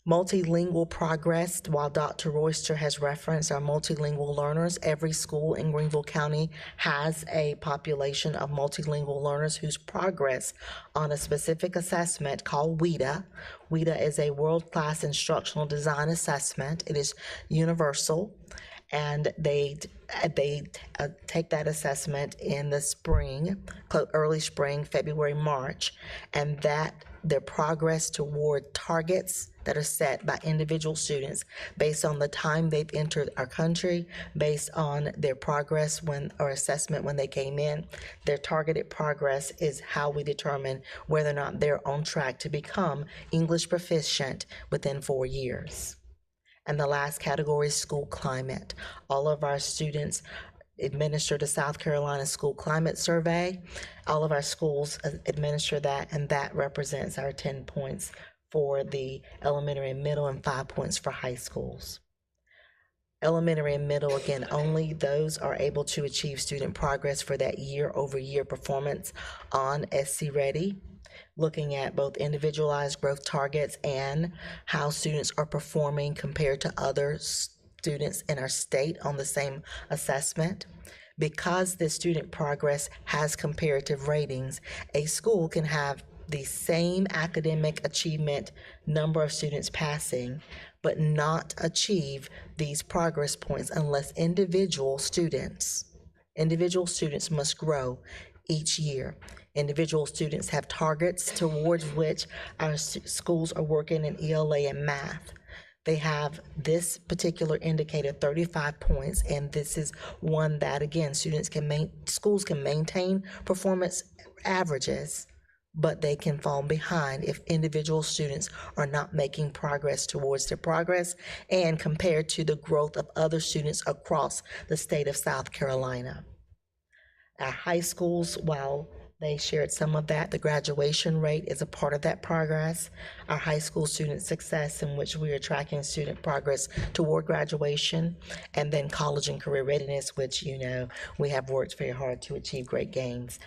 Multilingual progress, while Dr. Royster has referenced our multilingual learners, every school in Greenville County has a population of multilingual learners whose progress on a specific assessment called WIDA. WIDA is a world-class instructional design assessment. It is universal, and they take that assessment in the spring, early spring, February, March, and that their progress toward targets that are set by individual students based on the time they've entered our country, based on their progress or assessment when they came in. Their targeted progress is how we determine whether or not they're on track to become English proficient within 4 years. And the last category is school climate. All of our students administer the South Carolina School Climate Survey. All of our schools administer that, and that represents our 10 points for the elementary and middle and 5 points for high schools. Elementary and middle, again, only those are able to achieve student progress for that year-over-year performance on SC Ready, looking at both individualized growth targets and how students are performing compared to other students in our state on the same assessment. Because the student progress has comparative ratings, a school can have the same academic achievement number of students passing, but not achieve these progress points unless individual students must grow each year. Individual students have targets towards which our schools are working in ELA and math. They have this particular indicator, 35 points, and this is one that, again, schools can maintain performance averages, but they can fall behind if individual students are not making progress towards their progress and compared to the growth of other students across the state of South Carolina. Our high schools, while they shared some of that, the graduation rate is a part of that progress. Our high school student success, in which we are tracking student progress toward graduation, and then college and career readiness, which, you know, we have worked very hard to achieve great gains.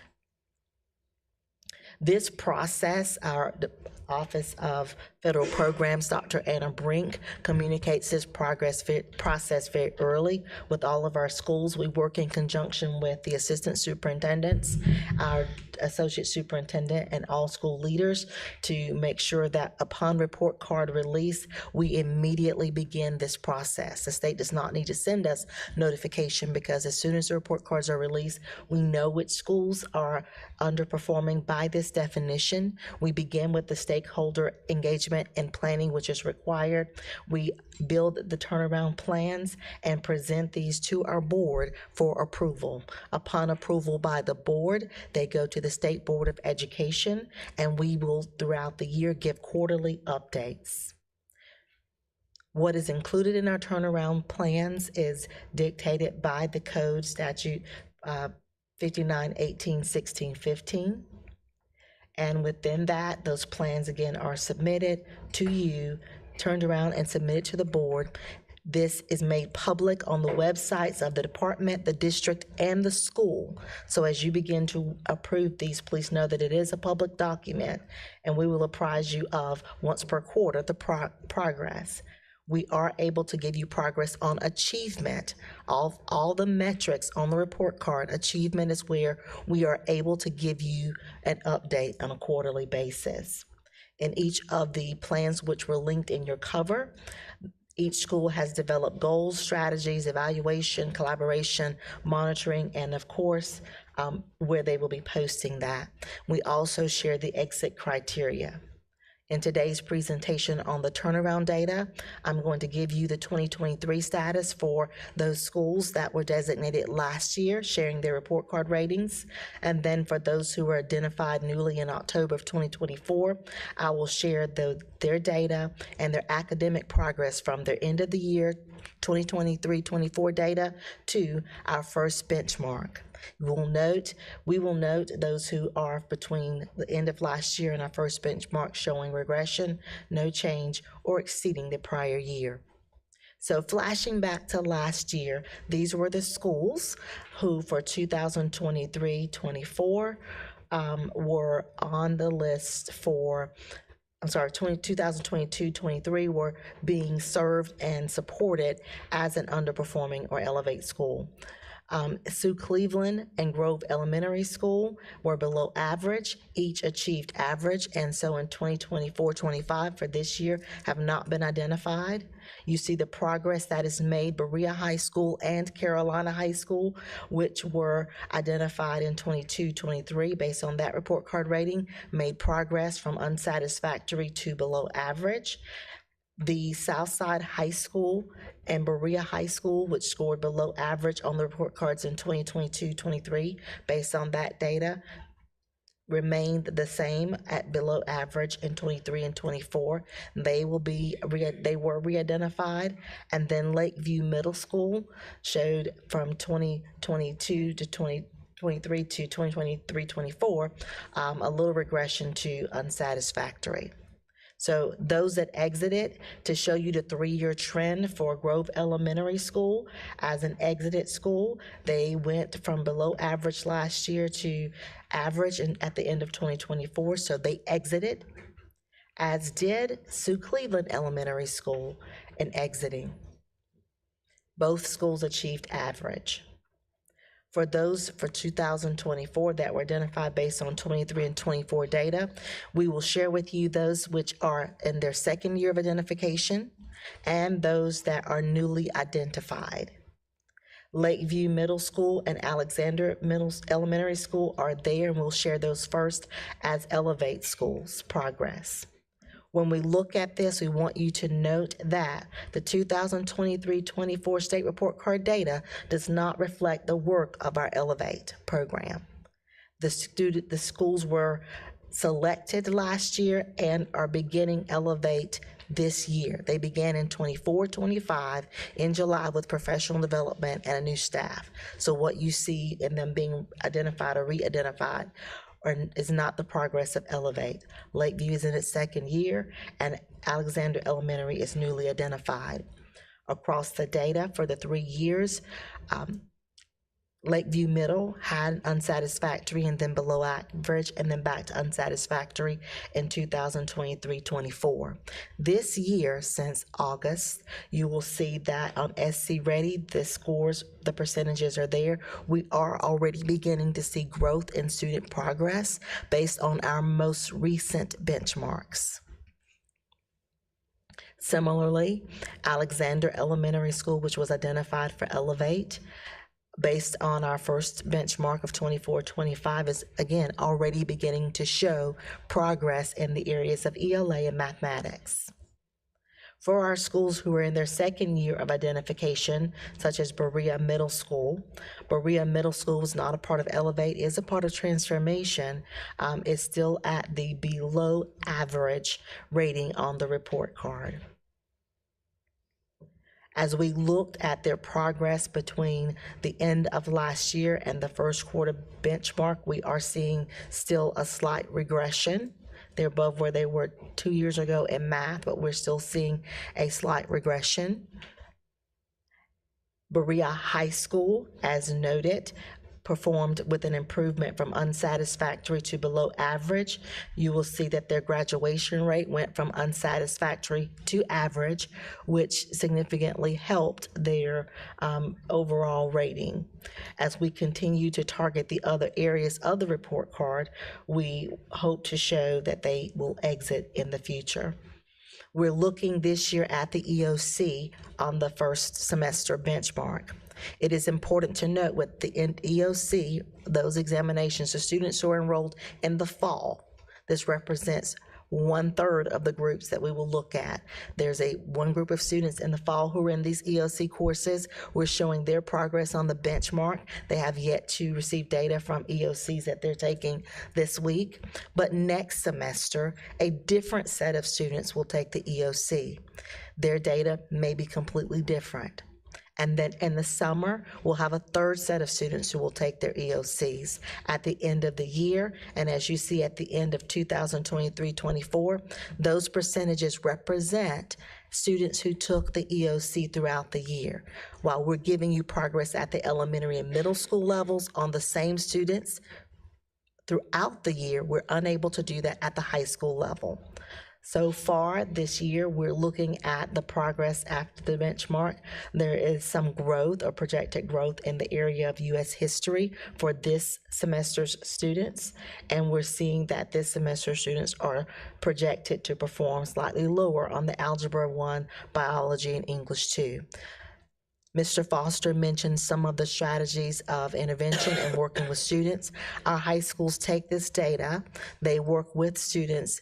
This process, our Office of Federal Programs, Dr. Anna Brink, communicates this process very early with all of our schools. We work in conjunction with the assistant superintendents, our associate superintendent, and all school leaders to make sure that upon report card release, we immediately begin this process. The state does not need to send us notification, because as soon as the report cards are released, we know which schools are underperforming by this definition. We begin with the stakeholder engagement and planning, which is required. We build the turnaround plans and present these to our board for approval. Upon approval by the board, they go to the State Board of Education, and we will, throughout the year, give quarterly updates. What is included in our turnaround plans is dictated by the code statute 5918-1615. And within that, those plans again are submitted to you, turned around and submitted to the board. This is made public on the websites of the department, the district, and the school. So as you begin to approve these, please know that it is a public document, and we will apprise you of, once per quarter, the progress. We are able to give you progress on achievement. All the metrics on the report card, achievement is where we are able to give you an update on a quarterly basis. In each of the plans which were linked in your cover, each school has developed goals, strategies, evaluation, collaboration, monitoring, and of course, where they will be posting that. We also share the exit criteria. In today's presentation on the turnaround data, I'm going to give you the 2023 status for those schools that were designated last year, sharing their report card ratings. And then for those who were identified newly in October of 2024, I will share their data and their academic progress from their end of the year 2023-24 data to our first benchmark. We will note those who are between the end of last year and our first benchmark showing regression, no change, or exceeding the prior year. So flashing back to last year, these were the schools who for 2023-24 were on the list for 2022-23 were being served and supported as an underperforming or Elevate school. Sioux Cleveland and Grove Elementary School were below average, each achieved average, and so in 2024-25 for this year have not been identified. You see the progress that is made. Berea High School and Carolina High School, which were identified in 22-23 based on that report card rating, made progress from unsatisfactory to below average. The Southside High School and Berea High School, which scored below average on the report cards in 2022-23, based on that data, remained the same at below average in 23 and 24. They were re-identified. And then Lakeview Middle School showed from 2022 to 2023 to 2023-24 a little regression to unsatisfactory. So those that exited, to show you the 3-year trend for Grove Elementary School as an exited school, they went from below average last year to average at the end of 2024, so they exited, as did Sioux Cleveland Elementary School in exiting. Both schools achieved average. For those for 2024 that were identified based on 23 and 24 data, we will share with you those which are in their second year of identification and those that are newly identified. Lakeview Middle School and Alexander Elementary School are there, and we'll share those first as Elevate schools progress. When we look at this, we want you to note that the 2023-24 state report card data does not reflect the work of our Elevate program. The schools were selected last year and are beginning Elevate this year. They began in 24-25 in July with professional development and a new staff. So what you see in them being identified or re-identified is not the progress of Elevate. Lakeview is in its second year, and Alexander Elementary is newly identified. Across the data for the 3 years, Lakeview Middle had unsatisfactory and then below average and then back to unsatisfactory in 2023-24. This year, since August, you will see that on SC Ready, the scores, the percentages are there. We are already beginning to see growth in student progress based on our most recent benchmarks. Similarly, Alexander Elementary School, which was identified for Elevate, based on our first benchmark of 24-25, is again already beginning to show progress in the areas of ELA and mathematics. For our schools who are in their second year of identification, such as Berea Middle School is not a part of Elevate, is a part of Transformation, is still at the below average rating on the report card. As we looked at their progress between the end of last year and the first quarter benchmark, we are seeing still a slight regression. They're above where they were 2 years ago in math, but we're still seeing a slight regression. Berea High School, as noted, performed with an improvement from unsatisfactory to below average. You will see that their graduation rate went from unsatisfactory to average, which significantly helped their overall rating. As we continue to target the other areas of the report card, we hope to show that they will exit in the future. We're looking this year at the EOC on the first semester benchmark. It is important to note with the EOC, those examinations, the students who are enrolled in the fall, this represents 1/3 of the groups that we will look at. There's one group of students in the fall who are in these EOC courses. We're showing their progress on the benchmark. They have yet to receive data from EOCs that they're taking this week. But next semester, a different set of students will take the EOC. Their data may be completely different. And then in the summer, we'll have a third set of students who will take their EOCs at the end of the year. And as you see at the end of 2023-24, those percentages represent students who took the EOC throughout the year. While we're giving you progress at the elementary and middle school levels on the same students throughout the year, we're unable to do that at the high school level. So far this year, we're looking at the progress after the benchmark. There is some growth or projected growth in the area of U.S. history for this semester's students, and we're seeing that this semester's students are projected to perform slightly lower on the Algebra 1, Biology, and English 2. Mr. Foster mentioned some of the strategies of intervention and working with students. Our high schools take this data, they work with students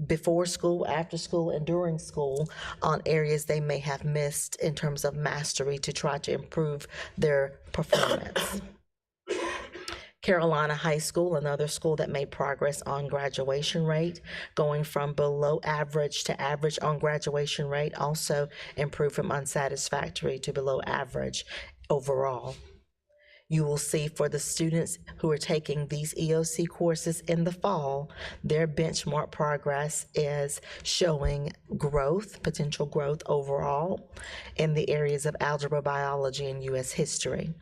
before school, after school, and during school on areas they may have missed in terms of mastery to try to improve their performance. Carolina High School, another school that made progress on graduation rate, going from below average to average on graduation rate, also improved from unsatisfactory to below average overall. You will see for the students who are taking these EOC courses in the fall, their benchmark progress is showing growth, potential growth overall in the areas of algebra, biology, and U.S. history,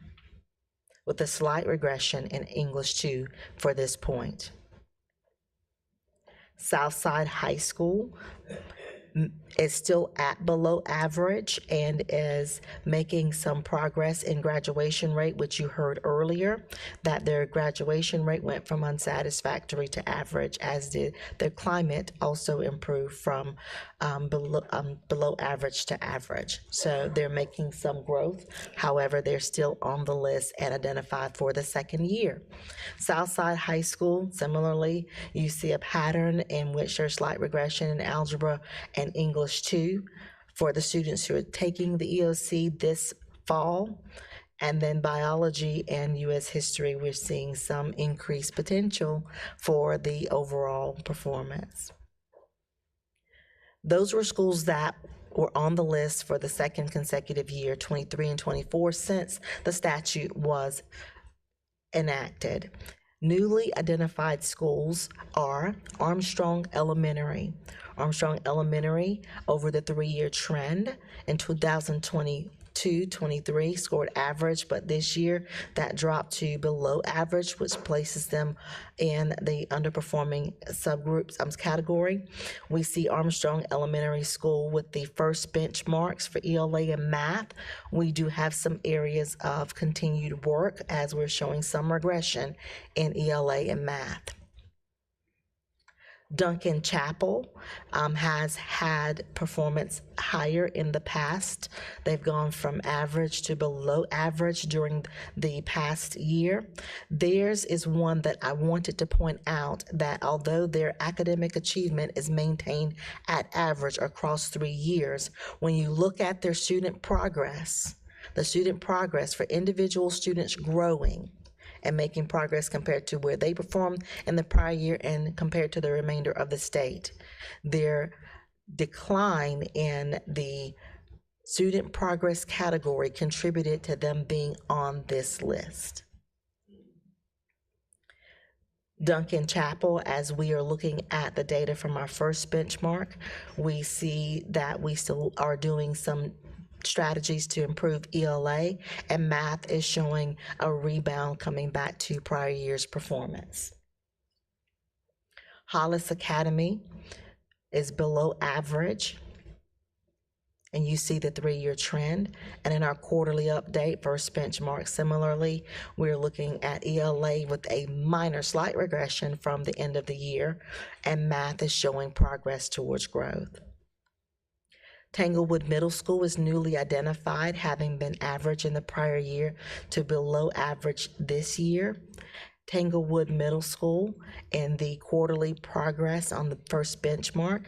with a slight regression in English 2 for this point. Southside High School is still at below average and is making some progress in graduation rate, which you heard earlier, that their graduation rate went from unsatisfactory to average, as did their climate also improved from below average to average. So they're making some growth. However, they're still on the list and identified for the second year. Southside High School, similarly, you see a pattern in which there's slight regression in algebra and English 2 for the students who are taking the EOC this fall. And then biology and U.S. history, we're seeing some increased potential for the overall performance. Those were schools that were on the list for the second consecutive year, 23 and 24, since the statute was enacted. Newly identified schools are Armstrong Elementary. Armstrong Elementary, over the 3-year trend in 2022-23, scored average, but this year that dropped to below average, which places them in the underperforming subgroups category. We see Armstrong Elementary School with the first benchmarks for ELA and math. We do have some areas of continued work as we're showing some regression in ELA and math. Duncan Chapel has had performance higher in the past. They've gone from average to below average during the past year. Theirs is one that I wanted to point out, that although their academic achievement is maintained at average across 3 years, when you look at their student progress, the student progress for individual students growing and making progress compared to where they performed in the prior year and compared to the remainder of the state. Their decline in the student progress category contributed to them being on this list. Duncan Chapel, as we are looking at the data from our first benchmark, we see that we still are doing some strategies to improve ELA, and math is showing a rebound coming back to prior year's performance. Hollis Academy is below average, and you see the 3-year trend. And in our quarterly update, first benchmark, similarly, we're looking at ELA with a minor slight regression from the end of the year, and math is showing progress towards growth. Tanglewood Middle School is newly identified, having been average in the prior year to below average this year. Tanglewood Middle School and the quarterly progress on the first benchmark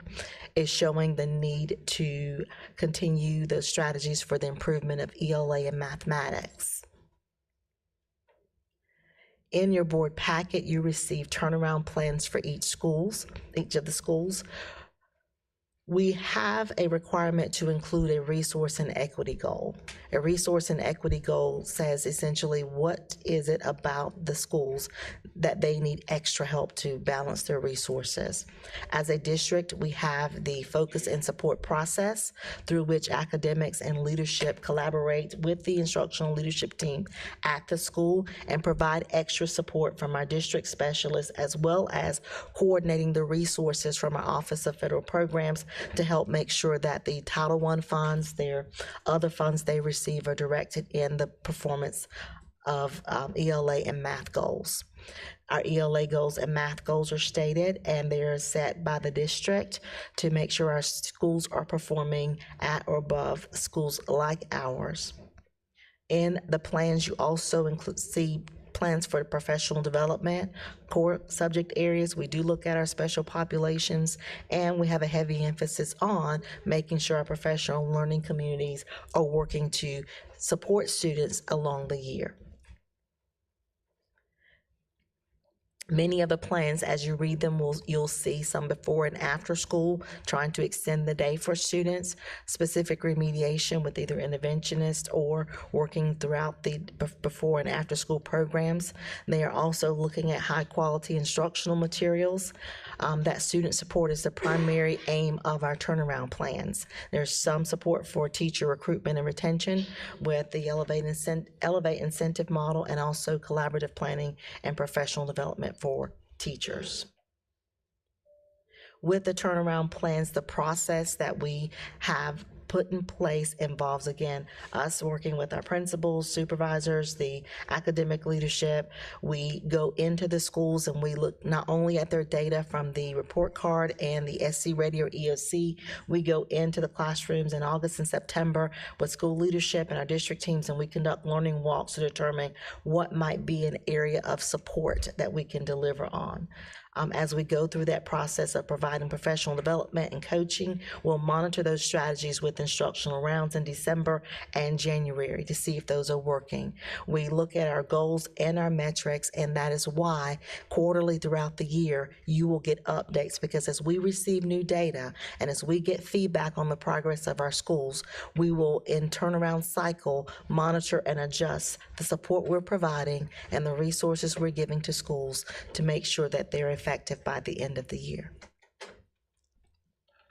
is showing the need to continue the strategies for the improvement of ELA and mathematics. In your board packet, you receive turnaround plans for each of the schools. We have a requirement to include a resource and equity goal. A resource and equity goal says essentially what is it about the schools that they need extra help to balance their resources. As a district, we have the focus and support process through which academics and leadership collaborate with the instructional leadership team at the school and provide extra support from our district specialists, as well as coordinating the resources from our Office of Federal Programs to help make sure that the Title I funds, their other funds they receive, are directed in the performance of ELA and math goals. Our ELA goals and math goals are stated, and they are set by the district to make sure our schools are performing at or above schools like ours. In the plans, you also see plans for professional development, core subject areas. We do look at our special populations, and we have a heavy emphasis on making sure our professional learning communities are working to support students along the year. Many of the plans, as you read them, you'll see some before and after school, trying to extend the day for students, specific remediation with either interventionist or working throughout the before and after school programs. They are also looking at high quality instructional materials. That student support is the primary aim of our turnaround plans. There's some support for teacher recruitment and retention with the Elevate incentive model, and also collaborative planning and professional development for teachers. With the turnaround plans, the process that we have put in place involves, again, us working with our principals, supervisors, the academic leadership. We go into the schools and we look not only at their data from the report card and the SC Ready or EOC, we go into the classrooms in August and September with school leadership and our district teams, and we conduct learning walks to determine what might be an area of support that we can deliver on. As we go through that process of providing professional development and coaching, we'll monitor those strategies with instructional rounds in December and January to see if those are working. We look at our goals and our metrics, and that is why quarterly throughout the year, you will get updates, because as we receive new data and as we get feedback on the progress of our schools, we will in turnaround cycle monitor and adjust the support we're providing and the resources we're giving to schools to make sure that they're effective by the end of the year.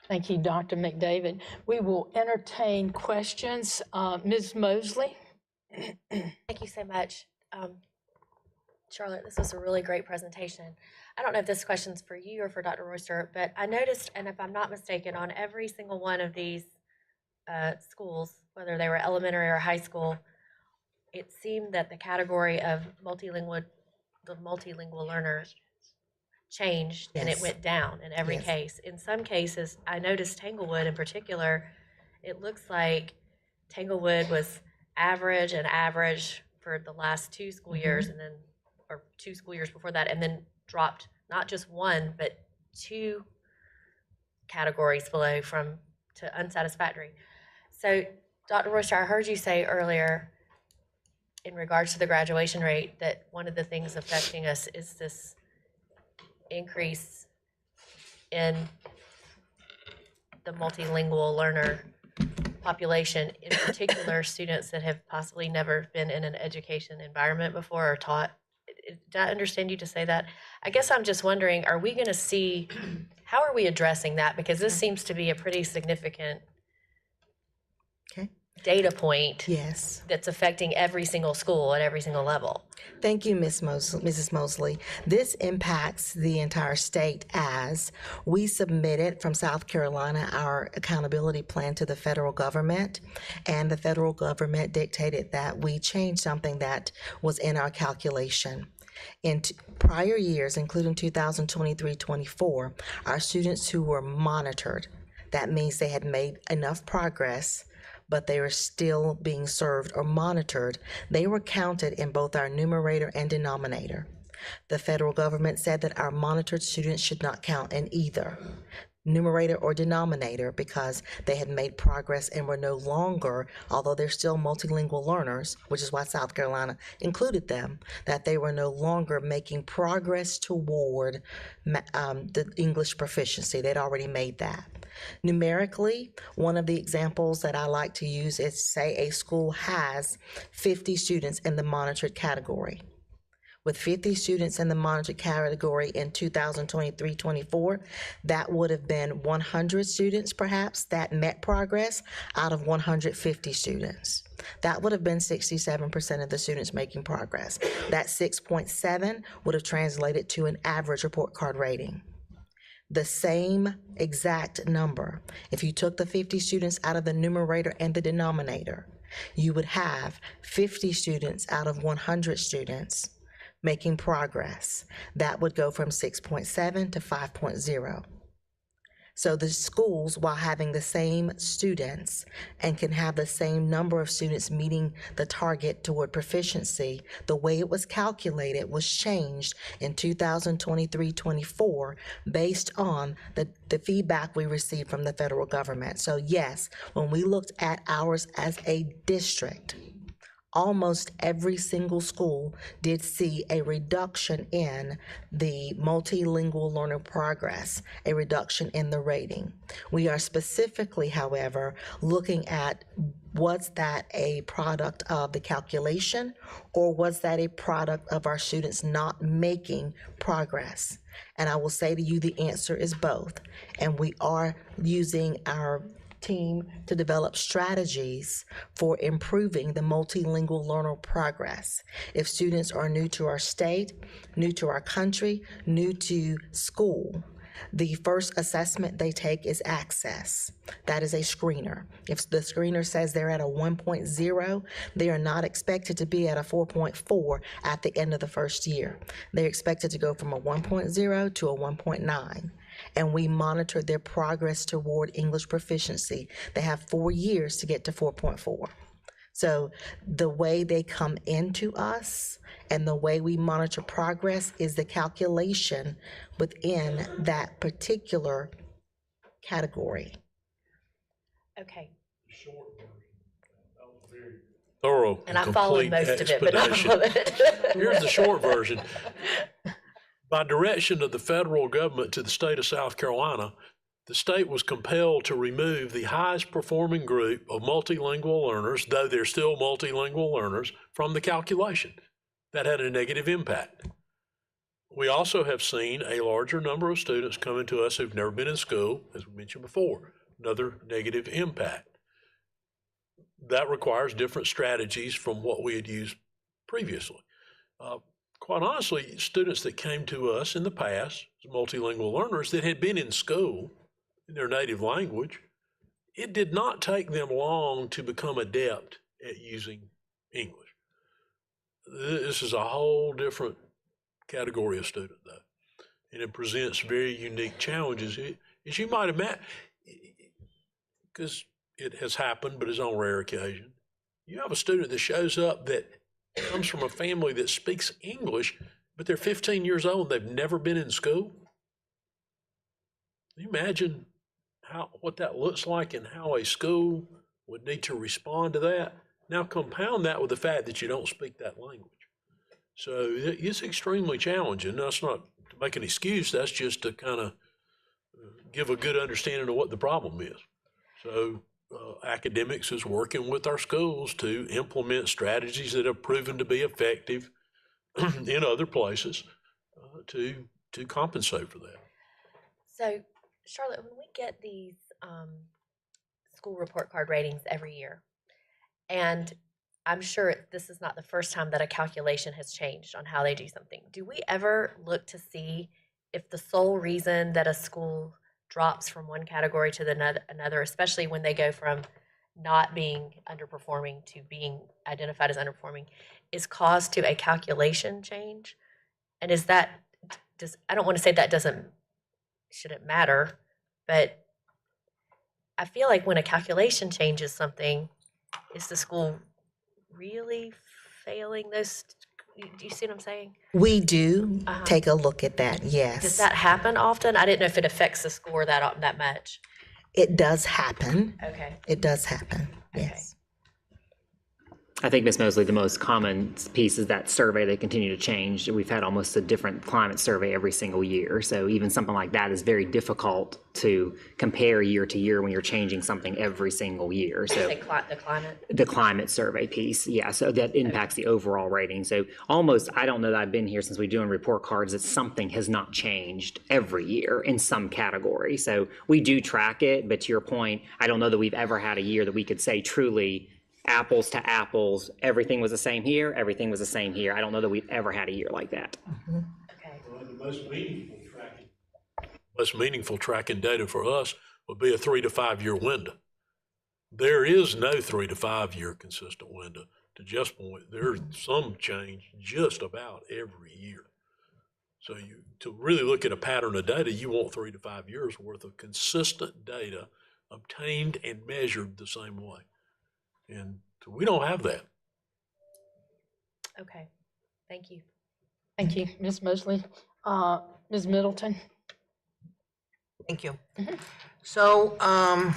Thank you, Dr. McDavid. We will entertain questions. Ms. Mosley? Thank you so much. Charlotte, this was a really great presentation. I don't know if this question's for you or for Dr. Royster, but I noticed, and if I'm not mistaken, on every single one of these schools, whether they were elementary or high school, it seemed that the category of multilingual learners changed, and it went down in every case. In some cases, I noticed Tanglewood in particular, it looks like Tanglewood was average and average for the last 2 school years, and then, or 2 school years before that, and then dropped not just 1, but 2 categories below to unsatisfactory. So, Dr. Royster, I heard you say earlier in regards to the graduation rate that one of the things affecting us is this increase in the multilingual learner population, in particular students that have possibly never been in an education environment before or taught. Did I understand you to say that? I guess I'm just wondering, are we going to see, how are we addressing that? Because this seems to be a pretty significant data point. Yes. That's affecting every single school at every single level. Thank you, Mrs. Mosley. This impacts the entire state as we submitted from South Carolina our accountability plan to the federal government, and the federal government dictated that we change something that was in our calculation. In prior years, including 2023-24, our students who were monitored, that means they had made enough progress, but they were still being served or monitored, they were counted in both our numerator and denominator. The federal government said that our monitored students should not count in either numerator or denominator because they had made progress and were no longer, although they're still multilingual learners, which is why South Carolina included them, that they were no longer making progress toward the English proficiency. They'd already made that. Numerically, one of the examples that I like to use is, say a school has 50 students in the monitored category. With 50 students in the monitored category in 2023-24, that would have been 100 students perhaps that met progress out of 150 students. That would have been 67% of the students making progress. That 6.7 would have translated to an average report card rating. The same exact number, if you took the 50 students out of the numerator and the denominator, you would have 50 students out of 100 students making progress. That would go from 6.7 to 5.0. So the schools, while having the same students and can have the same number of students meeting the target toward proficiency, the way it was calculated was changed in 2023-24 based on the feedback we received from the federal government. So yes, when we looked at ours as a district, almost every single school did see a reduction in the multilingual learner progress, a reduction in the rating. We are specifically, however, looking at, was that a product of the calculation, or was that a product of our students not making progress? And I will say to you, the answer is both. And we are using our team to develop strategies for improving the multilingual learner progress. If students are new to our state, new to our country, new to school, the first assessment they take is access. That is a screener. If the screener says they're at a 1.0, they are not expected to be at a 4.4 at the end of the first year. They're expected to go from a 1.0 to a 1.9. And we monitor their progress toward English proficiency. They have 4 years to get to 4.4. So the way they come into us and the way we monitor progress is the calculation within that particular category. Okay. Thorough And I followed complete most of it, but not all of explanation. it. Here's the short version. By direction of the federal government to the state of South Carolina, the state was compelled to remove the highest performing group of multilingual learners, though they're still multilingual learners, from the calculation. That had a negative impact. We also have seen a larger number of students coming to us who've never been in school, as we mentioned before, another negative impact. That requires different strategies from what we had used previously. Quite honestly, students that came to us in the past, multilingual learners that had been in school in their native language, it did not take them long to become adept at using English. This is a whole different category of student, though, and it presents very unique challenges, as you might imagine, because it has happened, but it's on rare occasion. You have a student that shows up that comes from a family that speaks English, but they're 15 years old and they've never been in school. Can you imagine what that looks like and how a school would need to respond to that? Now compound that with the fact that you don't speak that language. So it's extremely challenging. That's not to make an excuse, that's just to kind of give a good understanding of what the problem is. So academics is working with our schools to implement strategies that have proven to be effective in other places to compensate for that. So, Charlotte, when we get these school report card ratings every year, And I'm sure this is not the first time that a calculation has changed on how they do something. Do we ever look to see if the sole reason that a school drops from one category to another, especially when they go from not being underperforming to being identified as underperforming, is caused to a calculation change? And is that, I don't want to say that shouldn't matter, but I feel like when a calculation changes something, is the school really failing those? Do you see what I'm saying? We do take a look at that, yes. Does that happen often? I didn't know if it affects the score that much. It does happen. Okay. It does happen, yes. I think, Ms. Mosley, the most common piece is that survey. They continue to change. We've had almost a different climate survey every single year. So even something like that is very difficult to compare year to year when you're changing something every single year. So The climate? the climate survey piece, yeah, so that impacts the overall rating. So almost, I don't know that I've been here since we're doing report cards, that something has not changed every year in some category. So we do track it, but to your point, I don't know that we've ever had a year that we could say truly apples to apples, everything was the same here, everything was the same here. I don't know that we've ever had a year like that. Well, the most meaningful tracking data for us would be a 3 to 5 year window. There is no 3 to 5 year consistent window. To Jeff's point, there's some change just about every year. So to really look at a pattern of data, you want 3 to 5 years worth of consistent data obtained and measured the same way. And we don't have that. Okay, thank you. Thank you, Ms. Mosley. Ms. Middleton? Thank you. So, I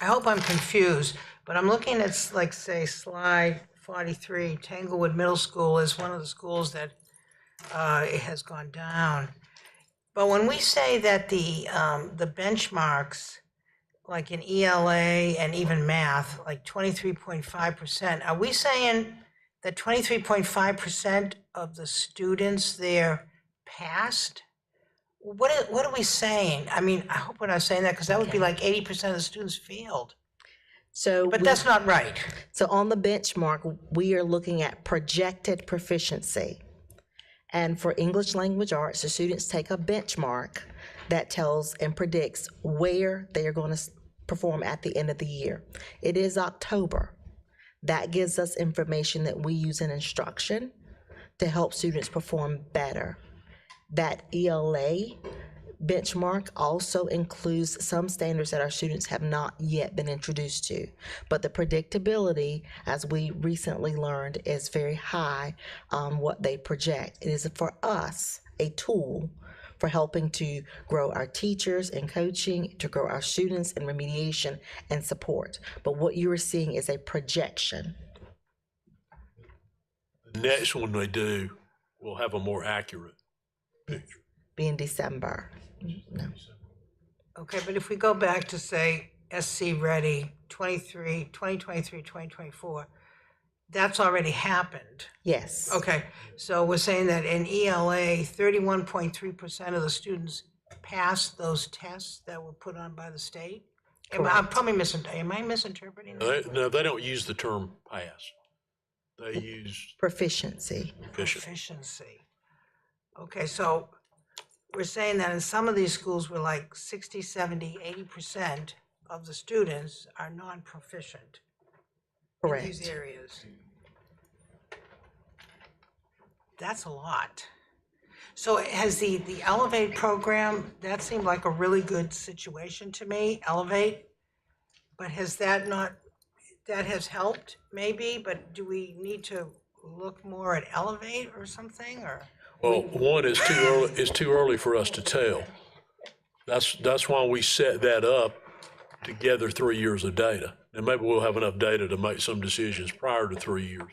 hope I'm confused, but I'm looking at, like, say, slide 43. Tanglewood Middle School is one of the schools that it has gone down. But when we say that the benchmarks, like in ELA and even math, like 23.5%, are we saying that 23.5% of the students there passed? What are we saying? I mean, I hope we're not saying that, because that would be like 80% of the students failed. But that's not right. So on the benchmark, we are looking at projected proficiency. And for English language arts, the students take a benchmark that tells and predicts where they are going to perform at the end of the year. It is October. That gives us information that we use in instruction to help students perform better. That ELA benchmark also includes some standards that our students have not yet been introduced to. But the predictability, as we recently learned, is very high on what they project. It is for us a tool for helping to grow our teachers and coaching, to grow our students in remediation and support. But what you are seeing is a projection. The next one they do will have a more accurate picture. Be in December. No. Okay, but if we go back to, say, SC Ready 2023, 2024, that's already happened. Yes. Okay, so we're saying that in ELA, 31.3% of the students passed those tests that were put on by the state? Am I misinterpreting that? No, they don't use the term pass. They use proficiency. Proficiency. Okay, so we're saying that in some of these schools, we're like 60, 70, 80% of the students are non-proficient in these areas. That's a lot. So has the Elevate program, that seemed like a really good situation to me, Elevate, but has that not, that has helped maybe, but do we need to look more at Elevate or something, or? Well, one is too early for us to tell. That's why we set that up to gather 3 years of data. And maybe we'll have enough data to make some decisions prior to 3 years.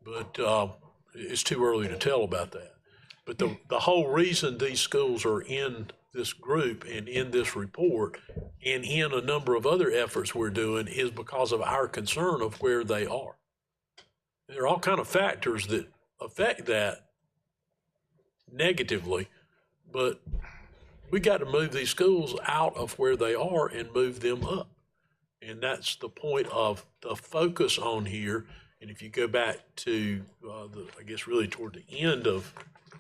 But it's too early to tell about that. But the whole reason these schools are in this group and in this report and in a number of other efforts we're doing is because of our concern of where they are. There are all kind of factors that affect that negatively, but we got to move these schools out of where they are and move them up. And that's the point of the focus on here. And if you go back to, I guess really toward the end of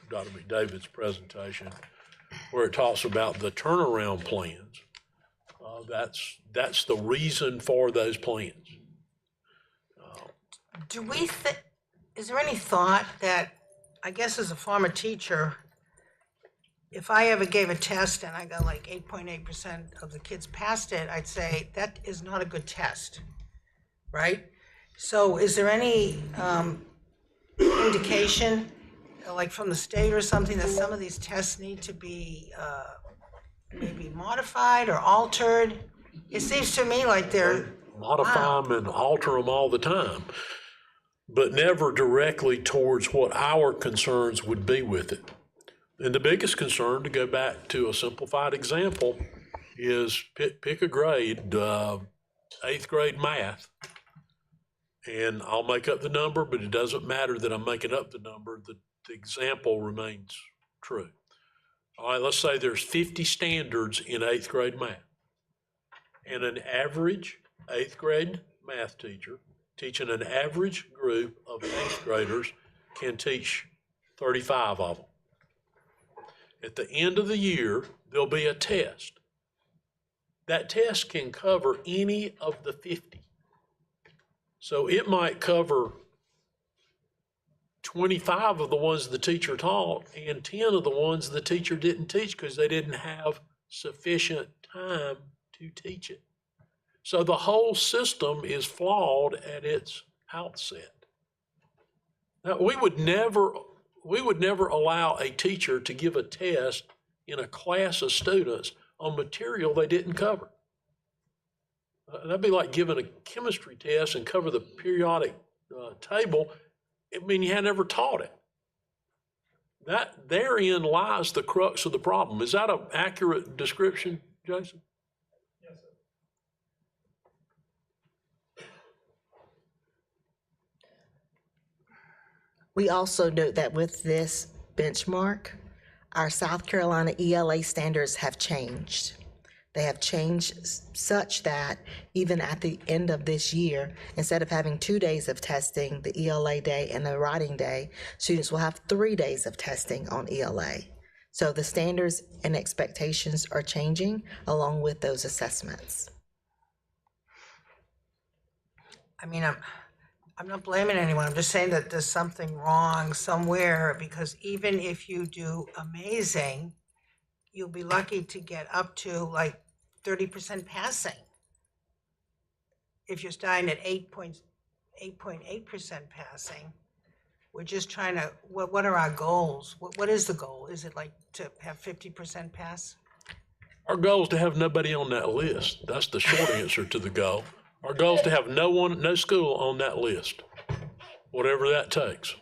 Dr. McDavid's presentation, where it talks about the turnaround plans, that's the reason for those plans. Do we is there any thought that, I guess as a former teacher, if I ever gave a test and I got like 8.8% of the kids passed it, I'd say that is not a good test, right? So is there any indication, like from the state or something, that some of these tests need to be maybe modified or altered? It seems to me like they're Modify them and alter them all the time, but never directly towards what our concerns would be with it. And the biggest concern, to go back to a simplified example, is pick a grade, 8th grade math, and I'll make up the number, but it doesn't matter that I'm making up the number, the example remains true. All right, let's say there's 50 standards in 8th grade math, and an average 8th grade math teacher teaching an average group of 8th graders can teach 35 of them. At the end of the year, there'll be a test. That test can cover any of the 50. So it might cover 25 of the ones the teacher taught and 10 of the ones the teacher didn't teach because they didn't have sufficient time to teach it. So the whole system is flawed at its outset. Now, we would never allow a teacher to give a test in a class of students on material they didn't cover. That'd be like giving a chemistry test and cover the periodic table. I mean, you had never taught it. That therein lies the crux of the problem. Is that an accurate description, Jason? Yes, sir. We also note that with this benchmark, our South Carolina ELA standards have changed. They have changed such that even at the end of this year, instead of having 2 days of testing, the ELA day and the writing day, students will have 3 days of testing on ELA. So the standards and expectations are changing along with those assessments. I mean, I'm not blaming anyone. I'm just saying that there's something wrong somewhere, because even if you do amazing, you'll be lucky to get up to like 30% passing. If you're starting at 8.8% passing, we're just trying to, what are our goals? What is the goal? Is it like to have 50% pass? Our goal is to have nobody on that list. That's the short answer to the goal. Our goal is to have no school on that list, whatever that takes.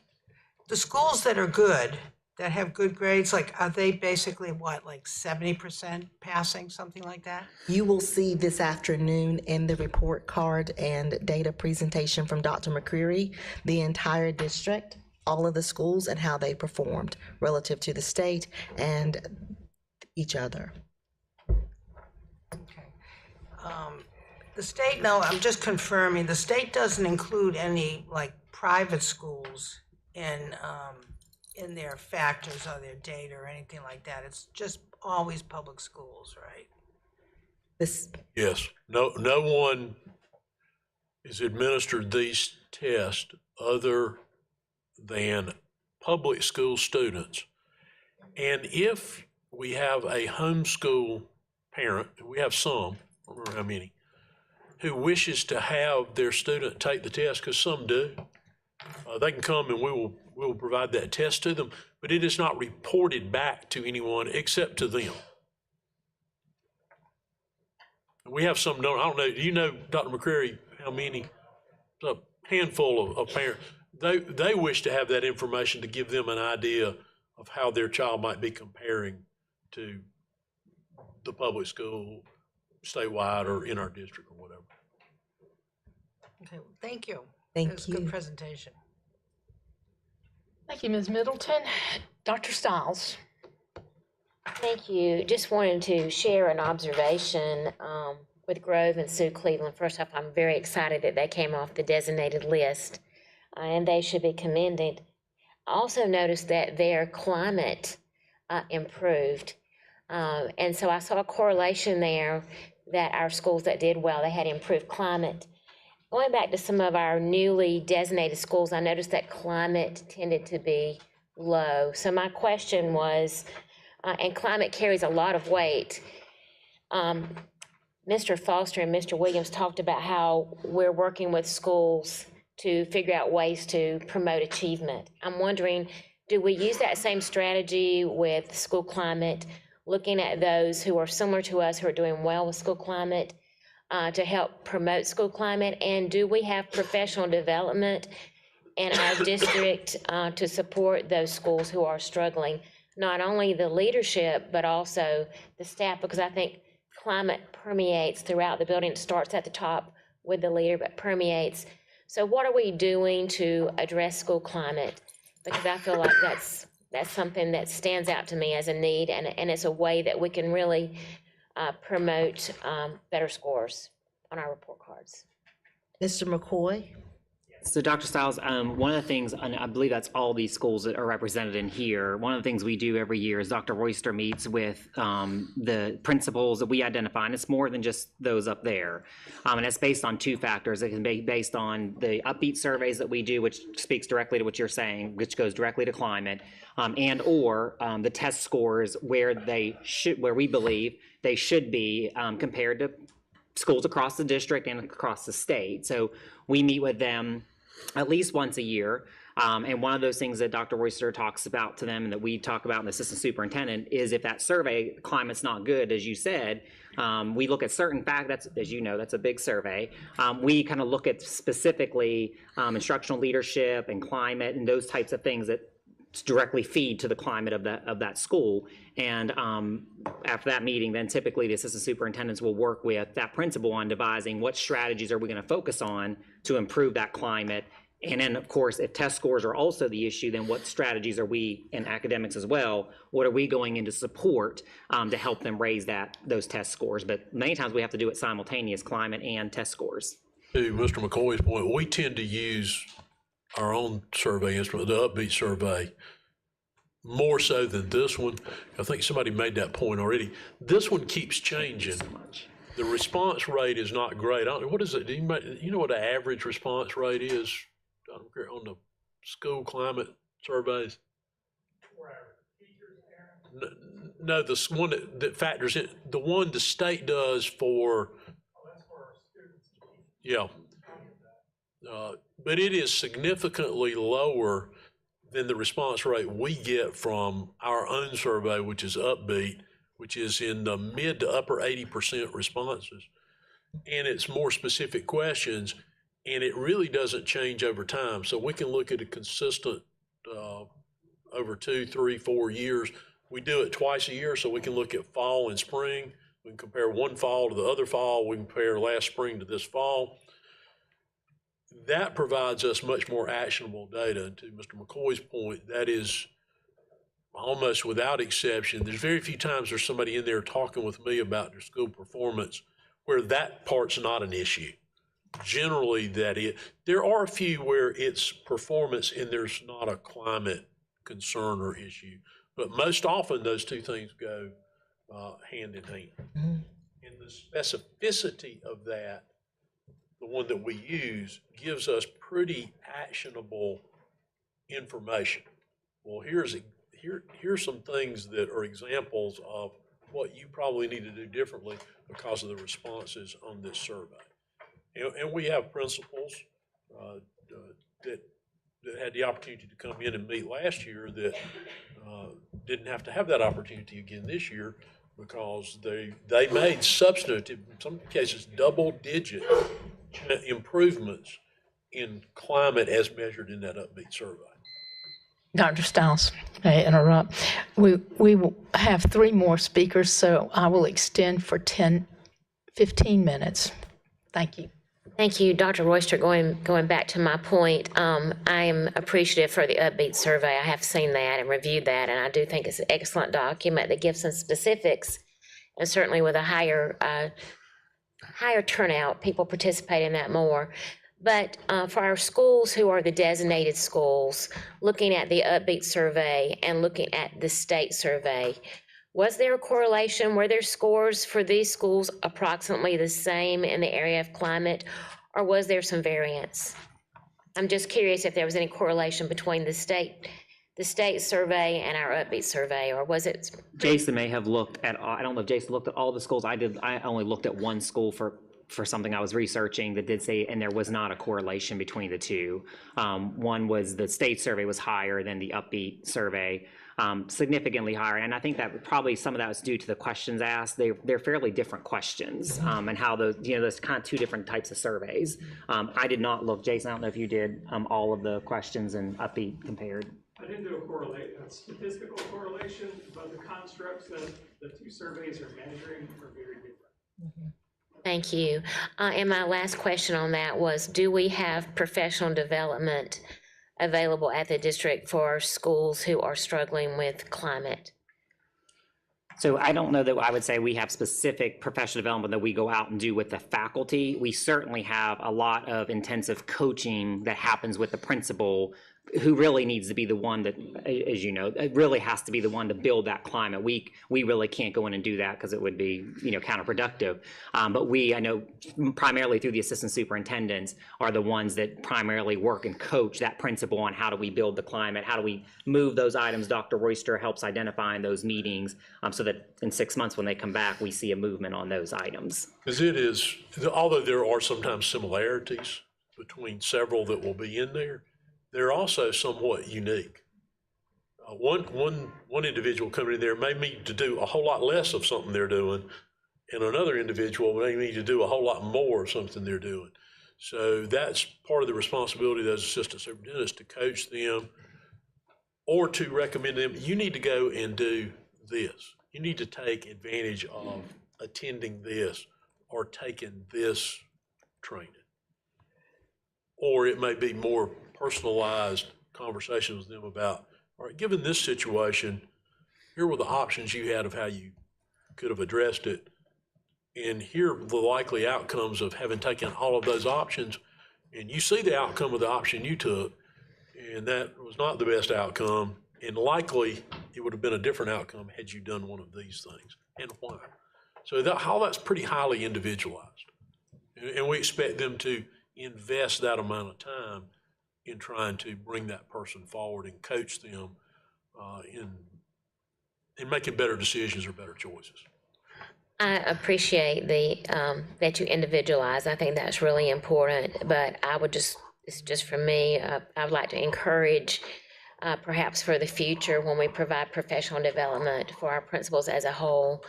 The schools that are good, that have good grades, like, are they basically what, like 70% passing, something like that? You will see this afternoon in the report card and data presentation from Dr. McCreary, the entire district, all of the schools and how they performed relative to the state and each other. Okay. The state, no, I'm just confirming, the state doesn't include any like private schools in their factors or their data or anything like that. It's just always public schools, right? Yes, no one is administered these tests other than public school students. And if we have a homeschool parent, and we have some, I don't remember how many, who wishes to have their student take the test, because some do, they can come and we will provide that test to them, but it is not reported back to anyone except to them. We have some, I don't know, do you know, Dr. McCreary, how many? A handful of parents. They wish to have that information to give them an idea of how their child might be comparing to the public school, statewide, or in our district or whatever. Okay, well, thank you. Thank It was a good you. presentation. Thank you, Ms. Middleton. Dr. Stiles. Thank you. Just wanted to share an observation. with Grove and Sioux Cleveland. First off, I'm very excited that they came off the designated list, and they should be commended. I also noticed that their climate improved. And so I saw a correlation there that our schools that did well, they had improved climate. Going back to some of our newly designated schools, I noticed that climate tended to be low. So my question was, and climate carries a lot of weight. Mr. Foster and Mr. Williams talked about how we're working with schools to figure out ways to promote achievement. I'm wondering, do we use that same strategy with school climate, looking at those who are similar to us who are doing well with school climate to help promote school climate? And do we have professional development in our district to support those schools who are struggling? Not only the leadership, but also the staff, because I think climate permeates throughout the building. It starts at the top with the leader, but permeates. So what are we doing to address school climate? Because I feel like that's something that stands out to me as a need, and it's a way that we can really promote better scores on our report cards. Mr. McCoy? So Dr. Stiles, one of the things, and I believe that's all these schools that are represented in here, one of the things we do every year is Dr. Royster meets with the principals that we identify, and it's more than just those up there. And it's based on two factors. It can be based on the Upbeat surveys that we do, which speaks directly to what you're saying, which goes directly to climate, and or the test scores where we believe they should be compared to schools across the district and across the state. So we meet with them at least once a year. And one of those things that Dr. Royster talks about to them and that we talk about in the assistant superintendent is if that survey climate's not good, as you said, we look at certain facts, as you know, that's a big survey. We kind of look at specifically instructional leadership and climate and those types of things that directly feed to the climate of that school. And after that meeting, then typically the assistant superintendents will work with that principal on devising what strategies are we going to focus on to improve that climate. And then, of course, if test scores are also the issue, then what strategies are we, in academics as well, what are we going into support to help them raise those test scores? But many times we have to do it simultaneous, climate and test scores. To Mr. McCoy's point, we tend to use our own survey instrument, the Upbeat survey, more so than this one. I think somebody made that point already. This one keeps changing. The response rate is not great. I don't know, what is it? Do you know what the average response rate is on the school climate surveys? No, the one that factors in, the one the state does for, yeah. But it is significantly lower than the response rate we get from our own survey, which is Upbeat, which is in the mid to upper 80% responses. And it's more specific questions, and it really doesn't change over time. So we can look at a consistent over 2, 3, 4 years. We do it twice a year, so we can look at fall and spring. We can compare one fall to the other fall. We can compare last spring to this fall. That provides us much more actionable data. And to Mr. McCoy's point, that is almost without exception. There's very few times there's somebody in there talking with me about their school performance where that part's not an issue. Generally, there are a few where it's performance and there's not a climate concern or issue. But most often those two things go hand in hand. Mm-hmm. And the specificity of that, the one that we use, gives us pretty actionable information. Well, here's some things that are examples of what you probably need to do differently because of the responses on this survey. And we have principals that had the opportunity to come in and meet last year that didn't have to have that opportunity again this year because they made substantive, in some cases, double-digit improvements in climate as measured in that Upbeat survey. Dr. Stiles, may I interrupt? We will have 3 more speakers, so I will extend for 15 minutes. Thank you. Thank you, Dr. Royster. Going back to my point, I am appreciative for the Upbeat survey. I have seen that and reviewed that, and I do think it's an excellent document that gives some specifics, and certainly with a higher higher turnout, people participate in that more. But for our schools who are the designated schools, looking at the Upbeat survey and looking at the state survey, was there a correlation? Were their scores for these schools approximately the same in the area of climate, or was there some variance? I'm just curious if there was any correlation between the state survey and our Upbeat survey, or was it? Jason may have looked at, I don't know if Jason looked at all the schools. I only looked at one school for something I was researching that did say, and there was not a correlation between the two. One was the state survey was higher than the Upbeat survey, significantly higher. And I think that probably some of that was due to the questions asked. They're fairly different questions, and how those, there's kind of two different types of surveys. I did not look, Jason, I don't know if you did all of the questions and Upbeat compared. I didn't do a statistical correlation, but the constructs that the two surveys are measuring are very different. Thank you. And my last question on that was, do we have professional development available at the district for schools who are struggling with climate? So I don't know that I would say we have specific professional development that we go out and do with the faculty. We certainly have a lot of intensive coaching that happens with the principal, who really needs to be the one that, as you know, it really has to be the one to build that climate. We really can't go in and do that because it would be, counterproductive. But I know primarily through the assistant superintendents are the ones that primarily work and coach that principal on how do we build the climate, how do we move those items. Dr. Royster helps identify in those meetings so that in 6 months when they come back, we see a movement on those items. Because it is, although there are sometimes similarities between several that will be in there, they're also somewhat unique. One individual coming in there may need to do a whole lot less of something they're doing, and another individual may need to do a whole lot more of something they're doing. So that's part of the responsibility of those assistant superintendents, to coach them or to recommend them, you need to go and do this. You need to take advantage of attending this or taking this training. Or it may be more personalized conversations with them about, all right, given this situation, here were the options you had of how you could have addressed it. And here are the likely outcomes of having taken all of those options. And you see the outcome of the option you took, and that was not the best outcome. And likely it would have been a different outcome had you done one of these things, and why. So all that's pretty highly individualized. And we expect them to invest that amount of time in trying to bring that person forward and coach them in making better decisions or better choices. I appreciate that you individualize. I think that's really important, but it's just for me, I would like to encourage perhaps for the future when we provide professional development for our principals as a whole,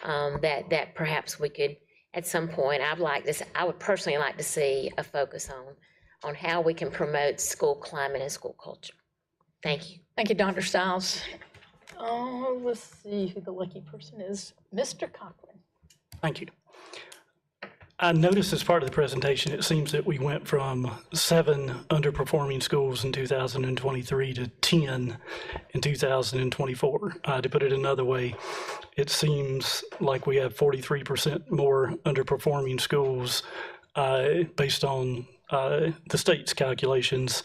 that perhaps we could, at some point, I would personally like to see a focus on how we can promote school climate and school culture. Thank you. Thank you, Dr. Stiles. Oh, let's see who the lucky person is. Mr. Cochran. Thank you. I noticed as part of the presentation, it seems that we went from 7 underperforming schools in 2023 to 10 in 2024. To put it another way, it seems like we have 43% more underperforming schools based on the state's calculations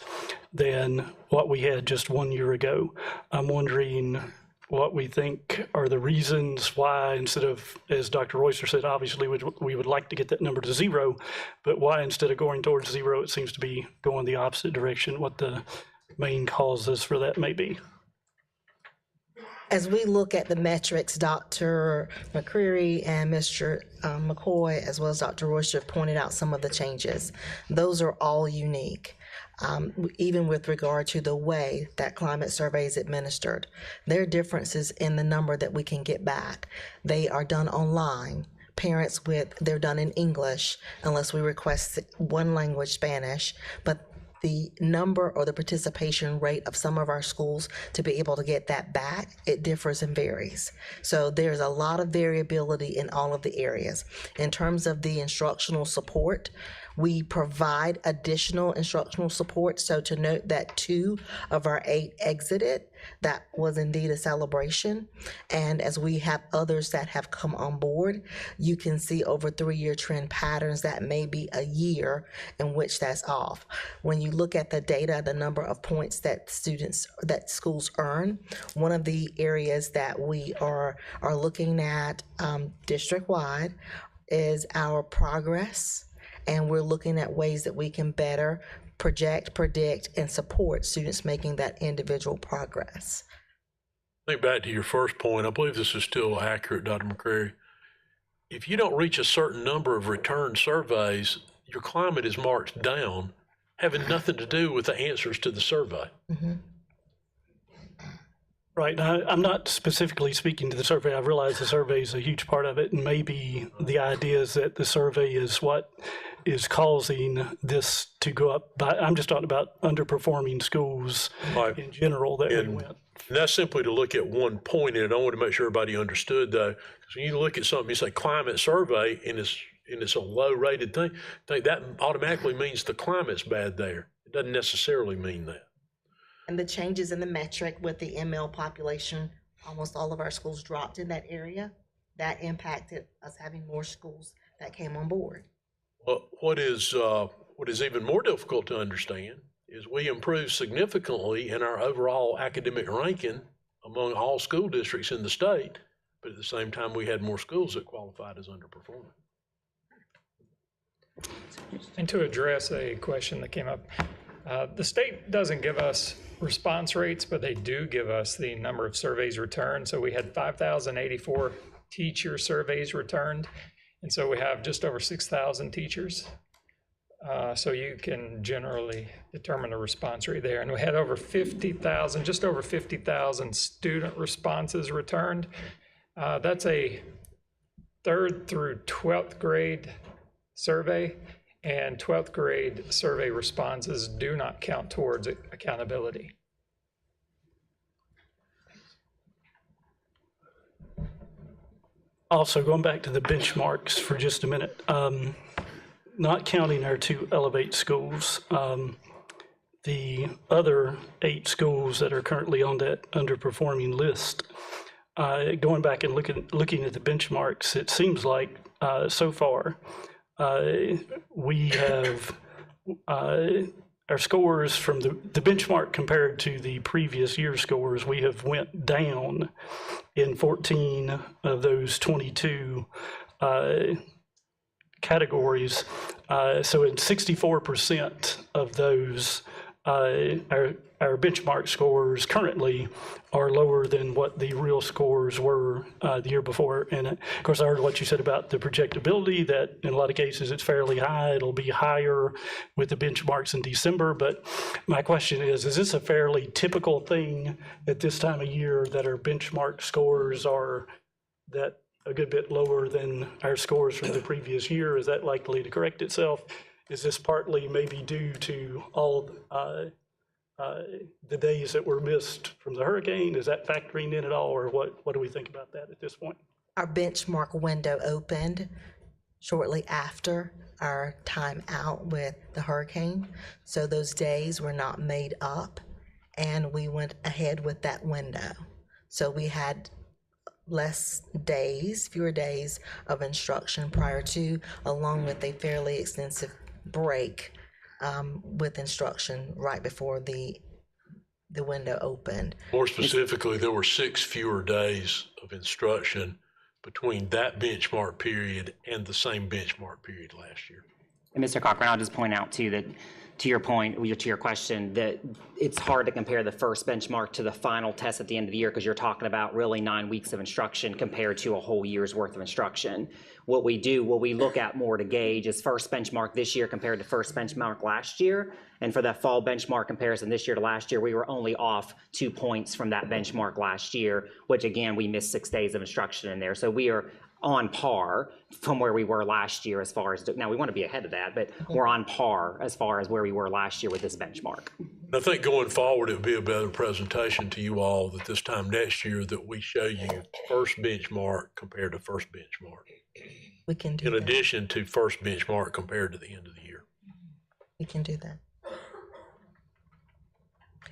than what we had just 1 year ago. I'm wondering what we think are the reasons why, instead of, as Dr. Royster said, obviously we would like to get that number to 0, but why instead of going towards 0, it seems to be going the opposite direction, what the main causes for that may be. As we look at the metrics, Dr. McCreary and Mr. McCoy, as well as Dr. Royster, have pointed out some of the changes. Those are all unique. Even with regard to the way that climate survey is administered. There are differences in the number that we can get back. They are done online. They're done in English, unless we request one language, Spanish, but the number or the participation rate of some of our schools to be able to get that back, it differs and varies. So there's a lot of variability in all of the areas. In terms of the instructional support, We provide additional instructional support. So to note that 2 of our 8 exited, that was indeed a celebration. And as we have others that have come on board, you can see over 3-year trend patterns that may be a year in which that's off. When you look at the data, the number of points that schools earn, one of the areas that we are looking at district-wide is our progress, and we're looking at ways that we can better project, predict, and support students making that individual progress. Think back to your first point. I believe this is still accurate, Dr. McCrary. If you don't reach a certain number of return surveys, your climate is marked down, having nothing to do with the answers to the survey. Mm-hmm. Right. I'm not specifically speaking to the survey. I realize the survey is a huge part of it, and maybe the idea is that the survey is what is causing this to go up. But I'm just talking about underperforming schools in general that we went. And that's simply to look at one point in it. I want to make sure everybody understood, though, because when you look at something, you say climate survey, and it's a low-rated thing, that automatically means the climate's bad there. It doesn't necessarily mean that. And the changes in the metric with the ML population, almost all of our schools dropped in that area. That impacted us having more schools that came on board. Well, what is even more difficult to understand is we improved significantly in our overall academic ranking among all school districts in the state, but at the same time, we had more schools that qualified as underperforming. And to address a question that came up, the state doesn't give us response rates, but they do give us the number of surveys returned. So we had 5,084 teacher surveys returned. And so we have just over 6,000 teachers. So you can generally determine the response rate there. And we had over 50,000, just over 50,000 student responses returned. That's a 3rd through 12th grade survey. And 12th grade survey responses do not count towards accountability. Also, going back to the benchmarks for just a minute, not counting our 2 Elevate schools, the other 8 schools that are currently on that underperforming list, going back and looking at the benchmarks, it seems like so far, we have our scores from the benchmark compared to the previous year scores, we have went down in 14 of those 22 categories. So in 64% of those, our benchmark scores currently are lower than what the real scores were the year before. And of course, I heard what you said about the projectability, that in a lot of cases it's fairly high. It'll be higher with the benchmarks in December. But my question is this a fairly typical thing at this time of year that our benchmark scores are that a good bit lower than our scores from the previous year? Is that likely to correct itself? Is this partly maybe due to all the days that were missed from the hurricane? Is that factoring in at all, or what do we think about that at this point? Our benchmark window opened shortly after our time out with the hurricane. So those days were not made up, and we went ahead with that window. So we had fewer days of instruction prior to, along with a fairly extensive break with instruction right before the window opened. More specifically, there were 6 fewer days of instruction between that benchmark period and the same benchmark period last year. And Mr. Cochran, I'll just point out too that, to your point, to your question, that it's hard to compare the first benchmark to the final test at the end of the year because you're talking about really 9 weeks of instruction compared to a whole year's worth of instruction. What we look at more to gauge is first benchmark this year compared to first benchmark last year. And for that fall benchmark comparison this year to last year, we were only off 2 points from that benchmark last year, which again, we missed 6 days of instruction in there. So we are on par from where we were last year as far as, now we want to be ahead of that, but we're on par as far as where we were last year with this benchmark. I think going forward, it would be a better presentation to you all that this time next year that we show you first benchmark compared to first benchmark. We can do In that. addition to first benchmark compared to the end of the year. We can do that.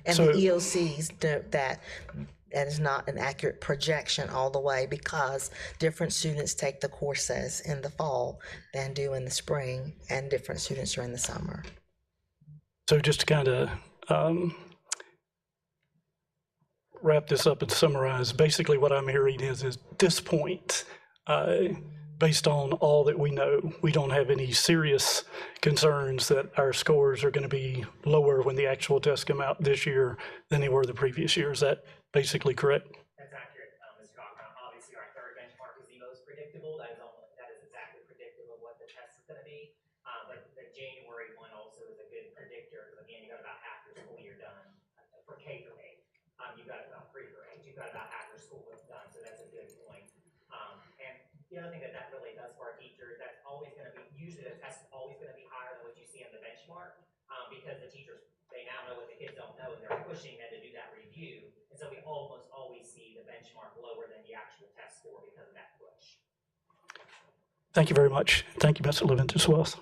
And So- the EOCs, that is not an accurate projection all the way because different students take the courses in the fall than do in the spring, and different students are in the summer. So just to kind of wrap this up and summarize, basically what I'm hearing is at this point, based on all that we know, we don't have any serious concerns that our scores are going to be lower when the actual tests come out this year than they were the previous year. Is that basically correct? That's accurate, Mr. Cochran. Obviously, our third benchmark is the most predictable. That is exactly predictive of what the test is going to be. But the January one also is a good predictor, because again, you got about half your school year done for K through 8. You got about 3 through 8. You've got about half your school done, so that's a good point. And the other thing that really does for our teachers, that's always going to be, usually the test is always going to be higher than what you see in the benchmark, because the teachers, they now know what the kids don't know, and they're pushing them to do that review. And so we almost always see the benchmark lower than the actual test score because of that push. Thank you very much. Thank you, Mr. Leventis Wells.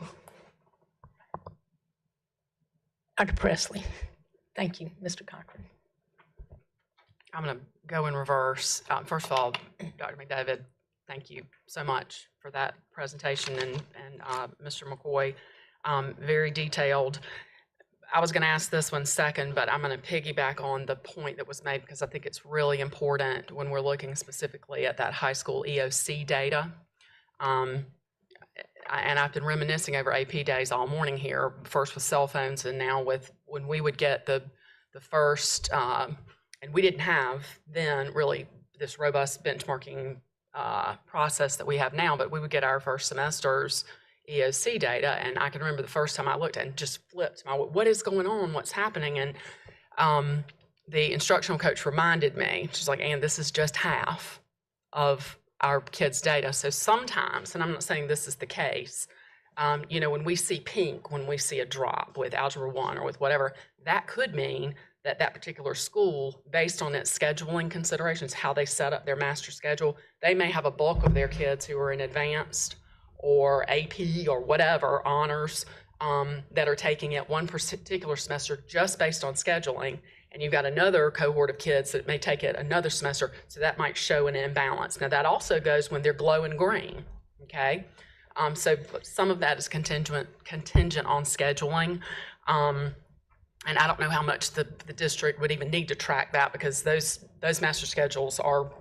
Dr. Presley. Thank you, Mr. Cochran. I'm going to go in reverse. First of all, Dr. McDavid, thank you so much for that presentation, and Mr. McCoy, very detailed. I was going to ask this one second, but I'm going to piggyback on the point that was made because I think it's really important when we're looking specifically at that high school EOC data. And I've been reminiscing over AP days all morning here, first with cell phones and now with when we would get the first, and we didn't have then really this robust benchmarking process that we have now, but we would get our first semester's EOC data, and I can remember the first time I looked and just flipped what is going on, what's happening, and the instructional coach reminded me, she's like, Ann, this is just half of our kids' data. So sometimes, and I'm not saying this is the case, when we see pink, when we see a drop with Algebra 1 or with whatever, that could mean that that particular school, based on its scheduling considerations, how they set up their master schedule, they may have a bulk of their kids who are in advanced or AP or whatever honors that are taking it one particular semester just based on scheduling, and you've got another cohort of kids that may take it another semester, so that might show an imbalance. Now that also goes when they're glowing green, okay? So some of that is contingent on scheduling, and I don't know how much the district would even need to track that because those master schedules are,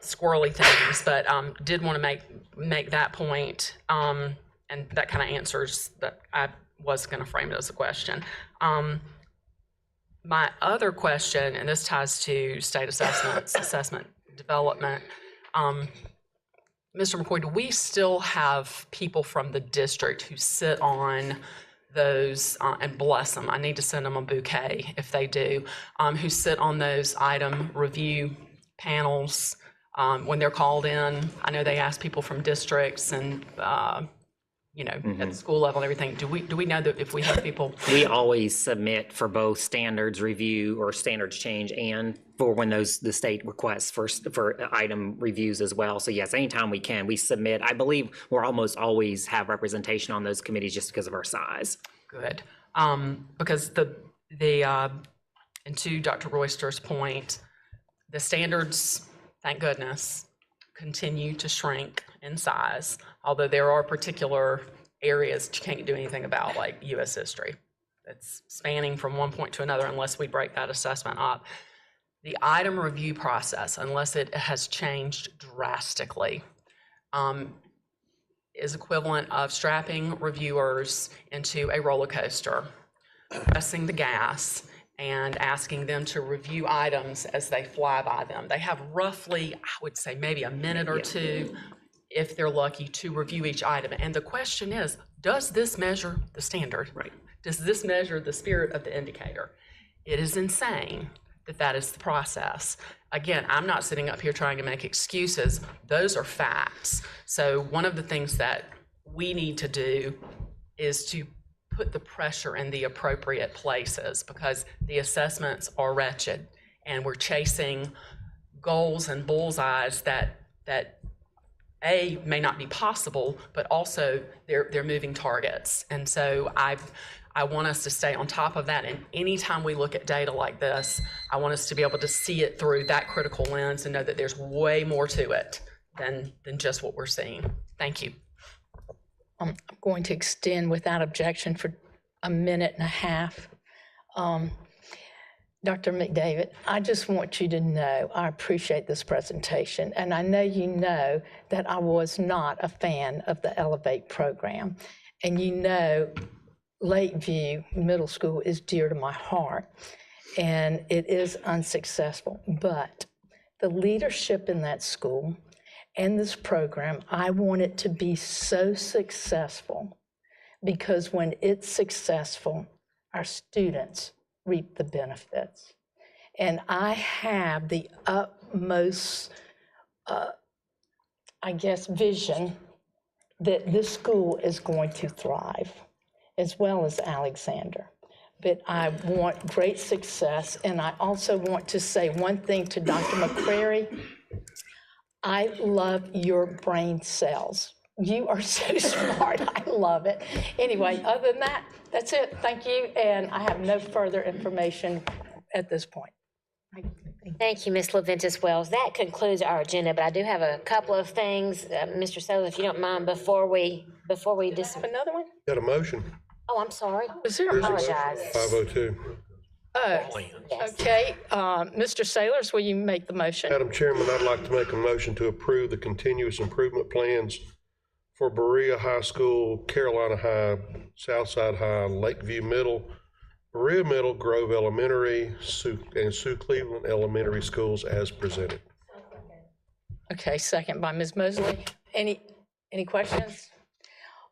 squirrely things, but did want to make that point, and that kind of answers that. I was going to frame it as a question. My other question, and this ties to state assessments, assessment development, Mr. McCoy, do we still have people from the district who sit on those, and bless them, I need to send them a bouquet if they do, who sit on those item review panels when they're called in? I know they ask people from districts and, at the school level and everything. Do we know that if we have people? We always submit for both standards review or standards change and for when the state requests for item reviews as well. So yes, anytime we can, we submit. I believe we're almost always have representation on those committees just because of our size. Good. Because and to Dr. Royster's point, the standards, thank goodness, continue to shrink in size, although there are particular areas that you can't do anything about, like U.S. history. It's spanning from one point to another unless we break that assessment up. The item review process, unless it has changed drastically, is equivalent of strapping reviewers into a roller coaster, pressing the gas, and asking them to review items as they fly by them. They have roughly, I would say, maybe a minute or two, if they're lucky, to review each item. And the question is, does this measure the standard? Right. Does this measure the spirit of the indicator? It is insane that is the process. Again, I'm not sitting up here trying to make excuses. Those are facts. So one of the things that we need to do is to put the pressure in the appropriate places, because the assessments are wretched and we're chasing goals and bullseyes that A, may not be possible, but also they're moving targets. And so I want us to stay on top of that. And anytime we look at data like this, I want us to be able to see it through that critical lens and know that there's way more to it than just what we're seeing. Thank you. I'm going to extend without objection for a minute and a half. Dr. McDavid, I just want you to know I appreciate this presentation, and I know you know that I was not a fan of the Elevate program, and you know Lakeview Middle School is dear to my heart, and it is unsuccessful, but the leadership in that school and this program, I want it to be so successful, because when it's successful, our students reap the benefits. And I have the utmost, vision that this school is going to thrive, as well as Alexander. But I want great success, and I also want to say one thing to Dr. McCrary. I love your brain cells. You are so smart. I love it. Anyway, other than that, that's it. Thank you, and I have no further information at this point. Thank you, Ms. Leventis Wells. That concludes our agenda, but I do have a couple of things, Mr. Sother, if you don't mind, before we Another one? Got a motion? Oh, I'm sorry. Was there I a motion? apologize. 502. Oh, okay. Mr. Sailors, will you make the motion? Madam Chairman, I'd like to make a motion to approve the continuous improvement plans for Berea High School, Carolina High, Southside High, Lakeview Middle, Berea Middle, Grove Elementary, and Sioux Cleveland Elementary Schools as presented. Okay, second by Ms. Mosley. Any questions?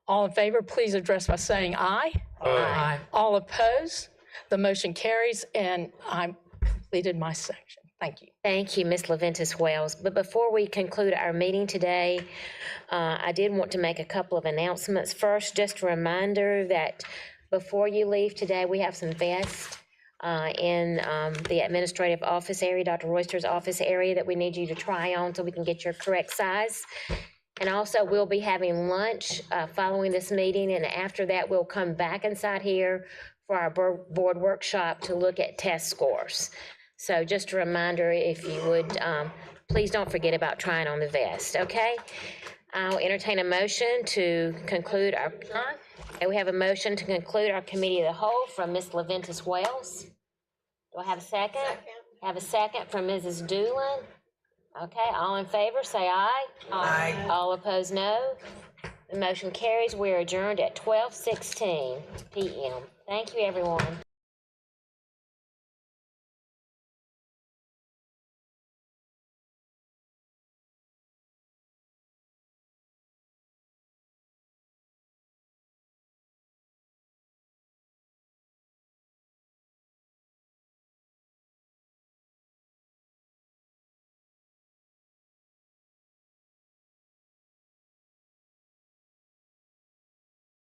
All in favor, please address by saying aye. Aye. All opposed? The motion carries, and I completed my section. Thank you. Thank you, Ms. Leventis Wells. But before we conclude our meeting today, I did want to make a couple of announcements. First, just a reminder that before you leave today, we have some vests in the administrative office area, Dr. Royster's office area, that we need you to try on so we can get your correct size. And also, we'll be having lunch following this meeting, and after that, we'll come back inside here for our board workshop to look at test scores. So just a reminder, if you would, please don't forget about trying on the vest, okay? I'll entertain a motion to conclude our, and we have a motion to conclude our committee of the whole from Ms. Leventis Wells. Do I have a second? Have a second from Mrs. Doolin. Okay, all in favor, say aye. Aye. All opposed, no. The motion carries. We are adjourned at 12:16 p.m. Thank you, everyone.